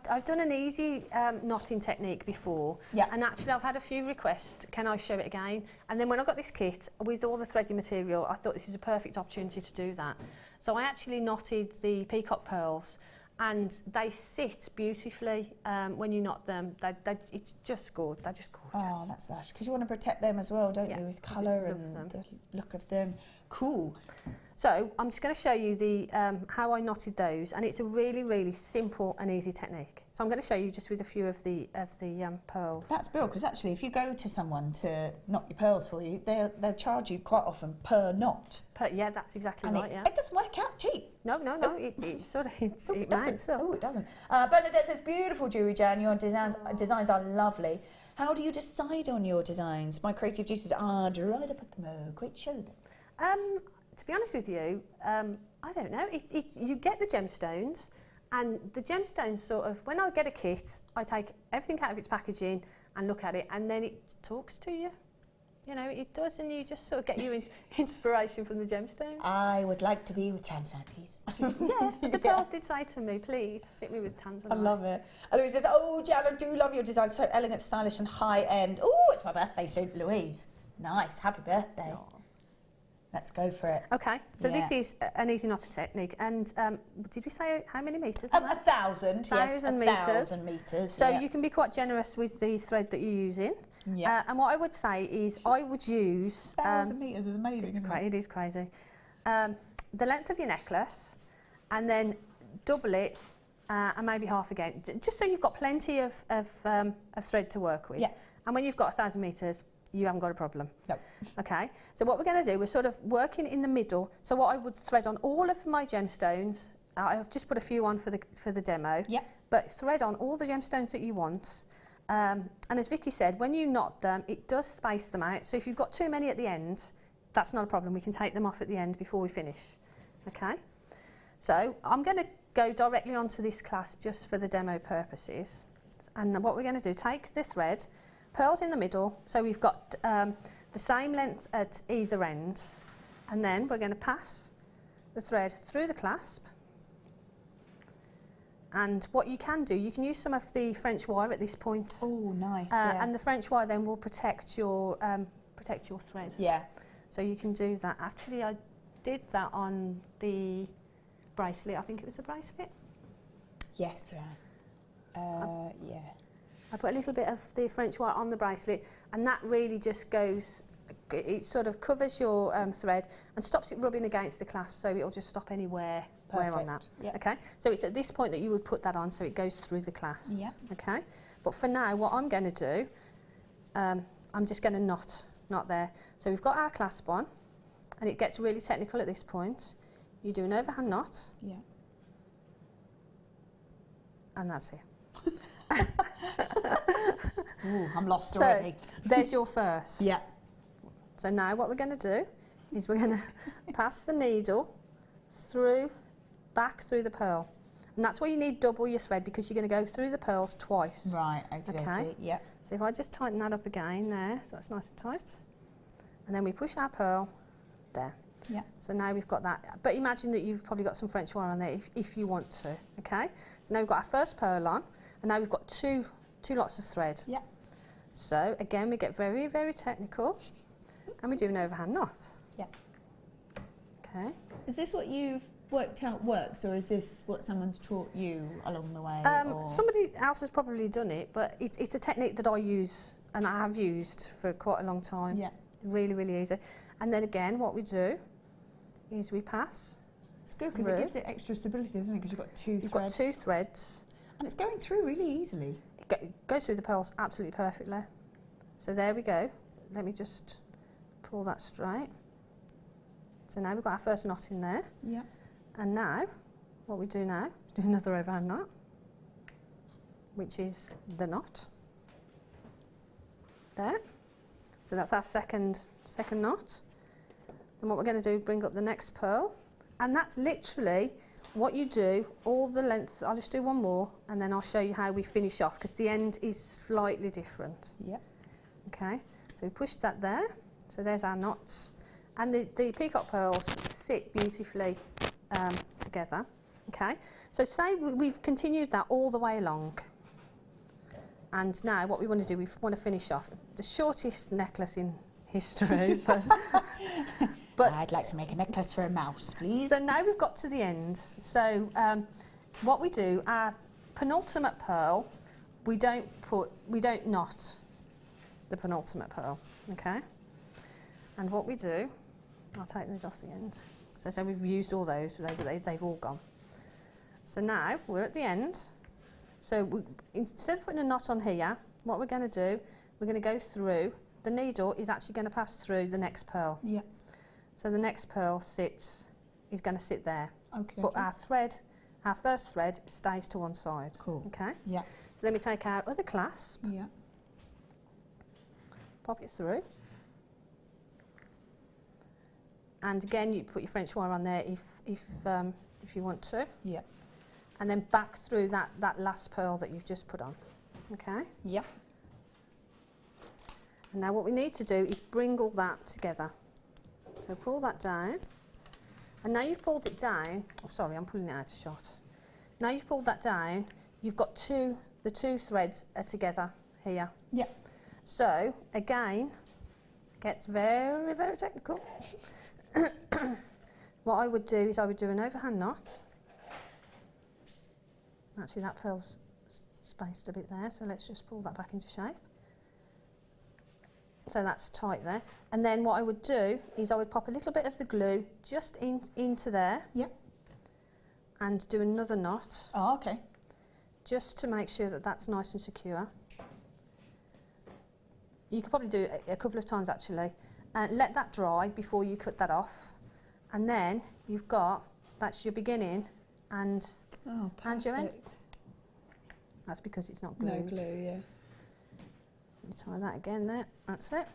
I've done an easy knotting technique before, and actually I've had a few requests, can I show it again? And then when I got this kit, with all the threading material, I thought this is a perfect opportunity to do that. So I actually knotted the peacock pearls, and they sit beautifully when you knot them. It's just gorgeous. They're just gorgeous. Oh, that's lush. Because you want to protect them as well, don't you? With colour and the look of them. Cool. So I'm just going to show you the how I knotted those, and it's a really, really simple and easy technique. So I'm going to show you just with a few of the pearls. That's brilliant, because actually if you go to someone to knot your pearls for you, they'll charge you quite often per knot. Yeah, that's exactly right. It doesn't work out cheap. No, it sort of it mounts up. Oh, it doesn't. Bernadette says, beautiful jewellery, Jan. Your designs are lovely. How do you decide on your designs? My creative juices are dried up at the moment. Great, show them. To be honest with you, I don't know. You get the gemstones, and the gemstones sort of, when I get a kit, I take everything out of its packaging and look at it, and then it talks to you. You know, it does, and you just sort of get your inspiration from the gemstones. I would like to be with Tanzanite, please. Yeah, the pearls did say to me, please, sit me with Tanzanite. I love it. And Louise says, oh, Jan, I do love your design. So elegant, stylish, and high-end. Oh, it's my birthday, so Louise. Nice, happy birthday. Oh. Let's go for it. Okay, so this is an easy knotting technique, and did we say how many metres? 1,000, yes, 1,000 metres. So you can be quite generous with the thread that you're using. Yeah. And what I would say is I would use... 1,000 metres is amazing. It is crazy. The length of your necklace, and then double it, and maybe half again, just so you've got plenty of thread to work with. Yeah. And when you've got 1,000 metres, you haven't got a problem. No. Okay, so what we're going to do, we're sort of working in the middle. So what I would thread on all of my gemstones, I've just put a few on for the demo, but thread on all the gemstones that you want. And as Vicky said, when you knot them, it does space them out. So if you've got too many at the end, that's not a problem. We can take them off at the end before we finish. Okay, so I'm going to go directly onto this clasp just for the demo purposes. And what we're going to do, take the thread, pearls in the middle, so we've got the same length at either end, and then we're going to pass the thread through the clasp. And what you can do, you can use some of the French wire at this point. Oh, nice! And the French wire then will protect your thread. Yeah. So you can do that. Actually, I did that on the bracelet. I think it was a bracelet. Yes, yeah. I put a little bit of the French wire on the bracelet, and that really just goes, it sort of covers your thread and stops it rubbing against the clasp, so it'll just stop any wear on that. Yep. Okay, so it's at this point that you would put that on so it goes through the clasp. Yeah. Okay, but for now, what I'm going to do, I'm just going to knot there. So we've got our clasp on, and it gets really technical at this point, you do an overhand knot. Yeah. And that's it. Ooh, I'm lost So already. there's your first. Yeah. So now what we're going to do is we're going to pass the needle back through the pearl. And that's why you need double your thread, because you're going to go through the pearls twice. Right, okay. Yeah. So if I just tighten that up again there, so that's nice and tight. And then we push our pearl there. Yeah. So now we've got that. But imagine that you've probably got some French wire on there if you want to, okay? So now we've got our first pearl on, and now we've got two lots of thread. Yeah. So again, we get very, very technical, and we do an overhand knot. Yeah. Okay. Is this what you've worked out works, or is this what someone's taught you along the way? Somebody else has probably done it, but it's a technique that I use, and I have used for quite a long time. Yeah. Really, really easy. And then again, what we do is we pass. It's good because it gives it extra stability, doesn't it? Because you've got two threads. You've got two threads. And it's going through really easily. It goes through the pearls absolutely perfectly. So there we go. Let me just pull that straight. So now we've got our first knot in there. Yeah. And now, what we do now is do another overhand knot, which is the knot. There. So that's our second knot. And what we're going to do, bring up the next pearl. And that's literally what you do all the length. I'll just do one more, and then I'll show you how we finish off, because the end is slightly different. Yep. Okay, so we push that there. So there's our knots. And the peacock pearls sit beautifully together. Okay, so say we've continued that all the way along. And now what we want to do, we want to finish off the shortest necklace in history. but I'd like to make a necklace for a mouse, please. So now we've got to the end. So what we do, our penultimate pearl, we don't knot the penultimate pearl, okay? And what we do, I'll take those off the end. So we've used all those, they've all gone. So now we're at the end. So instead of putting a knot on here, what we're going to do, we're going to go through. The needle is actually going to pass through the next pearl. Yeah. So the next pearl is going to sit there. Okay. But our first thread stays to one side. Cool. Okay. Yeah. So let me take our other clasp. Yeah. Pop it through. And again, you put your French wire on there if you want to. Yeah. And then back through that last pearl that you've just put on. Okay? Yep. And now what we need to do is bring all that together. So pull that down. And now you've pulled it down. Oh, sorry, I'm pulling it out of shot. Now you've pulled that down, you've got the two threads are together here. Yep. So, again, it gets very, very technical. What I would do is I would do an overhand knot. Actually, that pearl's spaced a bit there, so let's just pull that back into shape. So that's tight there. And then what I would do is I would pop a little bit of the glue just into there. Yep. And do another knot. Oh, okay. Just to make sure that that's nice and secure. You could probably do it a couple of times actually. And let that dry before you cut that off. And then you've got, that's your beginning and your end. That's because it's not glued. No glue, yeah. Let me tie that again there, that's it.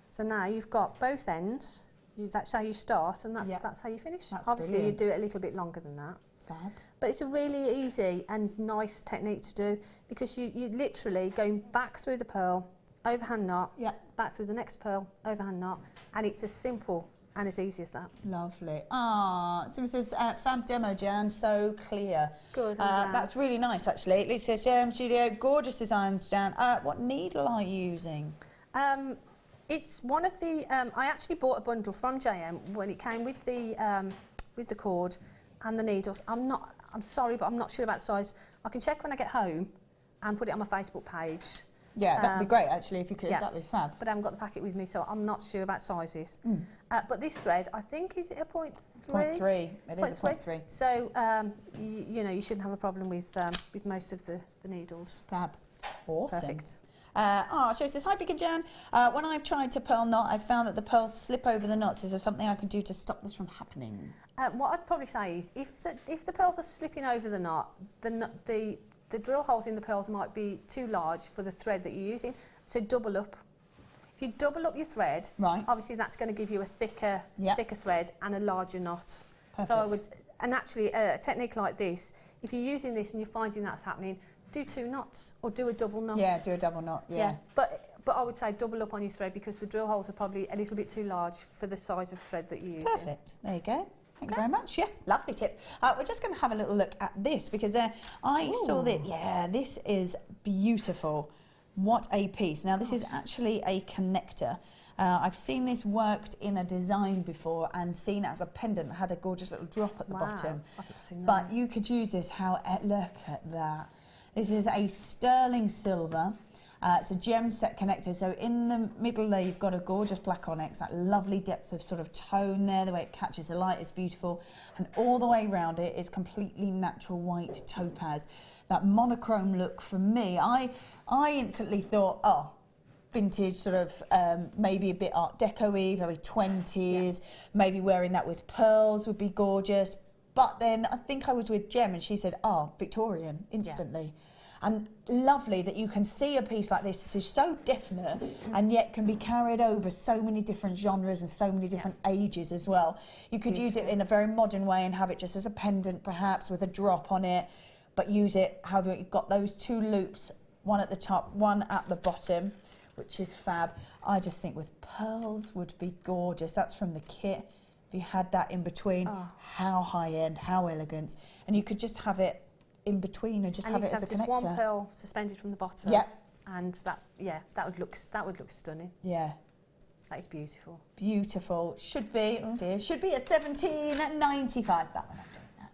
So now you've got both ends, that's how you start and that's how you finish. That's Obviously brilliant. you do it a little bit longer than that. Fab. But it's a really easy and nice technique to do because you're literally going back through the pearl, overhand knot, back through the next pearl, overhand knot, and it's as simple and as easy as that. Lovely. Ah, so it says fab demo, Jan, so clear. Good. That's really nice, actually. It says JM Studio, gorgeous designs, Jan. What needle are you using? It's one of the. I actually bought a bundle from JM when it came with the cord and the needles. I'm sorry, but I'm not sure about size. I can check when I get home and put it on my Facebook page. Yeah, that'd be great, actually, if you could. That'd be fab. But I haven't got the packet with me, so I'm not sure about sizes. But this thread, I think, is it a 0.3? 0.3. It is a 0.3. So, you know, you shouldn't have a problem with most of the needles. Fab. Awesome. Perfect. Shows this. Hi, Vic and Jan. When I've tried to pearl knot, I've found that the pearls slip over the knots. Is there something I can do to stop this from happening? What I'd probably say is, if the pearls are slipping over the knot, the drill holes in the pearls might be too large for the thread that you're using. So double up. If you double up your thread, right, obviously that's going to give you a thicker thread and a larger knot. Perfect. So I would, and actually a technique like this, if you're using this and you're finding that's happening, do 2 knots or do a double knot. Yeah, do a double knot. Yeah. But I would say double up on your thread because the drill holes are probably a little bit too large for the size of thread that you're using. Perfect. There you go. Thank you very much. Yes, lovely tips. We're just going to have a little look at this because I saw that. Yeah, this is beautiful. What a piece. Now, this is actually a connector. I've seen this worked in a design before and seen it as a pendant. It had a gorgeous little drop at the bottom. I've not seen that. But you could use this look at that. This is a sterling silver. It's a gem set connector. So in the middle there, you've got a gorgeous black onyx, that lovely depth of sort of tone there, the way it catches the light is beautiful. And all the way around it is completely natural white topaz. That monochrome look for me, I instantly thought, oh, vintage, sort of maybe a bit Art Deco-y, very 20s, maybe wearing that with pearls would be gorgeous. But then I think I was with Jem and she said, oh, Victorian, instantly. And lovely that you can see a piece like this. This is so definite and yet can be carried over so many different genres and so many different ages as well. You could use it in a very modern way and have it just as a pendant perhaps with a drop on it, but use it however you've got those 2 loops, one at the top, one at the bottom, which is fab. I just think with pearls would be gorgeous. That's from the kit. If you had that in between, how high end, how elegant. And you could just have it in between and just have it as a connector. Just one pearl suspended from the bottom. Yep. And that would look stunning. Yeah. That is beautiful. Beautiful. Should be, oh dear, should be at $17.95. That one I'm doing that.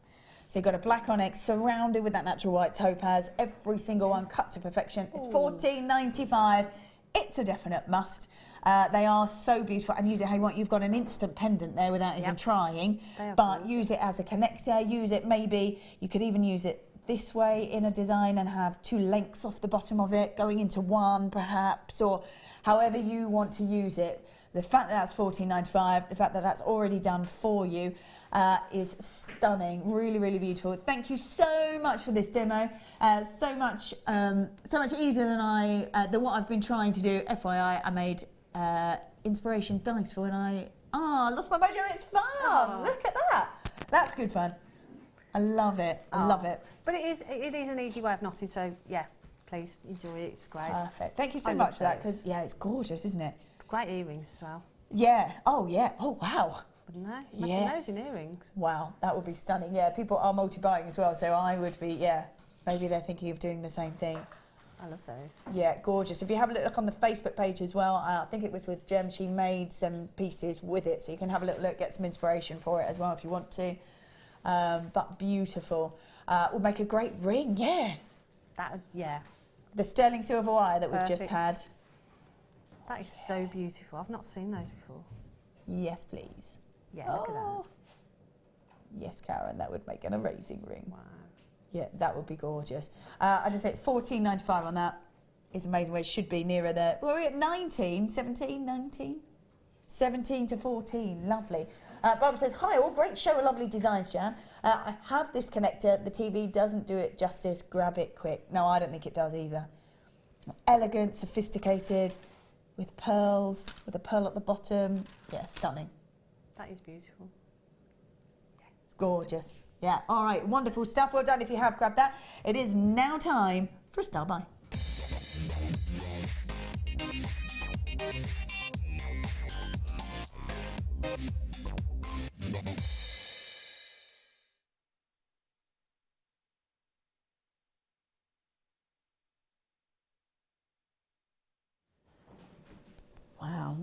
So you've got a black onyx surrounded with that natural white topaz. Every single one cut to perfection. It's $14.95. It's a definite must. They are so beautiful, and use it how you want. You've got an instant pendant there without even trying, but use it as a connector. Use it, maybe you could even use it this way in a design and have 2 lengths off the bottom of it going into one perhaps, or however you want to use it. The fact that that's $14.95, the fact that that's already done for you is stunning. Really, really beautiful. Thank you so much for this demo. So much easier than what I've been trying to do. FYI, I made inspiration dice for when I lost my mojo. It's fun. Look at that. That's good fun. I love it. I love it. But it is an easy way of knotting. So yeah, please enjoy it. It's great. Perfect. Thank you so much for that, because it's gorgeous, isn't it? Great earrings as well. Yeah. Oh yeah. Oh wow. Wouldn't they? Yes. Those in earrings. Wow, that would be stunning. Yeah, people are multi-buying as well, so I would be. Yeah, maybe they're thinking of doing the same thing. I love those. Yeah, gorgeous. If you have a look on the Facebook page as well, I think it was with Jem, she made some pieces with it, so you can have a little look, get some inspiration for it as well if you want to. But beautiful. Will make a great ring, yeah. The sterling silver wire that we've just had. That is so beautiful. I've not seen those before. Yes, please. Yeah, look at that. Yes, Karen, that would make an amazing ring. Wow. Yeah, that would be gorgeous. I just said $14.95 on that. It's amazing. Where it should be nearer the. Well, we're at 19, 17, 19, 17 to 14. Lovely. Barbara says, hi all, great show of lovely designs, Jan. I have this connector. The TV doesn't do it justice. Grab it quick. No, I don't think it does either. Elegant, sophisticated, with pearls, with a pearl at the bottom. Yeah, stunning. That is beautiful. Yeah, it's gorgeous. Yeah, all right, wonderful stuff. Well done if you have grabbed that. It is now time for a star buy. Wow.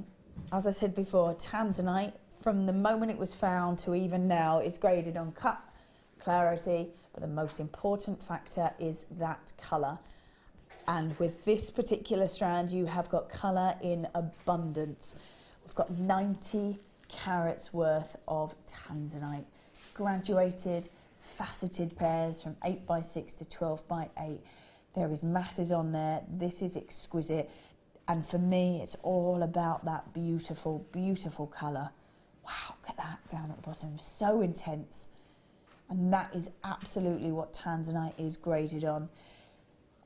As I said before, tanzanite, from the moment it was found to even now, is graded on cut, clarity, but the most important factor is that colour. And with this particular strand, you have got colour in abundance. We've got 90 carats worth of tanzanite, graduated, faceted pairs from 8x6 to 12x8. There is masses on there. This is exquisite. And for me, it's all about that beautiful, beautiful colour. Wow, look at that down at the bottom. So intense. And that is absolutely what tanzanite is graded on.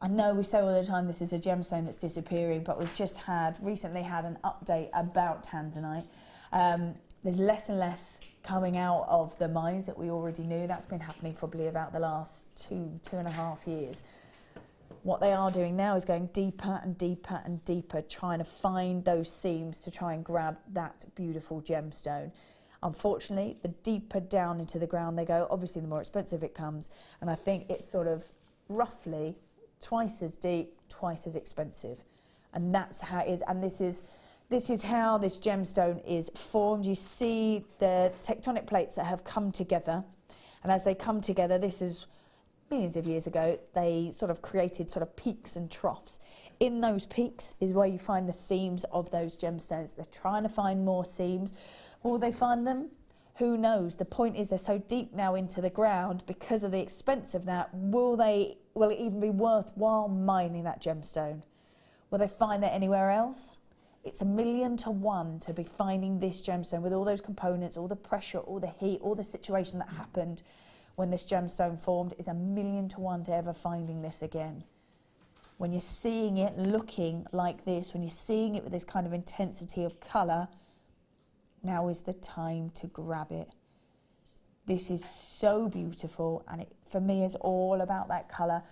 I know we say all the time this is a gemstone that's disappearing, but we've just recently had an update about tanzanite. There's less and less coming out of the mines that we already knew. That's been happening probably about the last 2.5 years. What they are doing now is going deeper and deeper and deeper, trying to find those seams to try and grab that beautiful gemstone. Unfortunately, the deeper down into the ground they go, obviously the more expensive it comes. And I think it's sort of roughly twice as deep, twice as expensive. And that's how it is. And this is how this gemstone is formed. You see the tectonic plates that have come together. And as they come together, this is millions of years ago, they sort of created sort of peaks and troughs. In those peaks is where you find the seams of those gemstones. They're trying to find more seams. Will they find them? Who knows? The point is they're so deep now into the ground because of the expense of that. Will it even be worthwhile mining that gemstone? Will they find it anywhere else? It's 1,000,000 to 1 to be finding this gemstone with all those components, all the pressure, all the heat, all the situation that happened when this gemstone formed. Is 1,000,000 to 1 to ever finding this again. When you're seeing it looking like this, when you're seeing it with this kind of intensity of colour, now is the time to grab it. This is so beautiful, and it, for me, is all about that colour.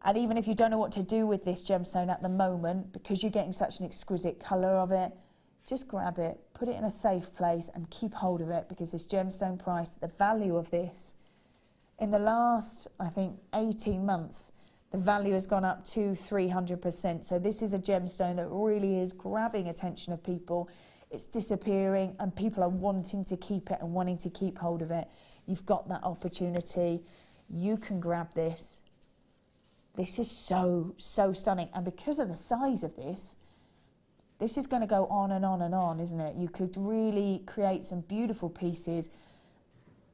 And even if you don't know what to do with this gemstone at the moment, because you're getting such an exquisite colour of it, just grab it, put it in a safe place and keep hold of it, because this gemstone price, the value of this, in the last, I think, 18 months, the value has gone up to 300%. So this is a gemstone that really is grabbing attention of people. It's disappearing and people are wanting to keep it and wanting to keep hold of it. You've got that opportunity. You can grab this. This is so, so stunning. And because of the size of this is going to go on and on and on, isn't it? You could really create some beautiful pieces,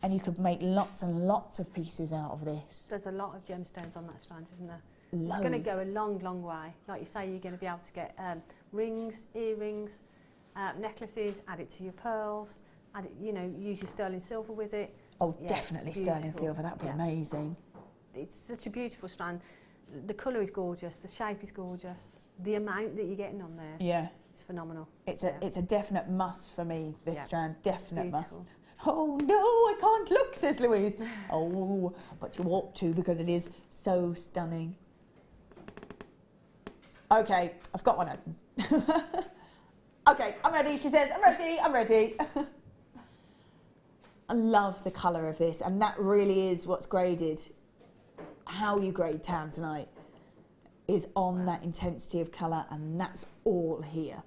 and you could make lots and lots of pieces out of this. There's a lot of gemstones on that strand, isn't there? Loads. It's going to go a long, long way. Like you say, you're going to be able to get rings, earrings, necklaces, add it to your pearls, add it, use your sterling silver with it. Oh, yeah, definitely sterling silver, that would be amazing. It's such a beautiful strand. The colour is gorgeous, the shape is gorgeous. The amount that you're getting on there, it's phenomenal. It's a definite must for me, this strand, definite must. Oh no, I can't look, says Louise. Oh, but you ought to, because it is so stunning. Okay, I've got one open. Okay, I'm ready, she says. I'm ready. I love the colour of this, and that really is what's graded. How you grade tanzanite is on that intensity of colour, and that's all here.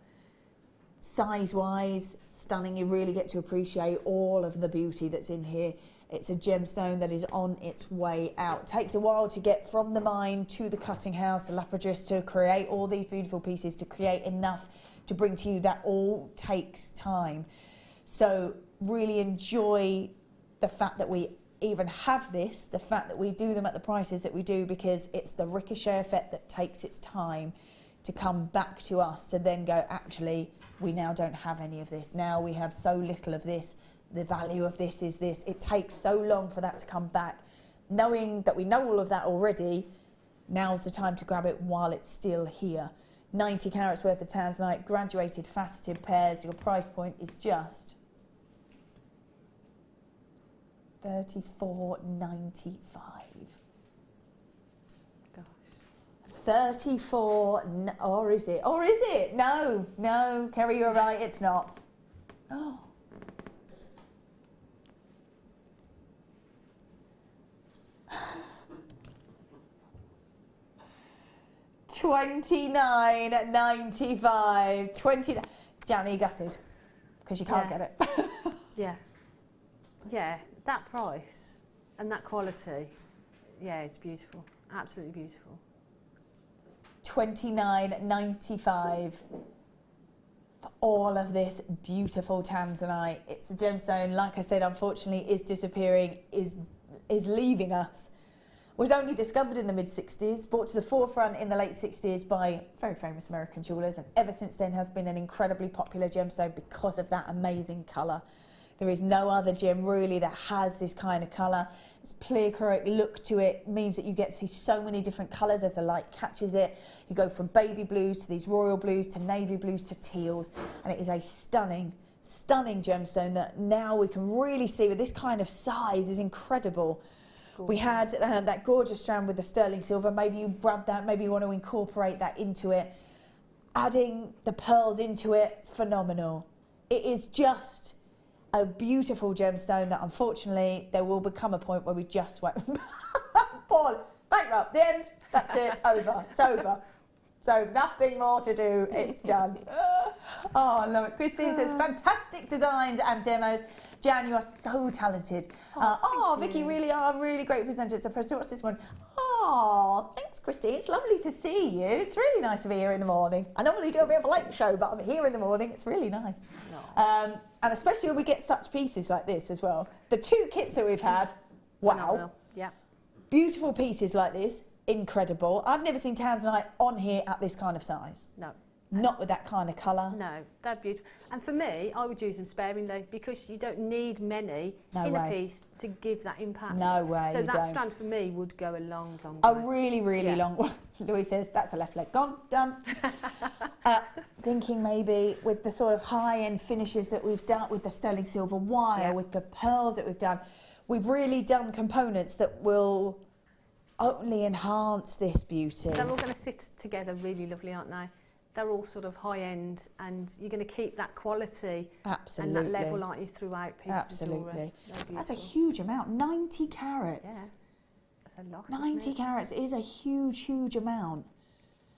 Size-wise, stunning. You really get to appreciate all of the beauty that's in here. It's a gemstone that is on its way out. It takes a while to get from the mine to the cutting house, the lapidus, to create all these beautiful pieces, to create enough to bring to you. That all takes time. So really enjoy the fact that we even have this, the fact that we do them at the prices that we do, because it's the ricochet effect that takes its time to come back to us, to then go, actually, we now don't have any of this. Now we have so little of this. The value of this is this. It takes so long for that to come back. Knowing that we know all of that already, now's the time to grab it while it's still here. 90 carats worth of tanzanite, graduated faceted pairs. Your price point is just $34.95. 34, or is it? Or is it? No, Kerry, you're right, it's not. Oh. $29.95. 29. Jan, are you gutted? Because you can't get it. Yeah, that price and that quality, it's beautiful, absolutely beautiful. $29.95 for all of this beautiful tanzanite. It's a gemstone, like I said, unfortunately is disappearing, is leaving us. was only discovered in the mid-60s, brought to the forefront in the late 60s by very famous American jewellers, and ever since then has been an incredibly popular gemstone because of that amazing colour. There is no other gem really that has this kind of colour. It's pleochroic look to it, means that you get to see so many different colours as the light catches it. You go from baby blues to these royal blues to navy blues to teals, and it is a stunning, stunning gemstone that now we can really see with this kind of size is incredible. Gorgeous. We had that gorgeous strand with the sterling silver. Maybe you grab that, maybe you want to incorporate that into it. Adding the pearls into it, phenomenal. It is just a beautiful gemstone that unfortunately there will become a point where we just won't. Paul, bankrupt, the end, that's it, over, it's over. So nothing more to do, it's done. Oh, I love it. Christine says, fantastic designs and demos. Jan, you are so talented. Vicky, really are a really great presenter. So, what's this one? Oh, thanks, Christine. It's lovely to see you. It's really nice to be here in the morning. I normally do a bit of a late show, but I'm here in the morning. It's really nice. And especially when we get such pieces like this as well. The 2 kits that we've had, wow. Yeah. Beautiful pieces like this, incredible. I've never seen tanzanite on here at this kind of size. No. Not with that kind of colour. No, they're beautiful. And for me, I would use them sparingly because you don't need many a piece to give that impact. No way. So that strand for me would go a long, long way. A really, really long one. Louis says, that's a left leg gone, done. Thinking maybe with the sort of high-end finishes that we've done with the sterling silver wire, with the pearls that we've done, we've really done components that will only enhance this beauty. They're all going to sit together really lovely, aren't they? They're all sort of high-end, and you're going to keep that quality and that level, aren't you, throughout pieces. Absolutely. That's a huge amount, 90 carats. Yeah, that's a lot. 90 carats is a huge, huge amount.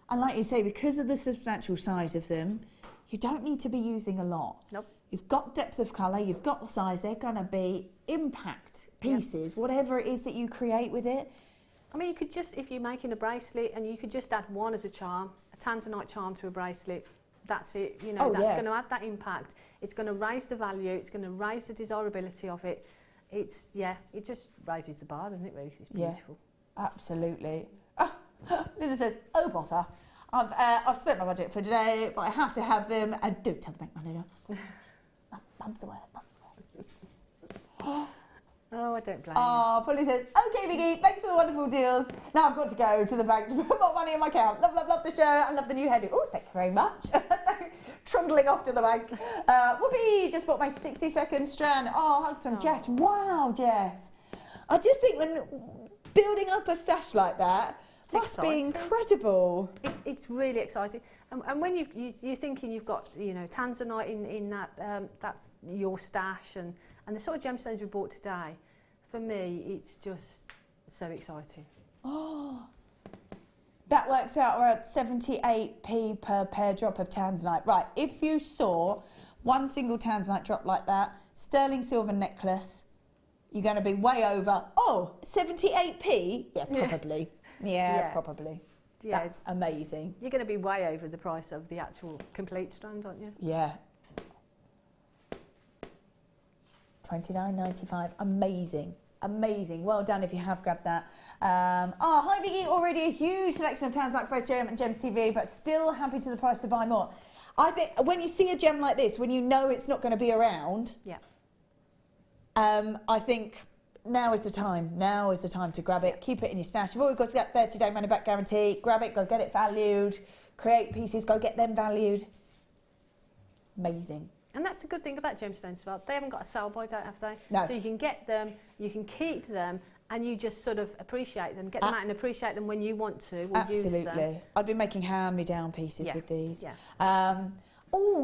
And like you say, because of the substantial size of them, you don't need to be using a lot. Nope. You've got depth of colour, you've got the size, they're going to be impact pieces, whatever it is that you create with it. I mean, you could just, if you're making a bracelet, and you could just add one as a charm, a tanzanite charm to a bracelet, that's it. You know, that's going to add that impact. It's going to raise the value, it's going to raise the desirability of it. It's, it just raises the bar, doesn't it, really? It's beautiful. Yeah, absolutely. Linda says, oh, bother. I've spent my budget for today, but I have to have them. And don't tell the bank manager. Months away, Oh, I don't blame you. Oh, Polly says, okay, Vicky, thanks for the wonderful deals. Now I've got to go to the bank to put more money in my account. Love, love, love the show. I love the new hairdo. Oh, thank you very much. Trundling off to the bank. Whoopee, just bought my 60-second strand. Oh, hugs from Jess. Wow, Jess. I just think when building up a stash like that must be incredible. It's really exciting. And when you're thinking you've got, tanzanite in that, that's your stash, and the sort of gemstones we bought today, for me, it's just so exciting. Oh, that works out we're at 78p per pair drop of tanzanite. Right, if you saw one single tanzanite drop like that, sterling silver necklace, you're going to be way over. Oh, 78p? Yeah, probably. Yeah, probably. Yeah, that's amazing. You're going to be way over the price of the actual complete strand, aren't you? Yeah. $29.95. Amazing. Amazing. Well done if you have grabbed that. Hi Vicky, already a huge selection of tanzanite for Gem and Gems TV, but still happy to the price to buy more. I think when you see a gem like this, when you know it's not going to be around, I think now is the time. Now is the time to grab it. Keep it in your stash. You've always got that 30-day money-back guarantee. Grab it, go get it valued. Create pieces, go get them valued. Amazing. And that's the good thing about gemstones as well. They haven't got a sell-by date, have they? No. So you can get them, you can keep them, and you just sort of appreciate them. Get them out and appreciate them when you want to. Absolutely. I'd be making hand-me-down pieces with these. Yeah. I'm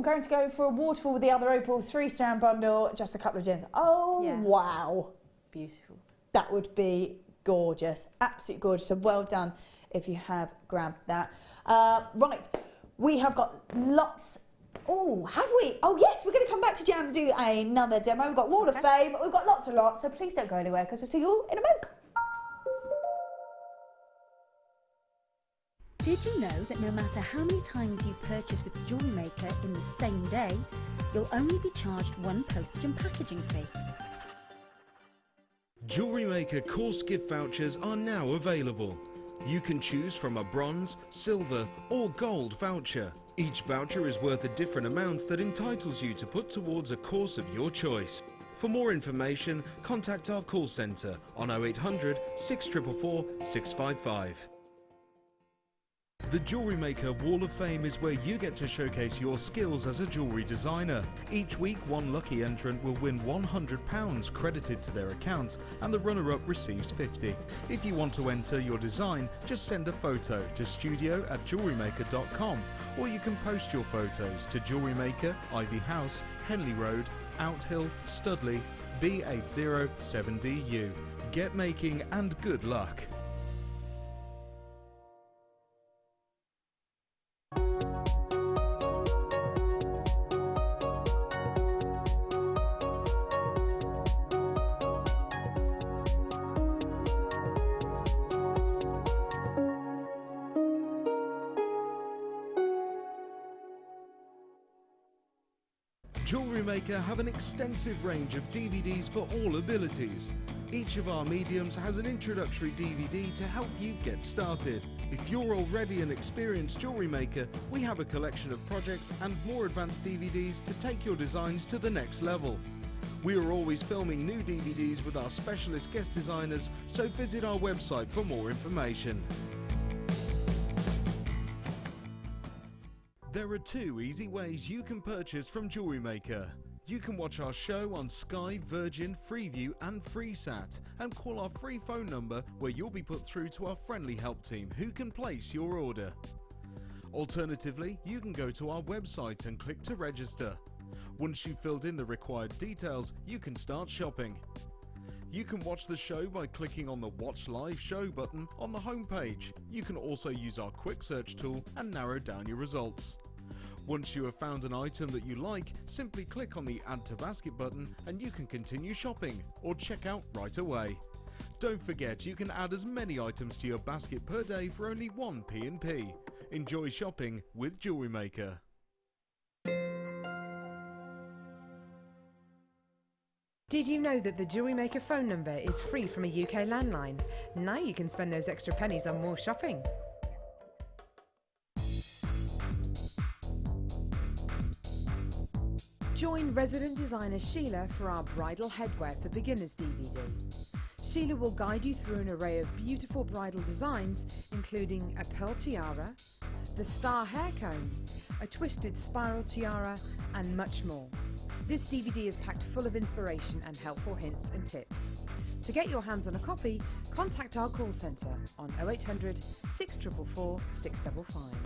going to go for a waterfall with the other opal 3-strand bundle, just a couple of gems. Oh, wow. Beautiful. That would be gorgeous. Absolutely gorgeous. So well done if you have grabbed that. Right. We have got lots. Oh, have we? Oh, yes, we're going to come back to Jan and do another demo. We've got Wall of Fame. We've got lots and lots, so please don't go anywhere because we'll see you all in a moment. Did you know that no matter how many times you purchase with Jewellery Maker in the same day, you'll only be charged one postage and packaging fee? Jewellery Maker course gift vouchers are now available. You can choose from a bronze, silver or gold voucher. Each voucher is worth a different amount that entitles you to put towards a course of your choice. For more information, contact our call centre on 0800 644 655. The Jewellery Maker Wall of Fame is where you get to showcase your skills as a jewellery designer. Each week, one lucky entrant will win £100 credited to their account, and the runner-up receives £50. If you want to enter your design, just send a photo to studio@jewellerymaker.com, or you can post your photos to Jewellery Maker, Ivy House, Henley Road, Outhill, Studley, B807DU. Get making and good luck. Jewellery Maker have an extensive range of DVDs for all abilities. Each of our mediums has an introductory DVD to help you get started. If you're already an experienced jewellery maker, we have a collection of projects and more advanced DVDs to take your designs to the next level. We are always filming new DVDs with our specialist guest designers, so visit our website for more information. There are two easy ways you can purchase from Jewellery Maker. You can watch our show on Sky, Virgin, Freeview and FreeSat, and call our free phone number where you'll be put through to our friendly help team who can place your order. Alternatively, you can go to our website and click to register. Once you've filled in the required details, you can start shopping. You can watch the show by clicking on the Watch Live Show button on the homepage. You can also use our quick search tool and narrow down your results. Once you have found an item that you like, simply click on the Add to Basket button and you can continue shopping or check out right away. Don't forget, you can add as many items to your basket per day for only one P&P. Enjoy shopping with Jewellery Maker. Did you know that the Jewellery Maker phone number is free from a UK landline? Now you can spend those extra pennies on more shopping. Join resident designer Sheila for our Bridal Headwear for Beginners DVD. Sheila will guide you through an array of beautiful bridal designs, including a pearl tiara, the star hair comb, a twisted spiral tiara, and much more. This DVD is packed full of inspiration and helpful hints and tips. To get your hands on a copy, contact our call centre on 0800 644 655.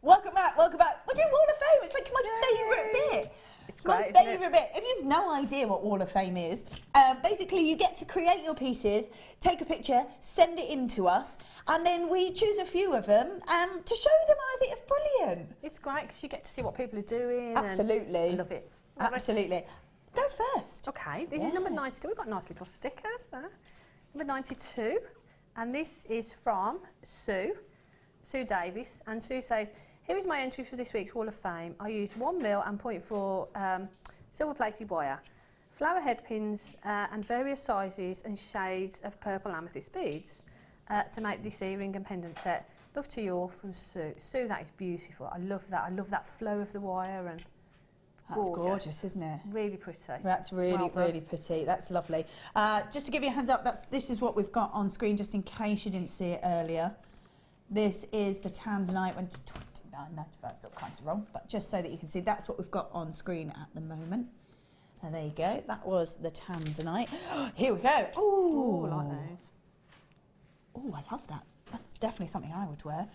Welcome back, welcome back. We're doing Wall of Fame. It's like my favourite bit. It's my favourite bit. If you've no idea what Wall of Fame is, basically you get to create your pieces, take a picture, send it in to us, and then we choose a few of them to show them. I think it's brilliant. It's great because you get to see what people are doing. Absolutely. I love it. Absolutely. Go first. Okay, this is number 92. We've got nice little stickers there. Number 92, and this is from Sue Davis, and Sue says, here is my entry for this week's Wall of Fame. I used 1 mil and 0.4 silver-plated wire, flower head pins and various sizes and shades of purple amethyst beads to make this earring and pendant set. Love to you all, from Sue. Sue, that is beautiful. I love that. I love that flow of the wire, and that's gorgeous, isn't it? Really pretty. That's really, really pretty. That's lovely. Just to give you a hands up, this is what we've got on screen, just in case you didn't see it earlier. This is the Tanzanite, went to 29.95, all kinds of wrong, but just so that you can see, that's what we've got on screen at the moment. And there you go, that was the Tanzanite. Here we go. Ooh, I like those. Oh, I love that. That's definitely something I would wear.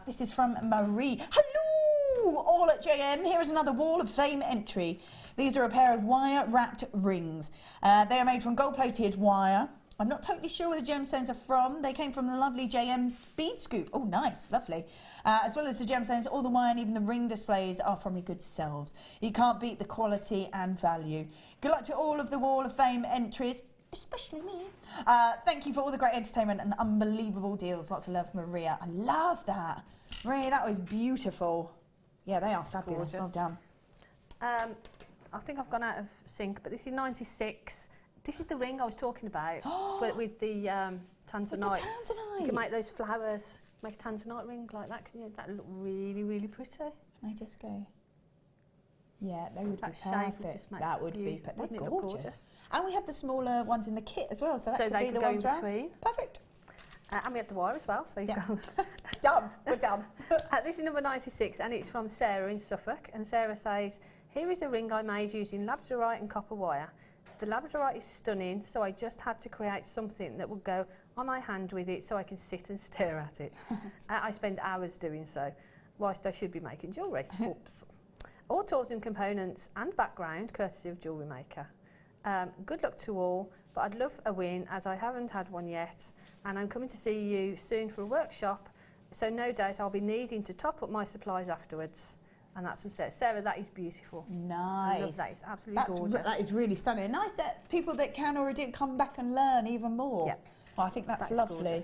This is from Marie. Hello, all at JM. Here is another Wall of Fame entry. These are a pair of wire-wrapped rings. They are made from gold-plated wire. I'm not totally sure where the gemstones are from. They came from the lovely JM Speed Scoop. Oh, nice, lovely. As well as the gemstones, all the wire and even the ring displays are from your good selves. You can't beat the quality and value. Good luck to all of the Wall of Fame entries, especially me. Thank you for all the great entertainment and unbelievable deals. Lots of love, Maria. I love that. Maria, that was beautiful. Yeah, they are fabulous. Gorgeous. Well done. I think I've gone out of sync, but this is 96. This is the ring I was talking about with the tanzanite. With the tanzanite. You can make those flowers, make a tanzanite ring like that. Can you? That look really, really pretty. Can I just go? Yeah, they would be perfect. That would be perfect. They're gorgeous. And we had the smaller ones in the kit as well, so that could be the ones around. Perfect. And we had the wire as well, so you've got done. We're done. This is number 96, and it's from Sarah in Suffolk. And Sarah says, "Here is a ring I made using labradorite and copper wire. The labradorite is stunning, so I just had to create something that would go on my hand with it so I can sit and stare at it. I spend hours doing so, whilst I should be making jewellery." Oops. All tools and components and background courtesy of Jewellery Maker. Good luck to all, but I'd love a win as I haven't had one yet, and I'm coming to see you soon for a workshop, so no doubt I'll be needing to top up my supplies afterwards. And that's from Sarah. Sarah, that is beautiful. Nice. I love that. It's absolutely gorgeous. That is really stunning. Nice that people that can already come back and learn even more. Yep. Well, I think that's lovely.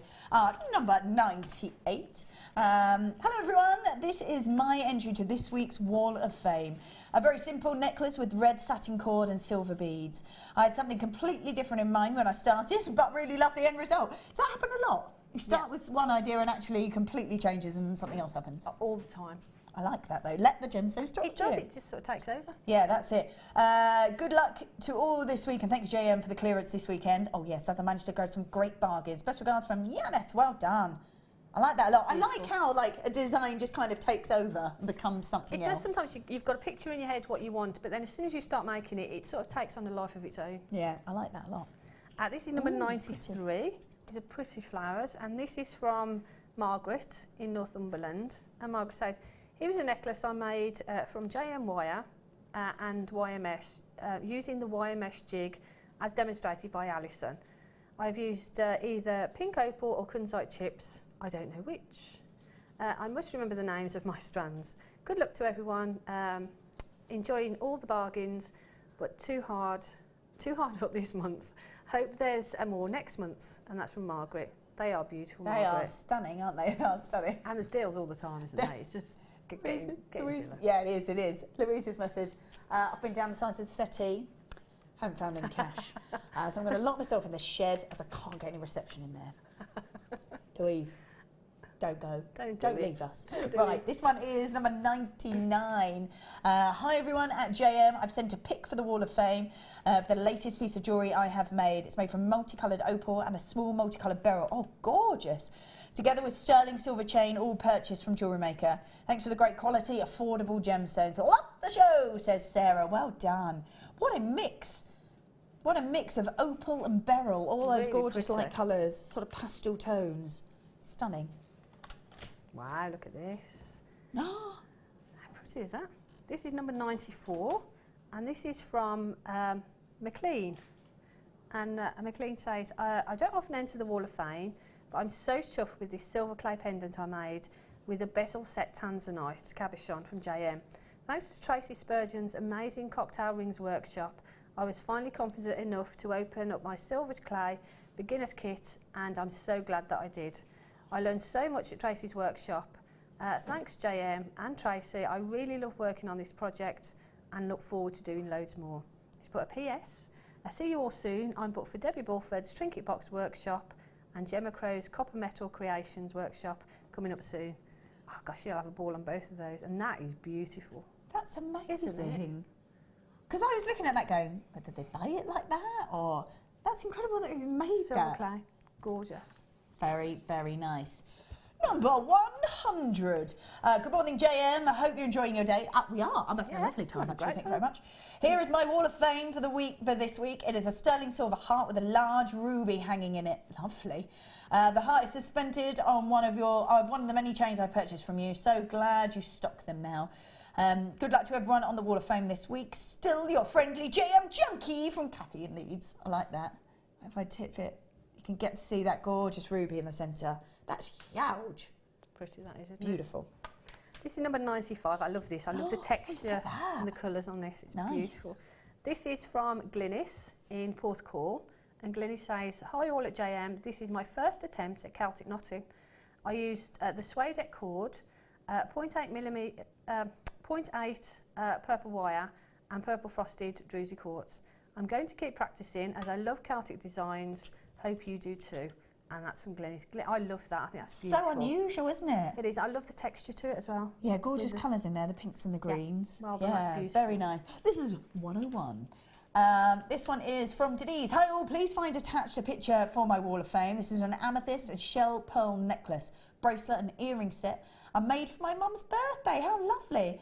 Number 98. Hello, everyone. This is my entry to this week's Wall of Fame. A very simple necklace with red satin cord and silver beads. I had something completely different in mind when I started, but really love the end result. Does that happen a lot? You start with one idea and actually completely changes and something else happens? All the time. I like that though. Let the gemstones talk It to does, you. it just sort of takes over. Yeah, that's it. Good luck to all this week, and thank you, JM, for the clearance this weekend. Oh yes, I've managed to grab some great bargains. Best regards from Yaneth. Well done. I like that a lot. Beautiful. I like how like a design just kind of takes over and becomes something else. It does sometimes. You've got a picture in your head what you want, but then as soon as you start making it, it sort of takes on a life of its own. Yeah, I like that a lot. This is number 93. Pretty. These are pretty flowers, and this is from Margaret in Northumberland. And Margaret says, "Here is a necklace I made from JM wire and wire mesh, using the wire mesh jig as demonstrated by Alison. I've used either pink opal or kunzite chips, I don't know which. I must remember the names of my strands. Good luck to everyone, enjoying all the bargains, but too hard up this month. Hope there's more next month." And that's from Margaret. They are beautiful, Margaret. They are stunning, aren't they? They are stunning. And there's deals all the time, isn't there? It's just... Yeah, it is. Louise's message. I've been down the sides of the settee, haven't found any cash. So I'm going to lock myself in the shed as I can't get any reception in there. Louise, don't go. Don't leave us. Right, this one is number 99. Hi everyone at JM. I've sent a pic for the Wall of Fame of the latest piece of jewellery I have made. It's made from multicoloured opal and a small multicoloured beryl. Oh, gorgeous. Together with sterling silver chain, all purchased from Jewellery Maker. Thanks for the great quality, affordable gemstones. Love the show, says Sarah. Well done. What a mix. What a mix of opal and beryl. All those really gorgeous light colours, sort of pastel tones. Stunning. Wow, look at this. How pretty is that? This is number 94, and this is from McLean. And McLean says, "I don't often enter the Wall of Fame, but I'm so chuffed with this silver clay pendant I made with a bezel set tanzanite cabochon from JM. Thanks to Tracy Spurgeon's amazing cocktail rings workshop, I was finally confident enough to open up my silver clay beginner's kit, and I'm so glad that I did. I learned so much at Tracy's workshop. Thanks JM and Tracy, I really love working on this project and look forward to doing loads more." He's put a PS. "I see you all soon. I'm booked for Debbie Bulford's Trinket Box workshop and Gemma Crow's Copper Metal Creations workshop coming up soon." Oh gosh, you'll have a ball on both of those, and that is beautiful. That's amazing. Because I was looking at that going, did they buy it like that? Or that's incredible that you made Silver that. clay, gorgeous. Very, very nice. Number 100. Good morning, JM. I hope you're enjoying your day. We are. I'm having a lovely time, actually. Thank you very much. Here is my Wall of Fame for this week. It is a sterling silver heart with a large ruby hanging in it. Lovely. The heart is suspended on one of the many chains I purchased from you. So glad you stock them now. Good luck to everyone on the Wall of Fame this week. Still your friendly JM junkie from Kathy in Leeds. I like that. If I tip it. You can get to see that gorgeous ruby in the centre. That's huge. Pretty that is, isn't Beautiful. it? This is number 95. I love this. I love the texture and the colours on this. It's beautiful. This is from Glynis in Porthcawl. And Glynis says, "Hi all at JM. This is my first attempt at Celtic knotting. I used the suede cord, 0.8 purple wire and purple frosted druzy quartz. I'm going to keep practicing as I love Celtic designs. Hope you do too." And that's from Glennis. I love that. I think that's beautiful. So unusual, isn't it? It is. I love the texture to it as well. Yeah, gorgeous colours in there, the pinks and the greens. Yeah, well done, that's beautiful. Very nice. This is 101. This one is from Denise. "Hi all, please find attached a picture for my wall of fame. This is an amethyst and shell pearl necklace, bracelet and earring set I made for my mum's birthday. How lovely.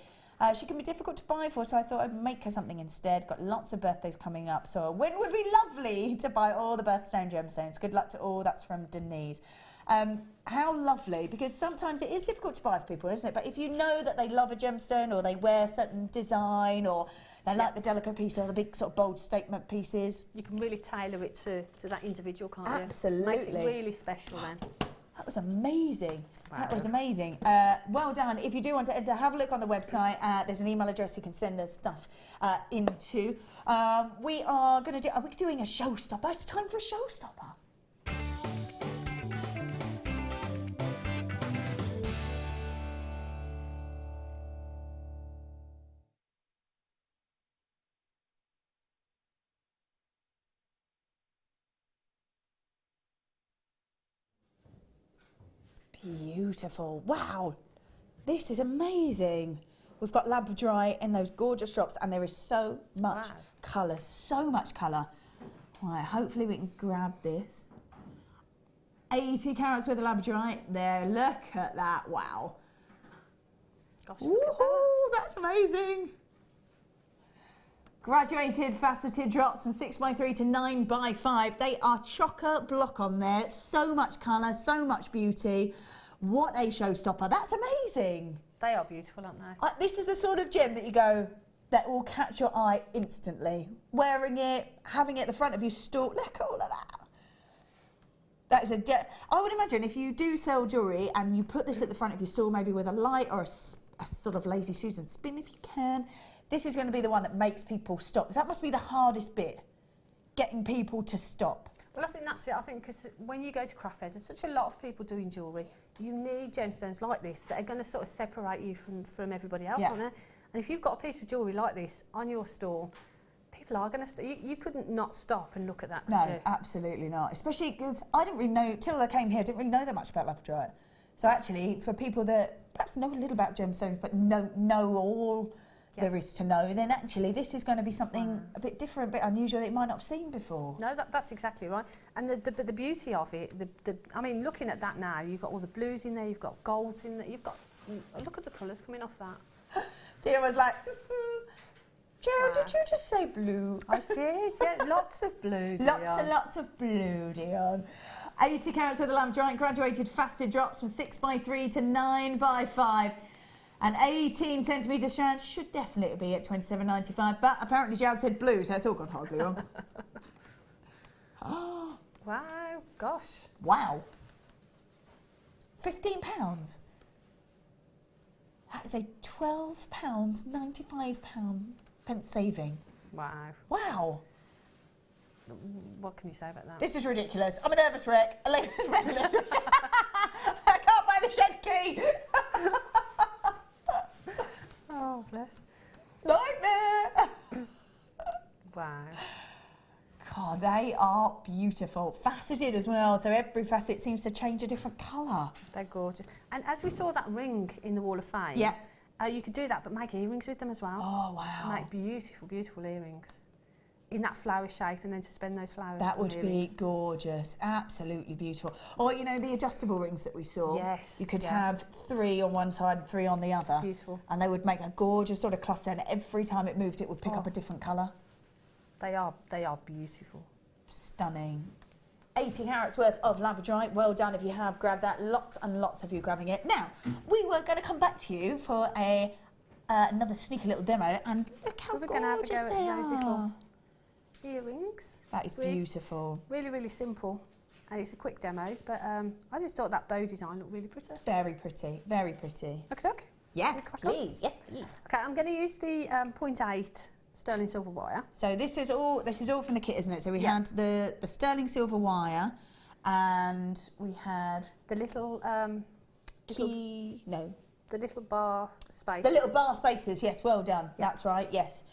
She can be difficult to buy for, so I thought I'd make her something instead. Got lots of birthdays coming up, so a win would be lovely to buy all the birthstone gemstones. Good luck to all." That's from Denise. How lovely, because sometimes it is difficult to buy for people, isn't it? But if you know that they love a gemstone or they wear a certain design or they like the delicate piece or the big sort of bold statement pieces, you can really tailor it to that individual, can't you? Absolutely. Makes it really special then. That was amazing. Wow. That was amazing. Well done. If you do want to enter, have a look on the website. There's an email address you can send us stuff into. We are going to do. Are we doing a showstopper? It's time for a showstopper. Beautiful. Wow, this is amazing. We've got labradorite in those gorgeous drops and there is so much colour, so much colour. Right, hopefully we can grab this. 80 carats worth of labradorite there. Look at that. Wow. Gosh, look at that. That's amazing. Graduated faceted drops from 6x3 to 9x5. They are chocker block on there. So much colour, so much beauty. What a showstopper. That's amazing. They are beautiful, aren't they? This is the sort of gem that you go, that will catch your eye instantly. Wearing it, having it at the front of your store. Look at all of that. That is I would imagine if you do sell jewellery and you put this at the front of your store, maybe with a light or a sort of lazy Susan spin if you can, this is going to be the one that makes people stop. That must be the hardest bit, getting people to stop. Well, I think that's it. I think because when you go to craft fairs, there's such a lot of people doing jewellery. You need gemstones like this that are going to sort of separate you from everybody else on there. And if you've got a piece of jewellery like this on your stall, people are going to... You couldn't not stop and look at that, could you? No, absolutely not. Especially because I didn't really know, till I came here, I didn't really know that much about labradorite. So actually, for people that perhaps know a little about gemstones but know all there is to know, then actually this is going to be something a bit different, a bit unusual that you might not have seen before. No, that's exactly right. And the beauty of it, I mean, looking at that now, you've got all the blues in there, you've got golds in there, you've got... Look at the colours coming off that. Dear was like, Gerald, did you just say blue? I did, yeah, lots of blue, Dion. Lots and lots of blue, Dion. 80 carats of the labradorite, graduated faceted drops from 6x3 to 9x5. And 18 centimetre strand should definitely be at $27.95, but apparently Jazz said blue, so it's all gone horribly wrong. Oh, wow, gosh. Wow. £15. That is a £12.95 pence saving. Wow. Wow. What can you say about that? This is ridiculous. I'm a nervous wreck. I can't buy the shed key. Oh, bless. Nightmare. Wow. God, they are beautiful. Faceted as well, so every facet seems to change a different colour. They're gorgeous. And as we saw that ring in the Wall of Fame, you could do that, but make earrings with them as well. Oh, wow. Make beautiful, beautiful earrings in that flower shape and then suspend those flowers. That would be gorgeous. Absolutely beautiful. Or, you know, the adjustable rings that we saw. Yes. You could have 3 on one side and 3 on the other. Beautiful. And they would make a gorgeous sort of cluster, and every time it moved, it would pick up a different colour. They are beautiful. Stunning. 80 carats worth of labradorite. Well done if you have grabbed that. Lots and lots of you grabbing it. Now, we were going to come back to you for another sneaky little demo, and look how gorgeous they are. Little earrings. That is beautiful. Really, really simple. and it's a quick demo, but I just thought that bow design looked really pretty. Very pretty, very pretty. Okay, look. Yes, please, yes, please. Okay, I'm going to use the 0.8 sterling silver wire. So this is all from the kit, isn't it? So we had the sterling silver wire, and we had the little the little bar space. The little bar spaces, yes, well done. Yeah. That's right, yes.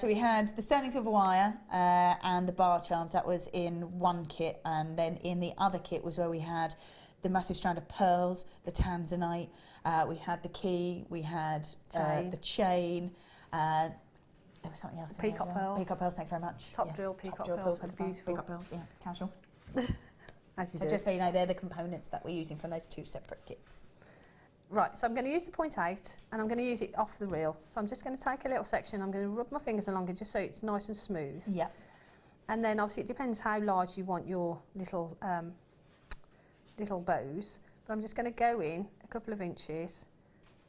So we had the sterling silver wire and the bar charms. That was in one kit, and then in the other kit was where we had the massive strand of pearls, the tanzanite, we had the key, we had the chain, there was something else. Peacock pearls. Peacock pearls, thank you very much. Top drill peacock pearls, beautiful. Peacock pearls, yeah, casual. As you so do. just so you know, they're the components that we're using from those two separate kits. Right, so I'm going to use the 0.8 and I'm going to use it off the reel. So I'm just going to take a little section, I'm going to rub my fingers along it just so it's nice and smooth. Yeah. And then obviously it depends how large you want your little little bows. But I'm just going to go in a couple of inches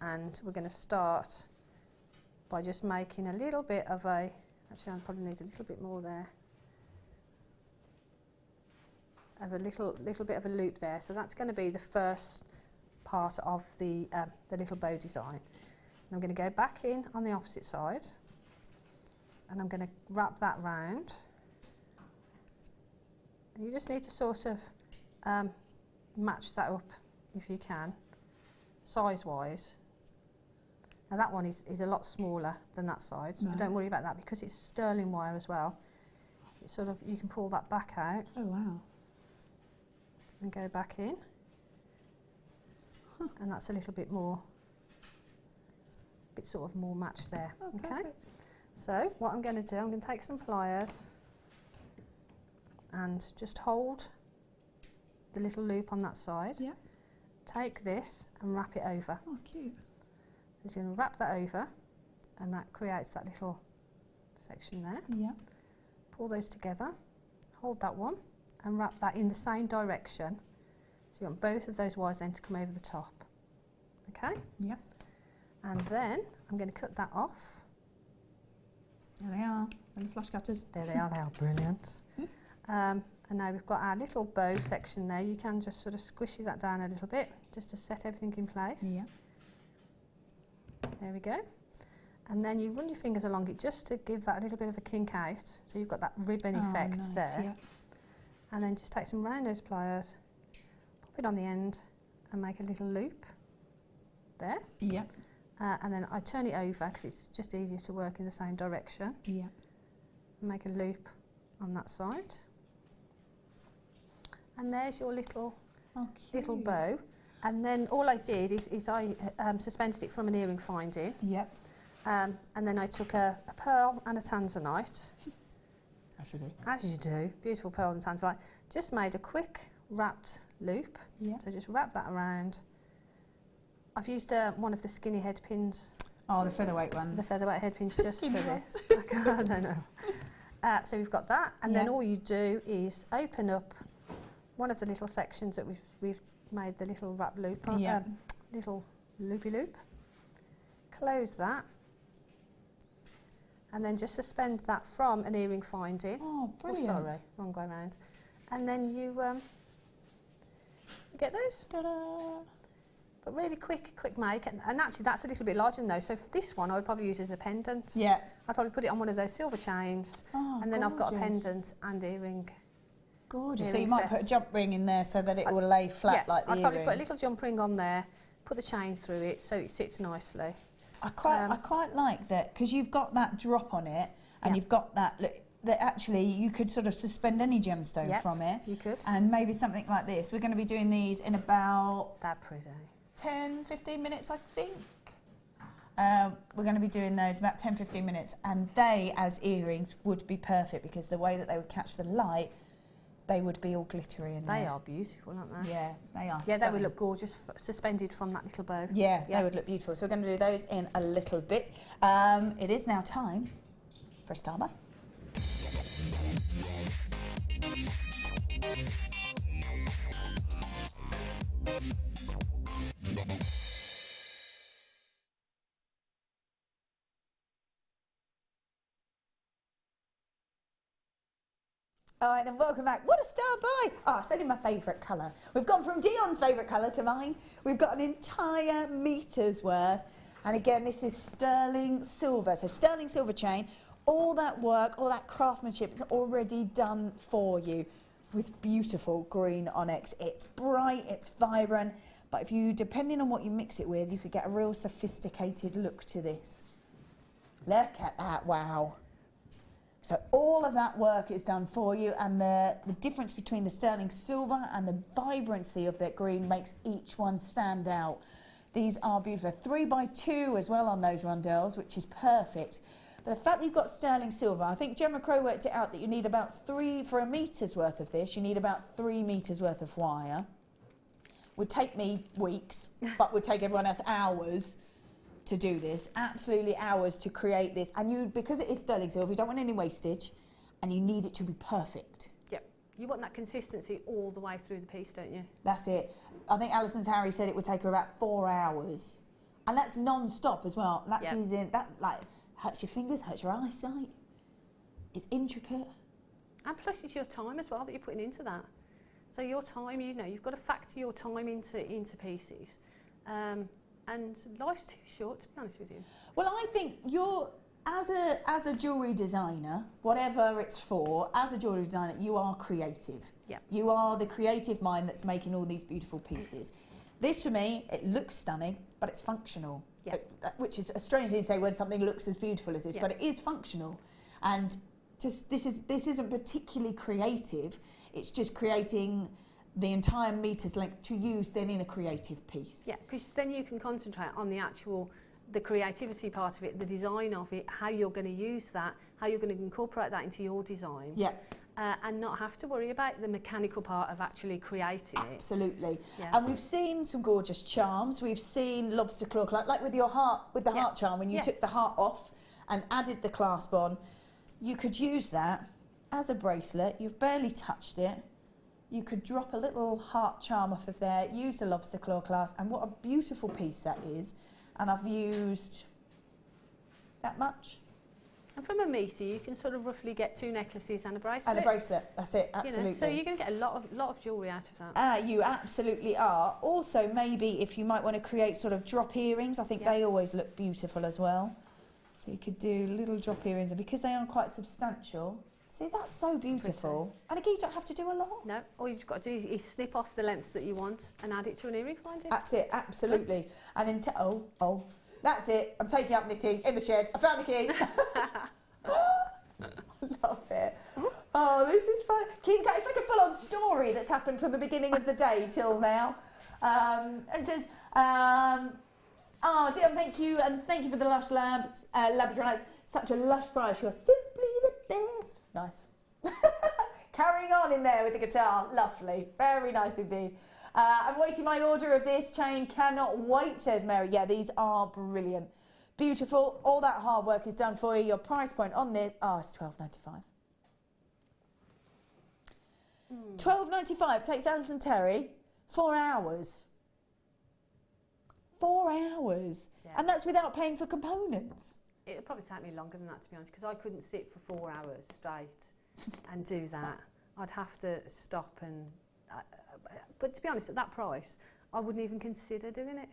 and we're going to start by just making a little bit of a, actually I probably need a little bit more there, of a little bit of a loop there. So that's going to be the first part of the little bow design. And I'm going to go back in on the opposite side and I'm going to wrap that round. And you just need to sort of match that up if you can, size-wise. Now that one is a lot smaller than that side, so don't worry about that because it's sterling wire as well. It's sort of, you can pull that back out. Oh wow. And go back in. And that's a little bit more, sort of more matched there. Oh, okay. perfect. So what I'm going to do, I'm going to take some pliers and just hold the little loop on that side. Yeah. Take this and wrap it over. Oh, cute. Just going to wrap that over, and that creates that little section there. Yeah. Pull those together, hold that one, and wrap that in the same direction. So you want both of those wires then to come over the top. Okay? Yep. And then I'm going to cut that off. There they are, little flush cutters. There they are brilliant. And now we've got our little bow section there. You can just sort of squishy that down a little bit, just to set everything in place. Yeah. There we go. And then you run your fingers along it just to give that a little bit of a kink out. So you've got that ribbon effect nice, there. yeah. And then just take some round nose pliers, pop it on the end and make a little loop there. Yep. And then I turn it over because it's just easier to work in the same direction. Yeah. Make a loop on that side. And there's your little bow. And then all I did is I suspended it from an earring finding. Yep. And then I took a pearl and a tanzanite. As you do. As you do. Beautiful pearl and tanzanite. Just made a quick wrapped loop. Yeah. So just wrap that around. I've used one of the skinny head pins. Oh, the featherweight ones. The featherweight head pins just for Skinny this. I don't know. So we've got that, and then all you do is open up one of the little sections that we've made the little wrap loop on, little loopy loop. Close that, and then just suspend that from an earring finding. Oh, brilliant! Oh, sorry, wrong way round. And then you get those. Ta-da! But really quick make, and actually that's a little bit larger than those. So for this one, I would probably use as a pendant. Yeah. I'd probably put it on one of those silver chains, and then I've got a pendant and earring. Gorgeous. So you might put a jump ring in there so that it will lay flat like the I'd probably earrings. put a little jump ring on there, put the chain through it so it sits nicely. I quite like that because you've got that drop on it, and you've got that look. That actually you could sort of suspend any gemstone from it. You could. And maybe something like this. We're going to be doing these in about That pretty. 10, 15 minutes, I think. We're going to be doing those about 10, 15 minutes, and they, as earrings, would be perfect because the way that they would catch the light, they would be all glittery in there. They are beautiful, aren't they? Yeah, they are. Yeah, they would look gorgeous, suspended from that little bow. Yeah, they would look beautiful. So we're going to do those in a little bit. It is now time for a star buy. All right, then welcome back. What a star buy! Oh, it's only my favourite colour. We've gone from Dion's favourite colour to mine. We've got an entire meter's worth. And again, this is sterling silver. So sterling silver chain, all that work, all that craftsmanship is already done for you with beautiful green onyx. It's bright, it's vibrant, but if you, depending on what you mix it with, you could get a real sophisticated look to this. Look at that, wow. So all of that work is done for you, and the difference between the sterling silver and the vibrancy of that green makes each one stand out. These are beautiful. 3x2 as well on those rondelles, which is perfect. But the fact that you've got sterling silver, I think Gemma Crow worked it out that you need about for a meter's worth of this, you need about 3 meters worth of wire. Would take me weeks, but would take everyone else hours to do this, absolutely hours to create this. And you, because it is sterling silver, you don't want any wastage, and you need it to be perfect. Yep, you want that consistency all the way through the piece, don't you? That's it. I think Alison's Harry said it would take her about 4 hours, and that's non-stop as well. That's using that, like, hurts your fingers, hurts your eyesight. It's intricate, and plus it's your time as well that you're putting into that. So your time, you know, you've got to factor your time into pieces. And life's too short, to be honest with you. Well, I think you're, as a jewellery designer, whatever it's for, as a jewellery designer, you are creative. Yep. You are the creative mind that's making all these beautiful pieces. This, for me, it looks stunning, but it's functional. Yep. Which is a strange thing to say when something looks as beautiful as this, yep. but it is functional. And this isn't particularly creative. It's just creating the entire meter's length to use then in a creative piece. Yeah, because then you can concentrate on the creativity part of it, the design of it, how you're going to use that, how you're going to incorporate that into your designs. Yeah. And not have to worry about the mechanical part of actually creating it. Absolutely. Yeah. And we've seen some gorgeous charms. We've seen lobster claw, like with your heart, with the heart charm, when you took the heart off and added the clasp on, you could use that as a bracelet. You've barely touched it. You could drop a little heart charm off of there, use the lobster claw clasp, and what a beautiful piece that is. And I've used that much. And from a meter, you can sort of roughly get 2 necklaces and a bracelet. And a bracelet, that's it, absolutely. You know, so you're going to get a lot of jewellery out of that. You absolutely are. Also, maybe if you might want to create sort of drop earrings, I think they always look beautiful as well. So you could do little drop earrings, and because they are quite substantial, see, that's so beautiful. And again, you don't have to do a lot. No, all you've got to do is snip off the lengths that you want and add it to an earring finder. That's it, absolutely. And in that's it. I'm taking up knitting in the shed. I found the key. Love it. Oh, this is fun. It's like a full-on story that's happened from the beginning of the day till now. And it says, oh, dear, thank you, and thank you for the lush laboratory lights. Such a lush price. You are simply the best. Nice. Carrying on in there with the guitar. Lovely. Very nice indeed. I'm waiting my order of this chain. Cannot wait, says Mary. Yeah, these are brilliant. Beautiful. All that hard work is done for you. Your price point on this, it's £12.95. £12.95 takes Alison Terry 4 hours. 4 hours. Yeah. And that's without paying for components. It'll probably take me longer than that, to be honest, because I couldn't sit for 4 hours straight and do that. I'd have to stop and... but to be honest, at that price, I wouldn't even consider doing it.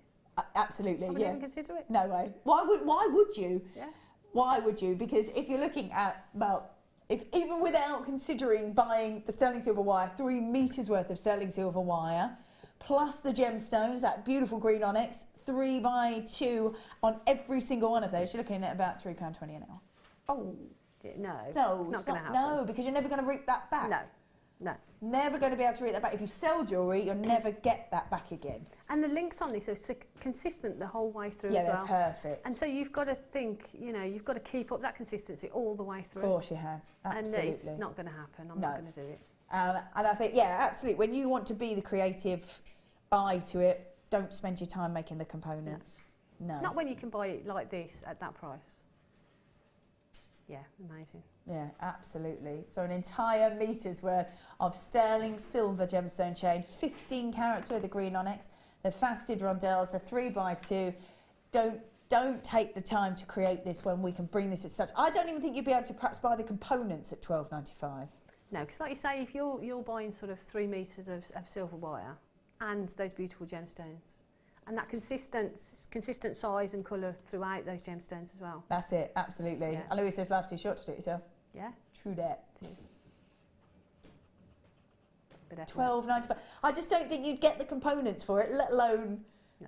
Absolutely, I wouldn't even consider it. No way. Why would you? Yeah. Why would you? Because if you're looking at, if even without considering buying the sterling silver wire, 3 meters worth of sterling silver wire, plus the gemstones, that beautiful green onyx, 3x2 on every single one of those, you're looking at about £3.20 an hour. Oh. No, it's not going to happen. No, because you're never going to reap that back. No. Never going to be able to reap that back. If you sell jewellery, you'll never get that back again. And the links on this are consistent the whole way through as well. Yeah, they're perfect. And so you've got to think, you've got to keep up that consistency all the way through. Of course you have, absolutely. And it's not going to happen. I'm not going to do it. And I think, absolutely. When you want to be the creative eye to it, don't spend your time making the components. No. Not when you can buy it like this at that price. Yeah, amazing. Yeah, absolutely. So an entire meter's worth of sterling silver gemstone chain, 15 carats worth of green onyx, the faceted rondelles, a 3x2. Don't take the time to create this when we can bring this at such... I don't even think you'd be able to perhaps buy the components at £12.95. No, because like you say, if you're buying sort of 3 metres of silver wire and those beautiful gemstones, and that consistent size and colour throughout those gemstones as well. That's it, absolutely. Yeah. And Louis says life's too short to do it yourself. Yeah. True that. It is. $12.95. I just don't think you'd get the components for it, let alone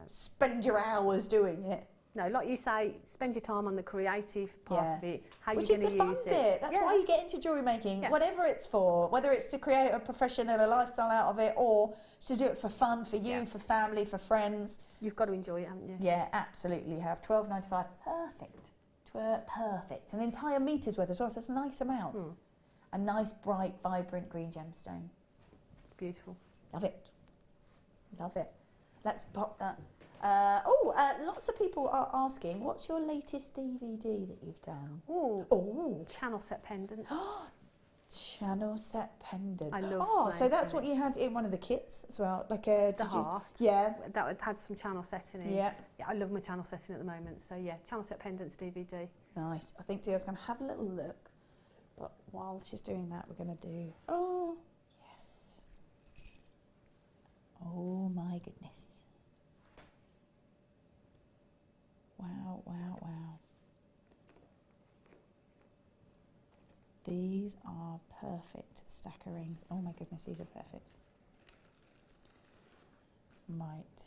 spend your hours doing it. No, like you say, spend your time on the creative part of it, how Which you're is going the to fun use bit. it. That's why you get into jewellery making, whatever it's for, whether it's to create a profession and a lifestyle out of it, or to do it for fun, for you, for family, for friends. You've got to enjoy it, haven't you? Yeah, absolutely have. $12.95, perfect. Perfect. An entire metre's worth as well, so that's a nice amount. A nice, bright, vibrant green gemstone. Beautiful. Love it. Love it. Let's pop that. Lots of people are asking, what's your latest DVD that you've done? Oh, channel set pendants. Channel set pendants. I love. Oh, so that's what you had in one of the kits as well, like a heart. Yeah, that had some channel setting in. Yeah, I love my channel setting at the moment. So yeah, channel set pendants DVD. Nice. I think Dio's going to have a little look, but while she's doing that, we're going to do. Oh, yes. Oh my goodness. Wow, wow, wow. These are perfect stack of rings. Oh my goodness, these are perfect. Right.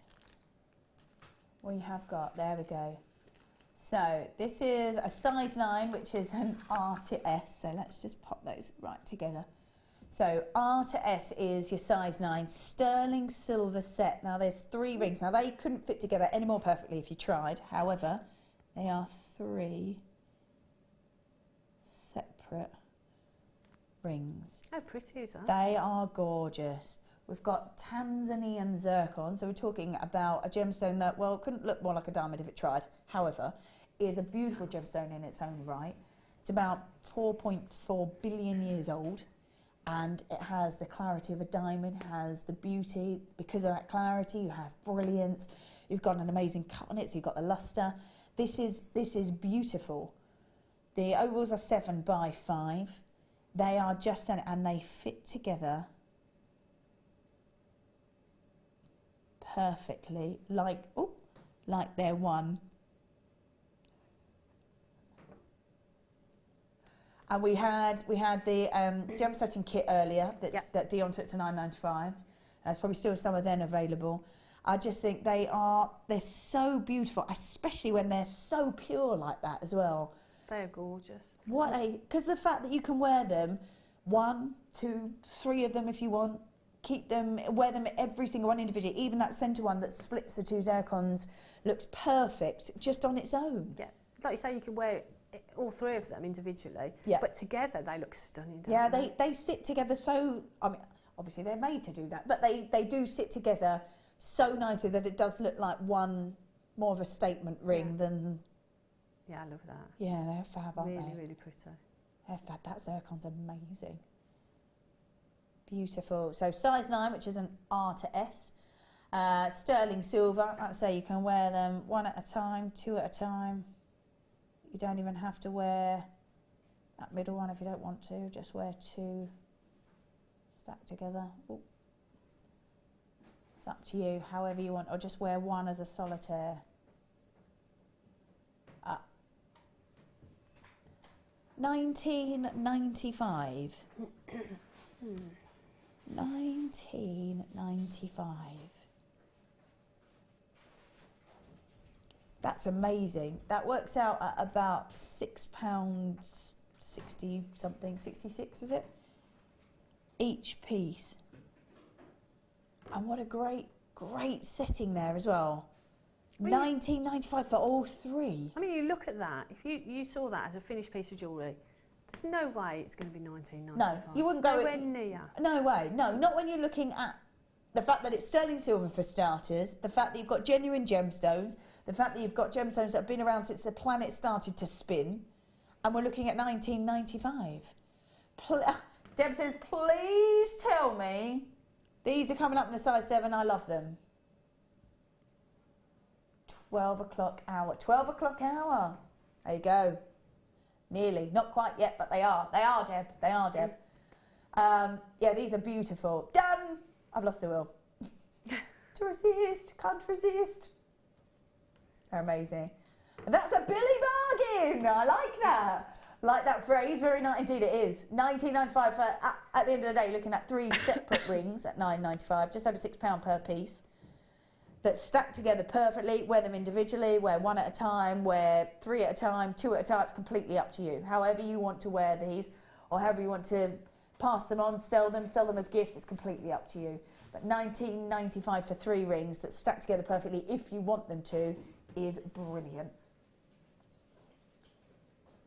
We have got, there we go. So this is a size 9, which is an R to S. So let's just pop those right together. So R to S is your size 9 sterling silver set. Now there's 3 rings. Now they couldn't fit together any more perfectly if you tried. However, they are 3 separate rings. How pretty is that? They are gorgeous. We've got Tanzanian zircon, so we're talking about a gemstone that, well, couldn't look more like a diamond if it tried. However, is a beautiful gemstone in its own right. It's about 4.4 billion years old, and it has the clarity of a diamond, has the beauty. Because of that clarity, you have brilliance. You've got an amazing cut on it, so you've got the luster. This is beautiful. The ovals are 7 by 5. They are just, and they fit together perfectly, like they're one. And we had the gem setting kit earlier that Dion took to $9.95. There's probably still some of them available. I just think they're so beautiful, especially when they're so pure like that as well. They're gorgeous. Because the fact that you can wear them, 1, 2, 3 of them if you want, keep them, wear them every single one individually. Even that centre one that splits the 2 zircons looks perfect just on its own. Yeah, like you say, you can wear all 3 of them individually, but together they look stunning, don't they? They sit together so, I mean, obviously they're made to do that, but they do sit together so nicely that it does look like one, more of a statement ring than... Yeah, I love that. Yeah, they're fab, aren't they? Really, really pretty. They're fab. That zircon's amazing. Beautiful. So size 9, which is an R to S. Sterling silver. Like I say, you can wear them 1 at a time, 2 at a time. You don't even have to wear that middle one if you don't want to. Just wear 2 stacked together. Ooh. It's up to you, however you want, or just wear 1 as a solitaire. $19.95. 19.95. That's amazing. That works out at about £6.60 something, 66 is it? Each piece. And what a great setting there as well. $19.95 for all 3. I mean, you look at that. If you saw that as a finished piece of jewellery, there's no way it's going to be $19.95. No, you wouldn't go nowhere near. No way. No, not when you're looking at the fact that it's sterling silver for starters, the fact that you've got genuine gemstones, the fact that you've got gemstones that have been around since the planet started to spin, and we're looking at $19.95. Deb says, please tell me these are coming up in a size 7. I love them. 12 o'clock hour. 12 o'clock hour. There you go. Nearly. Not quite yet, but they are. They are, Deb. They are, Deb. Yeah, these are beautiful. Done. I've lost the will. To resist, can't resist. They're amazing. And that's a Billy bargain. I like that. Like that phrase, very nice indeed it is. £19.95 for, at the end of the day, looking at 3 separate rings at £9.95, just over £6 per piece. That stack together perfectly, wear them individually, wear 1 at a time, wear 3 at a time, 2 at a time, it's completely up to you. However you want to wear these, or however you want to pass them on, sell them as gifts, it's completely up to you. But £19.95 for 3 rings that stack together perfectly, if you want them to, is brilliant.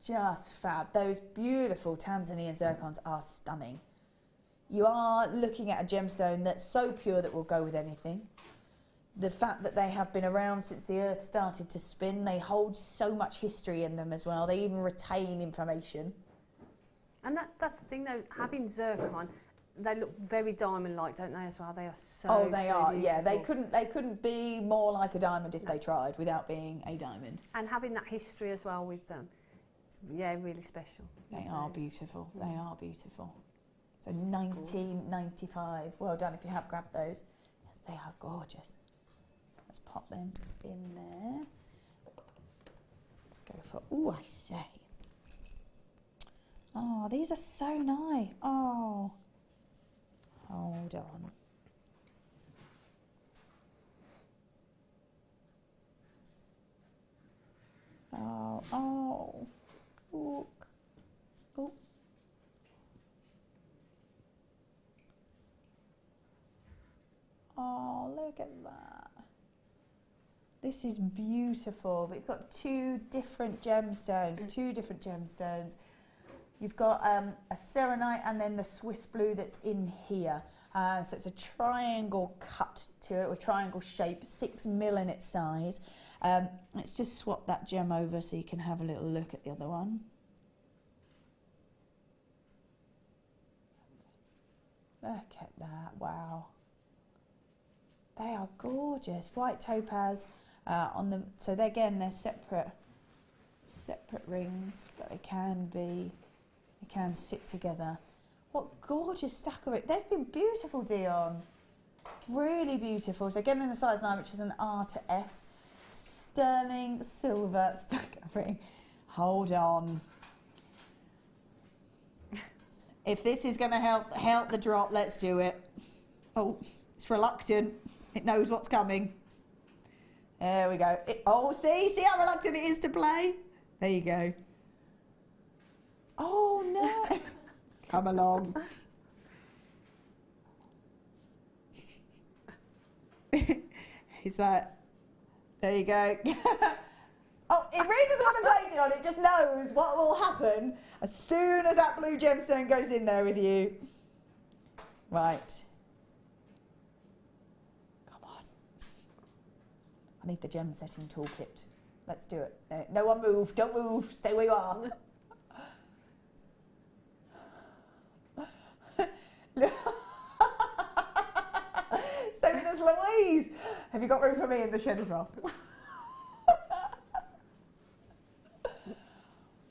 Just fab. Those beautiful Tanzanian zircons are stunning. You are looking at a gemstone that's so pure that will go with anything. The fact that they have been around since the earth started to spin, they hold so much history in them as well. They even retain information. And that's the thing though, having zircon, they look very diamond-like, don't they, as well? They are so they so are, beautiful. yeah. They couldn't be more like a diamond if they tried without being a diamond. And having that history as well with them, yeah, really special. They are beautiful. They are beautiful. So £19.95. Well done if you have grabbed those. They are gorgeous. Let's pop them in there. Let's go for, ooh, I say. Oh, these are so nice. Oh, hold on. Oh, look. Oh. Oh, look at that. This is beautiful. We've got 2 different gemstones, You've got a serenite and then the Swiss blue that's in here. So it's a triangle cut to it, or triangle shape, 6 mil in its size. Let's just swap that gem over so you can have a little look at the other one. Look at that, wow. They are gorgeous. White topaz on them. So they're separate rings, but they can sit together. What gorgeous stack of it. They've been beautiful, Dion. Really beautiful. So again in a size 9, which is an R to S. Sterling silver stack of ring. Hold on. If this is going to help the drop, let's do it. Oh, it's reluctant. It knows what's coming. There we go. See how reluctant it is to play? There you go. Oh no. Come along. He's like, there you go. Oh, it really doesn't want to play, Dion. It just knows what will happen as soon as that blue gemstone goes in there with you. Right. Come on. I need the gem setting toolkit. Let's do it. No one move. Don't move. Stay where you are. So Mrs. Louise, have you got room for me in the shed as well?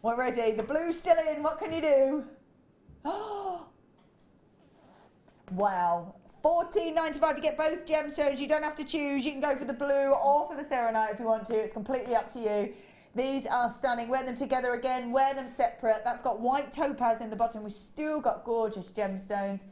We're ready. The blue's still in. What can you do? Wow. $14.95. You get both gemstones. You don't have to choose. You can go for the blue or for the serenite if you want to. It's completely up to you. These are stunning. Wear them together again. Wear them separate. That's got white topaz in the bottom. We've still got gorgeous gemstones.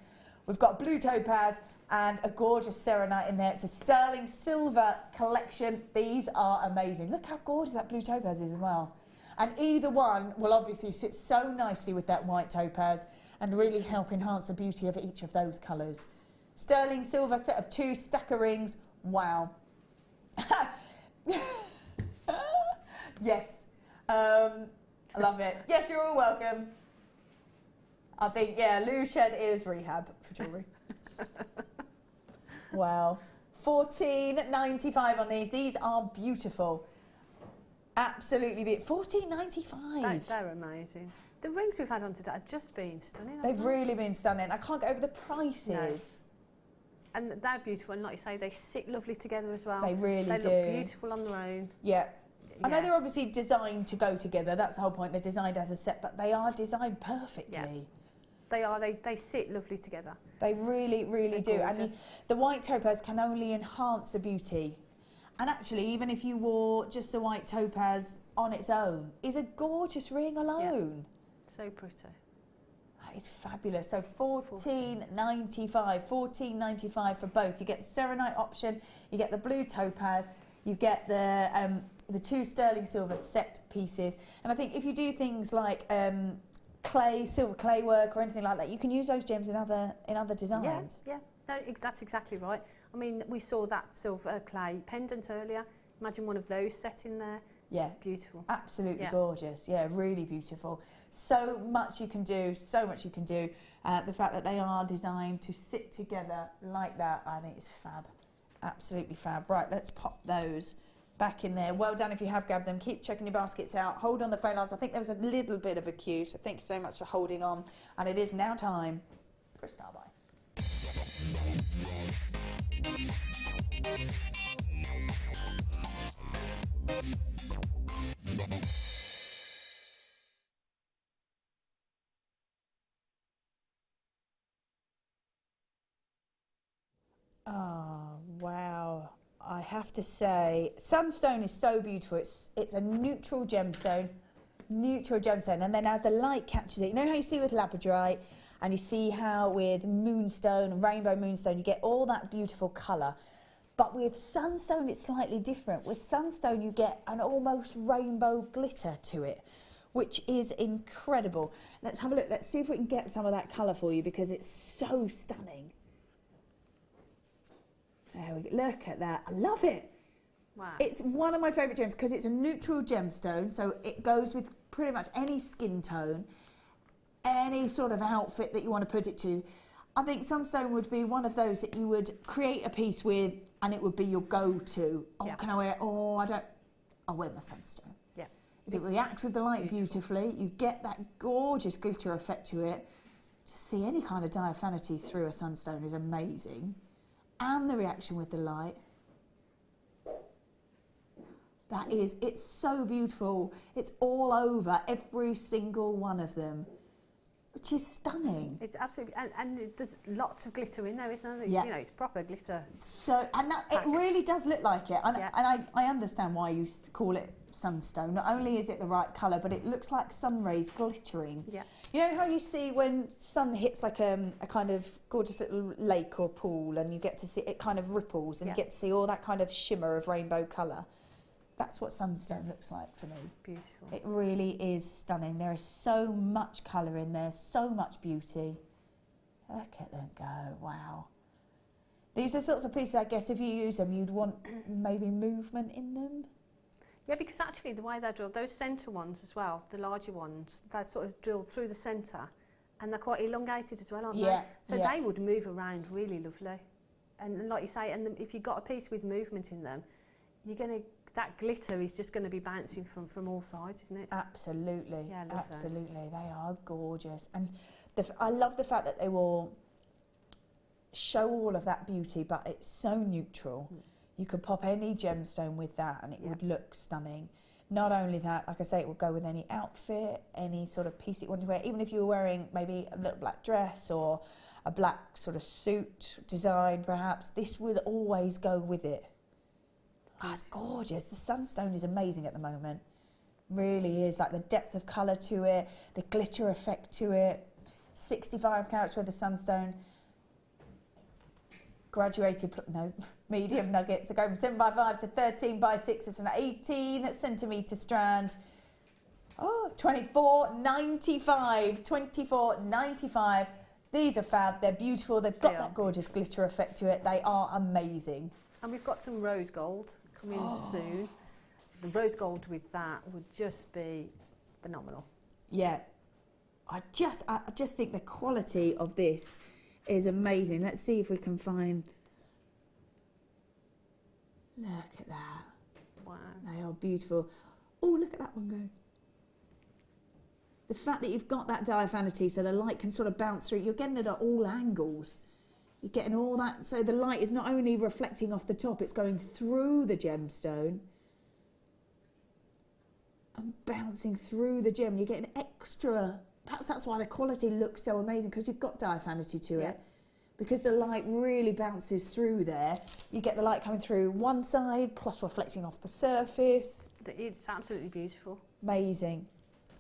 We've got blue topaz and a gorgeous serenite in there. It's a sterling silver collection. These are amazing. Look how gorgeous that blue topaz is as well. And either one will obviously sit so nicely with that white topaz and really help enhance the beauty of each of those colours. Sterling silver set of 2 stacker rings. Wow. Yes. I love it. Yes, you're all welcome. I think, yeah, Lou's shed is rehab for jewellery. Wow. $14.95 on these. These are beautiful. Absolutely beautiful. $14.95. They're amazing. The rings we've had on today have just been stunning. They've really been stunning. I can't get over the prices. No. And they're beautiful, and like you say, they sit lovely together as well. They really do. They look beautiful on their own. Yeah. I know they're obviously designed to go together. That's the whole point. They're designed as a set, but they are designed perfectly. They are. They sit lovely together. They really, really do. Gorgeous. And the white topaz can only enhance the beauty. And actually, even if you wore just the white topaz on its own, is a gorgeous ring alone. Yeah. So pretty. That is fabulous. So $14.95 for both. You get the serenite option, you get the blue topaz, you get the 2 sterling silver set pieces. And I think if you do things like silver clay work or anything like that, you can use those gems in other designs. Yeah, no, that's exactly right. I mean, we saw that silver clay pendant earlier. Imagine one of those set in there. Yeah, beautiful. Absolutely gorgeous. Yeah, really beautiful. So much you can do. So much you can do. The fact that they are designed to sit together like that, I think is fab. Absolutely fab. Right, let's pop those back in there. Well done if you have grabbed them. Keep checking your baskets out. Hold on the phone lines. I think there was a little bit of a queue, so thank you so much for holding on. And it is now time for a star buy. Oh, wow. I have to say, sunstone is so beautiful. It's a neutral gemstone, and then as the light catches it, you know how you see with labradorite, and you see how with moonstone, rainbow moonstone, you get all that beautiful colour. But with sunstone, it's slightly different. With sunstone, you get an almost rainbow glitter to it, which is incredible. Let's have a look. Let's see if we can get some of that colour for you, because it's so stunning. There we go. Look at that. I love it. Wow. It's one of my favourite gems because it's a neutral gemstone, so it goes with pretty much any skin tone, any sort of outfit that you want to put it to. I think sunstone would be one of those that you would create a piece with and it would be your go-to. Oh, can I wear it? Oh, I'll wear my sunstone. Yeah. It reacts with the light beautifully. You get that gorgeous glitter effect to it. To see any kind of diaphanity through a sunstone is amazing. And the reaction with the light. It's so beautiful. It's all over every single one of them, which is stunning. It's absolutely, and there's lots of glitter in there, isn't there? Yeah. You know, it's proper glitter. So, and it really does look like it. And I understand why you call it sunstone. Not only is it the right colour, but it looks like sun rays glittering. Yeah. You know how you see when sun hits like a kind of gorgeous little lake or pool, and you get to see it kind of ripples, and you get to see all that kind of shimmer of rainbow colour. That's what sunstone looks like for me. It's beautiful. It really is stunning. There is so much colour in there, so much beauty. Look at them go, wow. These are sorts of pieces, I guess, if you use them, you'd want maybe movement in them. Yeah, because actually the way they're drilled, those centre ones as well, the larger ones, they're sort of drilled through the centre, and they're quite elongated as well, aren't they? So they would move around really lovely. And like you say, and if you've got a piece with movement in them, that glitter is just going to be bouncing from all sides, isn't it? Absolutely. Yeah, I love absolutely. Those. They are gorgeous. And I love the fact that they will show all of that beauty, but it's so neutral. You could pop any gemstone with that and it would look stunning. Not only that, like I say, it would go with any outfit, any sort of piece that you want to wear. Even if you were wearing maybe a little black dress or a black sort of suit design, perhaps, this would always go with it. Oh, it's gorgeous. The sunstone is amazing at the moment. Really is. Like the depth of colour to it, the glitter effect to it. 65 carats worth of sunstone. Graduated, medium nuggets. They go from 7x5 to 13x6. It's an 18 centimetre strand. Oh, $24.95. $24.95. These are fab. They're beautiful. They've got that gorgeous glitter effect to it. They are amazing. And we've got some rose gold coming soon. The rose gold with that would just be phenomenal. Yeah. I just think the quality of this is amazing. Let's see if we can find... Look at that. Wow. They are beautiful. Oh, look at that one go. The fact that you've got that diaphanity so the light can sort of bounce through, you're getting it at all angles. You're getting all that, so the light is not only reflecting off the top, it's going through the gemstone and bouncing through the gem. You're getting extra perhaps that's why the quality looks so amazing, because you've got diaphanity to Yeah. it. Because the light really bounces through there. You get the light coming through one side, plus reflecting off the surface. It's absolutely beautiful. Amazing.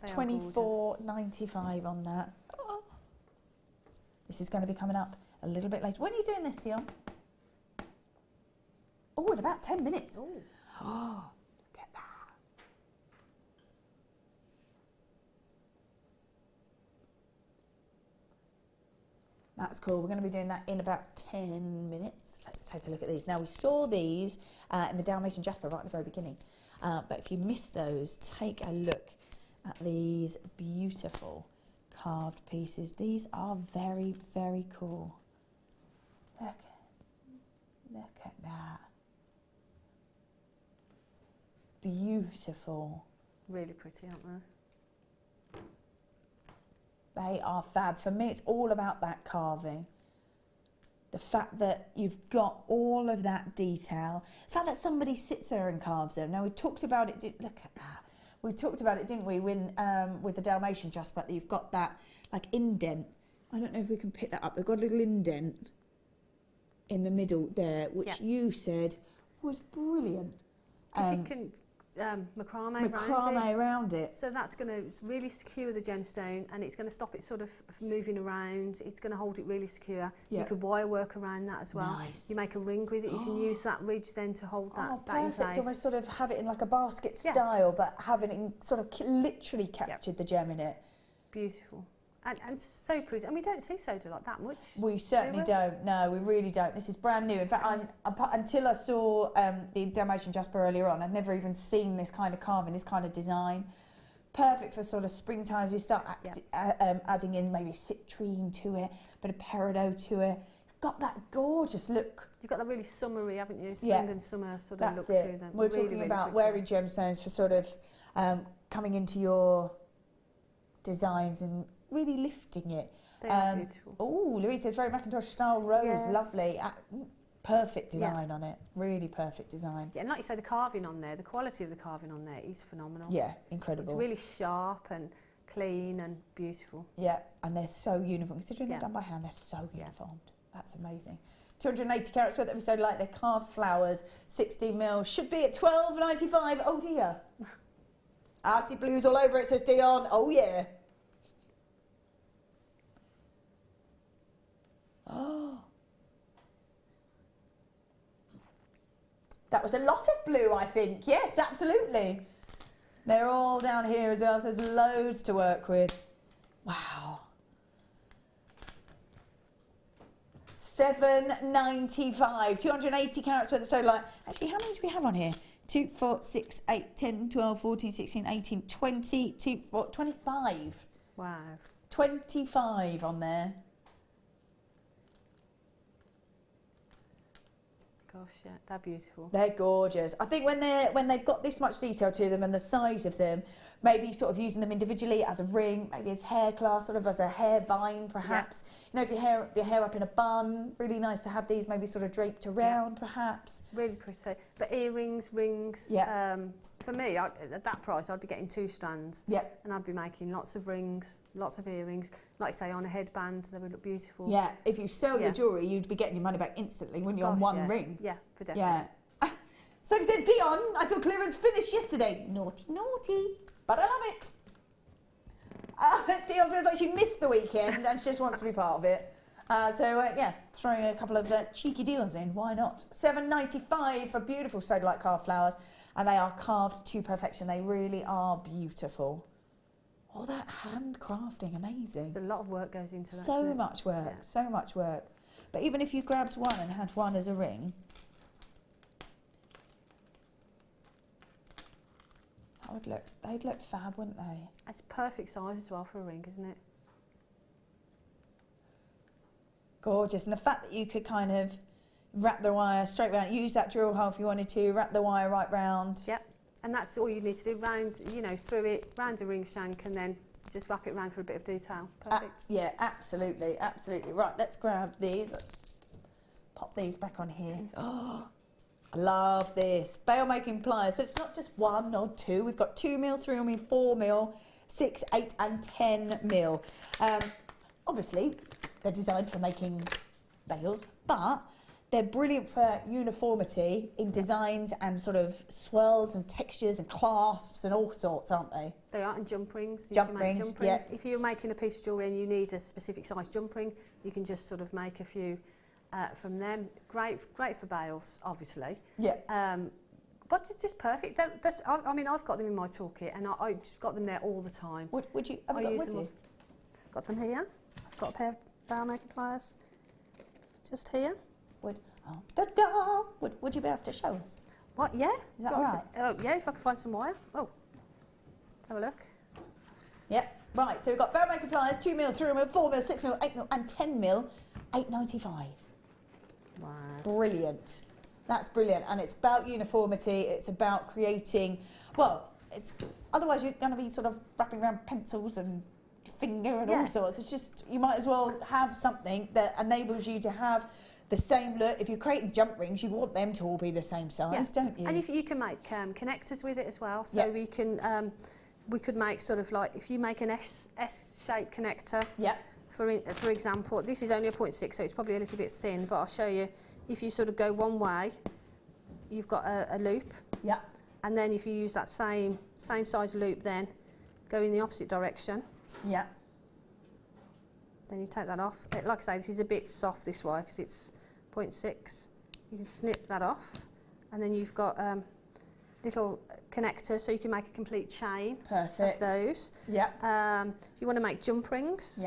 They are $24.95 on that. Oh. This is going to be coming up a little bit later. When are you doing this, Dion? Oh, in about 10 minutes. Ooh. Oh, look at that. That's cool. We're going to be doing that in about 10 minutes. Let's take a look at these. Now, we saw these in the Dalmatian Jasper right at the very beginning. But if you missed those, take a look at these beautiful carved pieces. These are very, very cool. Look at that. Beautiful. Really pretty, aren't they? They are fab. For me, it's all about that carving. The fact that you've got all of that detail. The fact that somebody sits there and carves them. Now, we talked about it. Look at that. We talked about it, didn't we, when, with the Dalmatian Jasper, that you've got that, like, indent. I don't know if we can pick that up. They've got a little indent in the middle there, which you said was brilliant. Because you can macrame around it. So that's going to really secure the gemstone, and it's going to stop it sort of moving around. It's going to hold it really secure. You could wire work around that as well. Nice. You make a ring with it. You can use that ridge then to hold that in perfect. place. Almost sort of have it in like a basket style, but having it sort of literally captured the gem in it. Beautiful. And so pretty. And we don't see soda like that much. We certainly don't. No, we really don't. This is brand new. In fact, until I saw the Dalmatian Jasper earlier on, I'd never even seen this kind of carving, this kind of design. Perfect for sort of springtime as you start adding in maybe citrine to it, a bit of peridot to it. You've got that gorgeous look. You've got that really summery, haven't you? Spring and summer sort of look to them. We're talking about wearing gemstones for sort of coming into your designs and really lifting it. They are beautiful. Oh, Louise says very Macintosh style rose, lovely. Perfect design on it, really perfect design. Yeah, and like you say, the carving on there, the quality of the carving on there is phenomenal. Yeah, incredible. It's really sharp and clean and beautiful. Yeah, and they're so uniform. Considering they're done by hand, they're so uniformed. That's amazing. 280 carats worth, episode like they're carved flowers, 16 mil, should be at $12.95. Oh dear. I see blues all over it, says Dion. Oh yeah. Oh. That was a lot of blue, I think. Yes, absolutely. They're all down here as well, so there's loads to work with. Wow. $7.95. 280 carats worth of sodalite. Actually, how many do we have on here? 2, 4, 6, 8, 10, 12, 14, 16, 18, 20, 25. Wow. 25 on there. Gosh, yeah, they're beautiful. They're gorgeous. I think when they've got this much detail to them and the size of them, maybe sort of using them individually as a ring, maybe as hair class, sort of as a hair vine, perhaps. Yeah. You know, if your hair up in a bun, really nice to have these maybe sort of draped around, perhaps. Really pretty. But earrings, rings. Yeah. For me, at that price, I'd be getting 2 strands. Yeah. And I'd be making lots of rings, lots of earrings. Like I say, on a headband, they would look beautiful. Yeah. If you sell your jewellery, you'd be getting your money back instantly when you're on one ring. Yeah, for definitely. Yeah. So he said, Dion, I thought clearance finished yesterday. Naughty, naughty. But I love it. Dion feels like she missed the weekend and she just wants to be part of it. Yeah, throwing a couple of cheeky deals in. Why not? $7.95 for beautiful sodalite carved flowers. And they are carved to perfection. They really are beautiful. All that handcrafting, amazing. There's a lot of work goes into that. So much work, so much work. But even if you grabbed one and had one as a ring, they'd look fab, wouldn't they? It's perfect size as well for a ring, isn't it? Gorgeous. And the fact that you could kind of wrap the wire straight round, use that drill hole if you wanted to, wrap the wire right round. Yep. And that's all you need to do, round, you know, through it, round a ring shank, and then just wrap it round for a bit of detail. Perfect. Yeah, absolutely, absolutely. Right, let's grab these. Let's pop these back on here. Oh, I love this. Bail making pliers, but it's not just 1 or 2. We've got 2 mil, 3 mil, 4 mil. 6, 8 and 10 mil. Obviously, they're designed for making veils, but they're brilliant for uniformity in designs and sort of swirls and textures and clasps and all sorts, aren't they? They are, and jump rings. Jump rings, yeah. If you're making a piece of jewellery and you need a specific size jump ring, you can just sort of make a few from them. Great for bales, obviously. Yeah. But it's just perfect. I mean, I've got them in my toolkit, and I just got them there all the time. Would you? Have you got them with you? Got them here. I've got a pair of JewelleryMaker pliers just here. Would you be able to show us? What? Yeah. Is that all right? Yeah, if I can find some wire. Oh, let's have a look. Yep. Right. So we've got JewelleryMaker pliers, 2 mil, 3 mil, 4 mil, 6 mil, 8 mil, and 10 mil, £8.95. Wow. Brilliant. That's brilliant, and it's about uniformity. It's about creating. Well, it's otherwise you're going to be sort of wrapping around pencils and finger and all sorts. It's just you might as well have something that enables you to have the same look. If you're creating jump rings, you want them to all be the same size, don't you? And if you can make connectors with it as well, so we can we could make sort of like if you make an S-shaped connector. Yeah. For example, this is only a 0.6, so it's probably a little bit thin, but I'll show you. If you sort of go one way, you've got a loop. Yeah. And then if you use that same size loop, then go in the opposite direction. Yeah. Then you take that off. Like I say, this is a bit soft this way because it's 0.6. You can snip that off, and then you've got little connectors, so you can make a complete chain. Perfect. Of those. Yeah. If you want to make jump rings,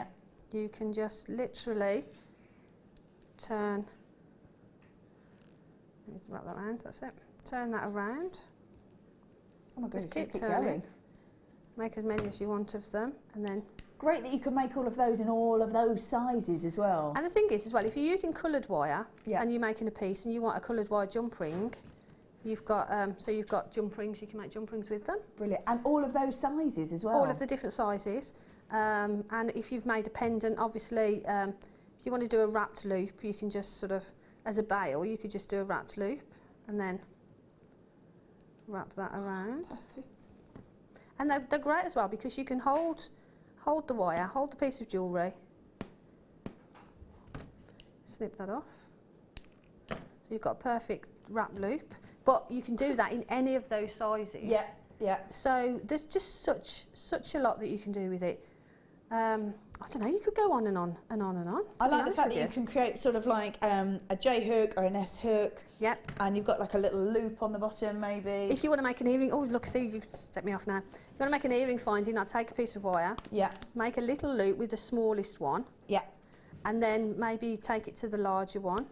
you can just literally turn. Let me wrap that around. That's it. Turn that around. Oh my goodness, just keep turning. Going. Make as many as you want of them, and then. Great that you can make all of those in all of those sizes as well. And the thing is, as well, if you're using coloured wire and you're making a piece and you want a coloured wire jump ring, you've got so you've got jump rings. You can make jump rings with them. Brilliant, and all of those sizes as well. All of the different sizes, and if you've made a pendant, obviously, if you want to do a wrapped loop, you can just sort of, as a bail, you could just do a wrapped loop and then wrap that around. Perfect. And they're great as well because you can hold the wire, hold the piece of jewellery, snip that off. So you've got a perfect wrap loop, but you can do that in any of those sizes. Yeah, yeah. So there's just such a lot that you can do with it. I don't know, you could go on and on and on and on. I like the fact that you can create sort of like a J hook or an S hook. Yep. And you've got like a little loop on the bottom maybe. If you want to make an earring, oh look, see, you've stepped me off now. If you want to make an earring finding, I'd take a piece of wire. Yeah. Make a little loop with the smallest one. Yeah. And then maybe take it to the larger one.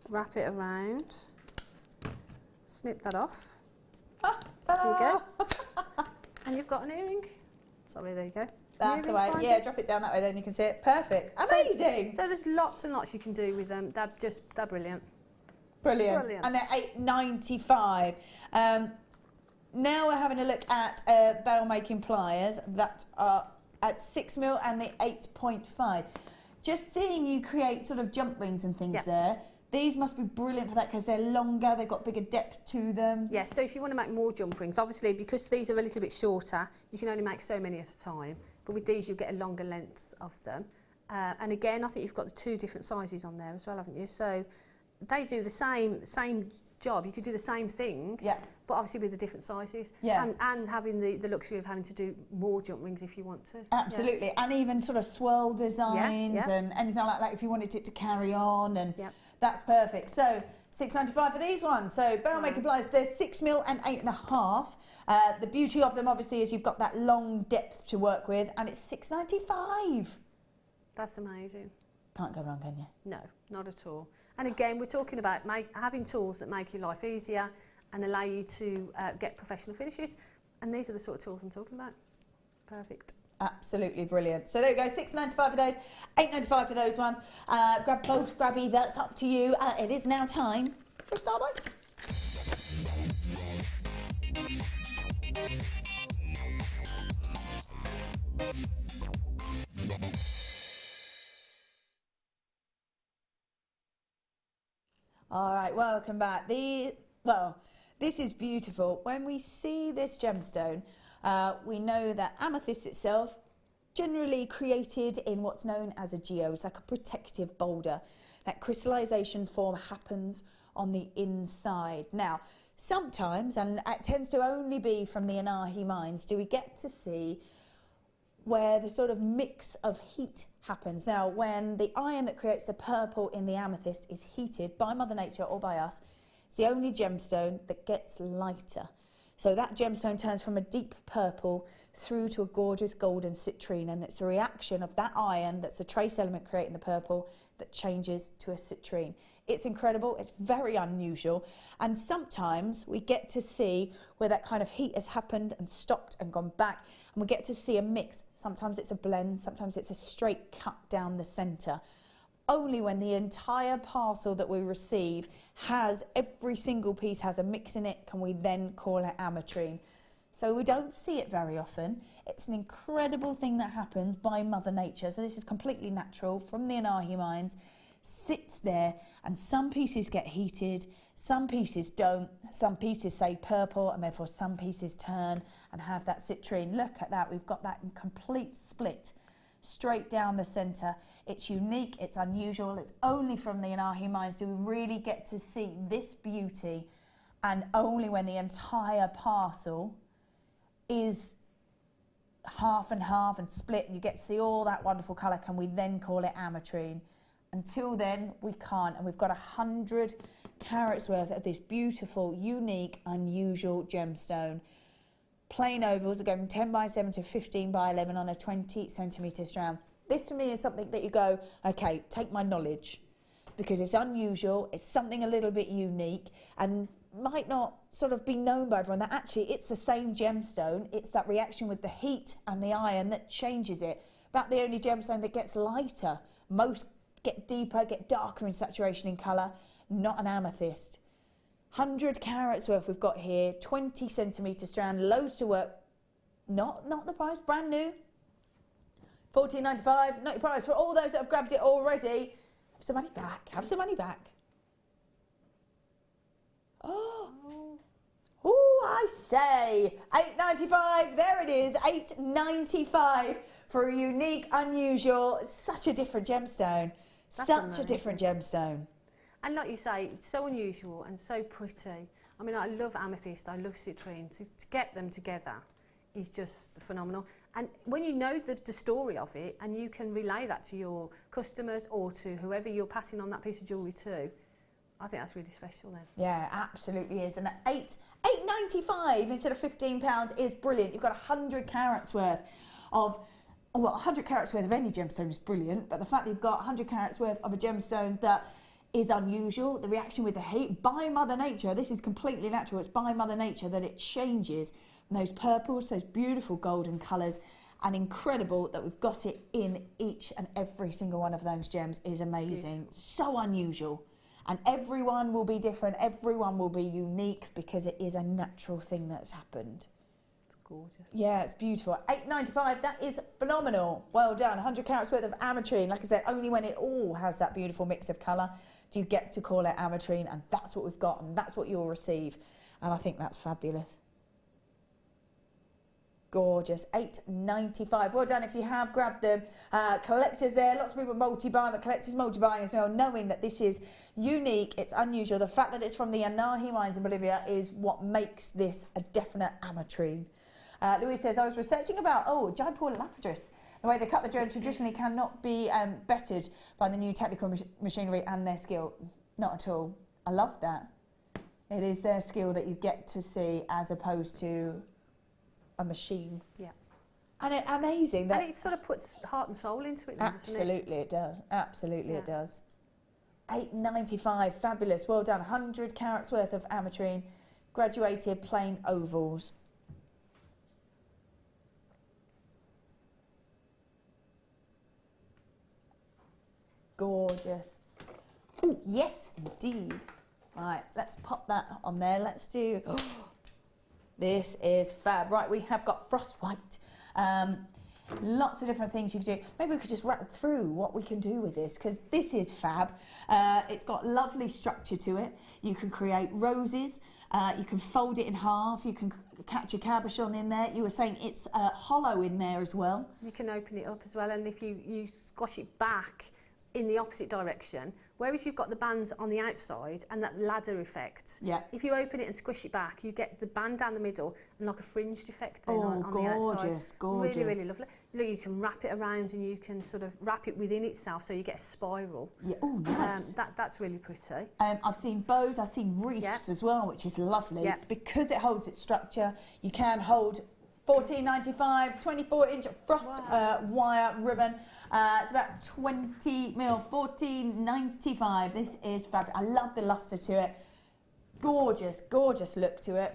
Wrap it around. Snip that off. There you go. And you've got an earring. Sorry, there you go. That's the way. Yeah, drop it down that way, then you can see it. Perfect. Amazing. So there's lots and lots you can do with them. They're brilliant. Brilliant. Brilliant. And they're £8.95. Now we're having a look at veil making pliers that are at 6 mil and the 8.5. Just seeing you create sort of jump rings and things there. These must be brilliant for that because they're longer, they've got bigger depth to them. Yes, so if you want to make more jump rings, obviously because these are a little bit shorter, you can only make so many at a time. But with these, you get a longer length of them. And again, I think you've got the 2 different sizes on there as well, haven't you? So they do the same job. You could do the same thing, but obviously with the different sizes. Yeah. And having the luxury of having to do more jump rings if you want to. Absolutely. Yeah. And even sort of swirl designs and anything like that if you wanted it to carry on. And that's perfect. So £6.95 for these ones. So JewelleryMaker pliers, they're 6 mil and 8.5. The beauty of them, obviously, is you've got that long depth to work with, and it's £6.95. That's amazing. Can't go wrong, can you? No, not at all. And again, we're talking about having tools that make your life easier and allow you to get professional finishes. And these are the sort of tools I'm talking about. Perfect. Absolutely brilliant. So there you go, £6.95 for those, £8.95 for those ones. Grab both, grab either, that's up to you. It is now time for a star bite. All right, welcome back. This is beautiful. When we see this gemstone, We know that amethyst itself, generally created in what's known as a geo, it's like a protective boulder. That crystallization form happens on the inside. Now, sometimes, and it tends to only be from the Anahi mines, do we get to see where the sort of mix of heat happens. Now, when the iron that creates the purple in the amethyst is heated by Mother Nature or by us, it's the only gemstone that gets lighter. So that gemstone turns from a deep purple through to a gorgeous golden citrine, and it's a reaction of that iron that's the trace element creating the purple that changes to a citrine. It's incredible, it's very unusual, and sometimes we get to see where that kind of heat has happened and stopped and gone back, and we get to see a mix. Sometimes it's a blend, sometimes it's a straight cut down the centre. Only when the entire parcel that we receive has, every single piece has a mix in it, can we then call it ametrine. So we don't see it very often. It's an incredible thing that happens by Mother Nature. So this is completely natural from the Anahi mines, sits there, and some pieces get heated, some pieces don't, some pieces say purple, and therefore some pieces turn and have that citrine. Look at that, we've got that in complete split, straight down the centre. It's unique, it's unusual, it's only from the Anahi mines do we really get to see this beauty, and only when the entire parcel is half and half and split and you get to see all that wonderful colour can we then call it ametrine. Until then we can't, and we've got 100 carats worth of this beautiful, unique, unusual gemstone. Plain ovals are going from 10 by 7 to 15 by 11 on a 20 centimetre strand. This to me is something that you go, okay, take my knowledge, because it's unusual, it's something a little bit unique and might not sort of be known by everyone, that actually it's the same gemstone, it's that reaction with the heat and the iron that changes it. About the only gemstone that gets lighter. Most get deeper, get darker in saturation in colour, not an amethyst. 100 carats worth we've got here, 20 centimetre strand, loads to work. Not the price, brand new. $14.95, not your price. For all those that have grabbed it already, have some money back, have some money back. Oh, I say, $8.95, there it is, $8.95 for a unique, unusual, such a different gemstone. Such a different gemstone. And like you say, it's so unusual and so pretty. I mean, I love amethyst, I love citrine. To get them together is just phenomenal. And when you know the story of it and you can relay that to your customers or to whoever you're passing on that piece of jewellery to, I think that's really special then. Yeah, absolutely is. And at $8.95 instead of £15 is brilliant. You've got 100 carats worth of, well, 100 carats worth of any gemstone is brilliant, but the fact that you've got 100 carats worth of a gemstone that is unusual, the reaction with the heat, by Mother Nature, this is completely natural, it's by Mother Nature that it changes from those purples, those beautiful golden colours, and incredible that we've got it in each and every single one of those gems is amazing. Beautiful. So unusual. And everyone will be different, everyone will be unique because it is a natural thing that's happened. It's gorgeous. Yeah, it's beautiful. $8.95, that is phenomenal. Well done. 100 carats worth of ametrine. Like I said, only when it all has that beautiful mix of colour do you get to call it ametrine, and that's what we've got and that's what you'll receive. And I think that's fabulous. Gorgeous. $8.95. Well done if you have grabbed them. Collectors there, lots of people multi-buying, but collectors multi-buying as well, knowing that this is unique, it's unusual. The fact that it's from the Anahi mines in Bolivia is what makes this a definite ametrine. Louise says, I was researching about, Jaipur lapidus. The way they cut the jewellery traditionally cannot be bettered by the new technical machinery and their skill. Not at all. I love that. It is their skill that you get to see as opposed to a machine. Yeah. And it's amazing. That and it sort of puts heart and soul into it, then, doesn't it? Absolutely it does. Absolutely it does. $8.95, fabulous. Well done. 100 carats worth of ametrine, graduated plain ovals. Gorgeous. Oh, yes, indeed. Right, let's pop that on there. Let's do... this is fab. Right, we have got frost white. Lots of different things you can do. Maybe we could just rattle through what we can do with this, because this is fab. It's got lovely structure to it. You can create roses, you can fold it in half, you can catch a cabochon in there. You were saying it's hollow in there as well. You can open it up as well, and if you squash it back in the opposite direction, whereas you've got the bands on the outside and that ladder effect. Yeah. If you open it and squish it back, you get the band down the middle and like a fringed effect then on the outside. Gorgeous. Really, really lovely. Look, you can wrap it around and you can sort of wrap it within itself, so you get a spiral. Yeah. Oh, nice. That's really pretty. I've seen bows, I've seen wreaths as well, which is lovely. Yeah. Because it holds its structure, you can hold 14.95, 24-inch frost wire ribbon. It's about 20 mil, 14.95. This is fabulous. I love the lustre to it. Gorgeous, gorgeous look to it.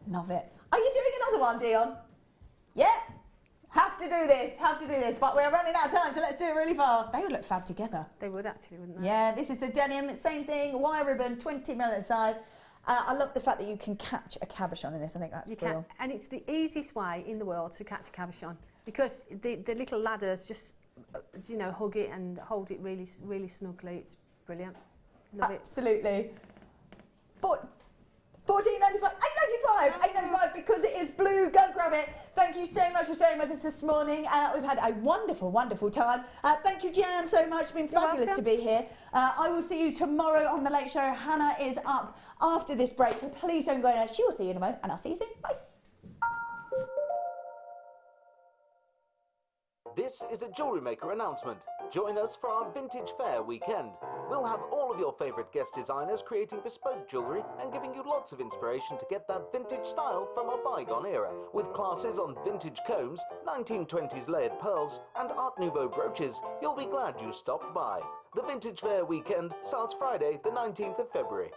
Love it. Are you doing another one, Dion? Yeah. Have to do this, but we're running out of time, so let's do it really fast. They would look fab together. They would actually, wouldn't they? Yeah, this is the denim, same thing, wire ribbon, 20 mil in size. I love the fact that you can catch a cabochon in this. I think that's brilliant. And it's the easiest way in the world to catch a cabochon, because the little ladders just, you know, hug it and hold it really, really snugly. It's brilliant. Love it. Absolutely. 14.95, 8.95 because it is blue. Go grab it. Thank you so much for staying with us this morning. We've had a wonderful, wonderful time. Thank you, Jan, so much. It's been fabulous to be here. I will see you tomorrow on The Late Show. Hannah is up after this break, so please don't go anywhere. She will see you in a moment, and I'll see you soon. Bye. This is a Jewellery Maker announcement. Join us for our Vintage Fair weekend. We'll have all of your favourite guest designers creating bespoke jewellery and giving you lots of inspiration to get that vintage style from a bygone era. With classes on vintage combs, 1920s layered pearls and Art Nouveau brooches, you'll be glad you stopped by. The Vintage Fair weekend starts Friday the 19th of February.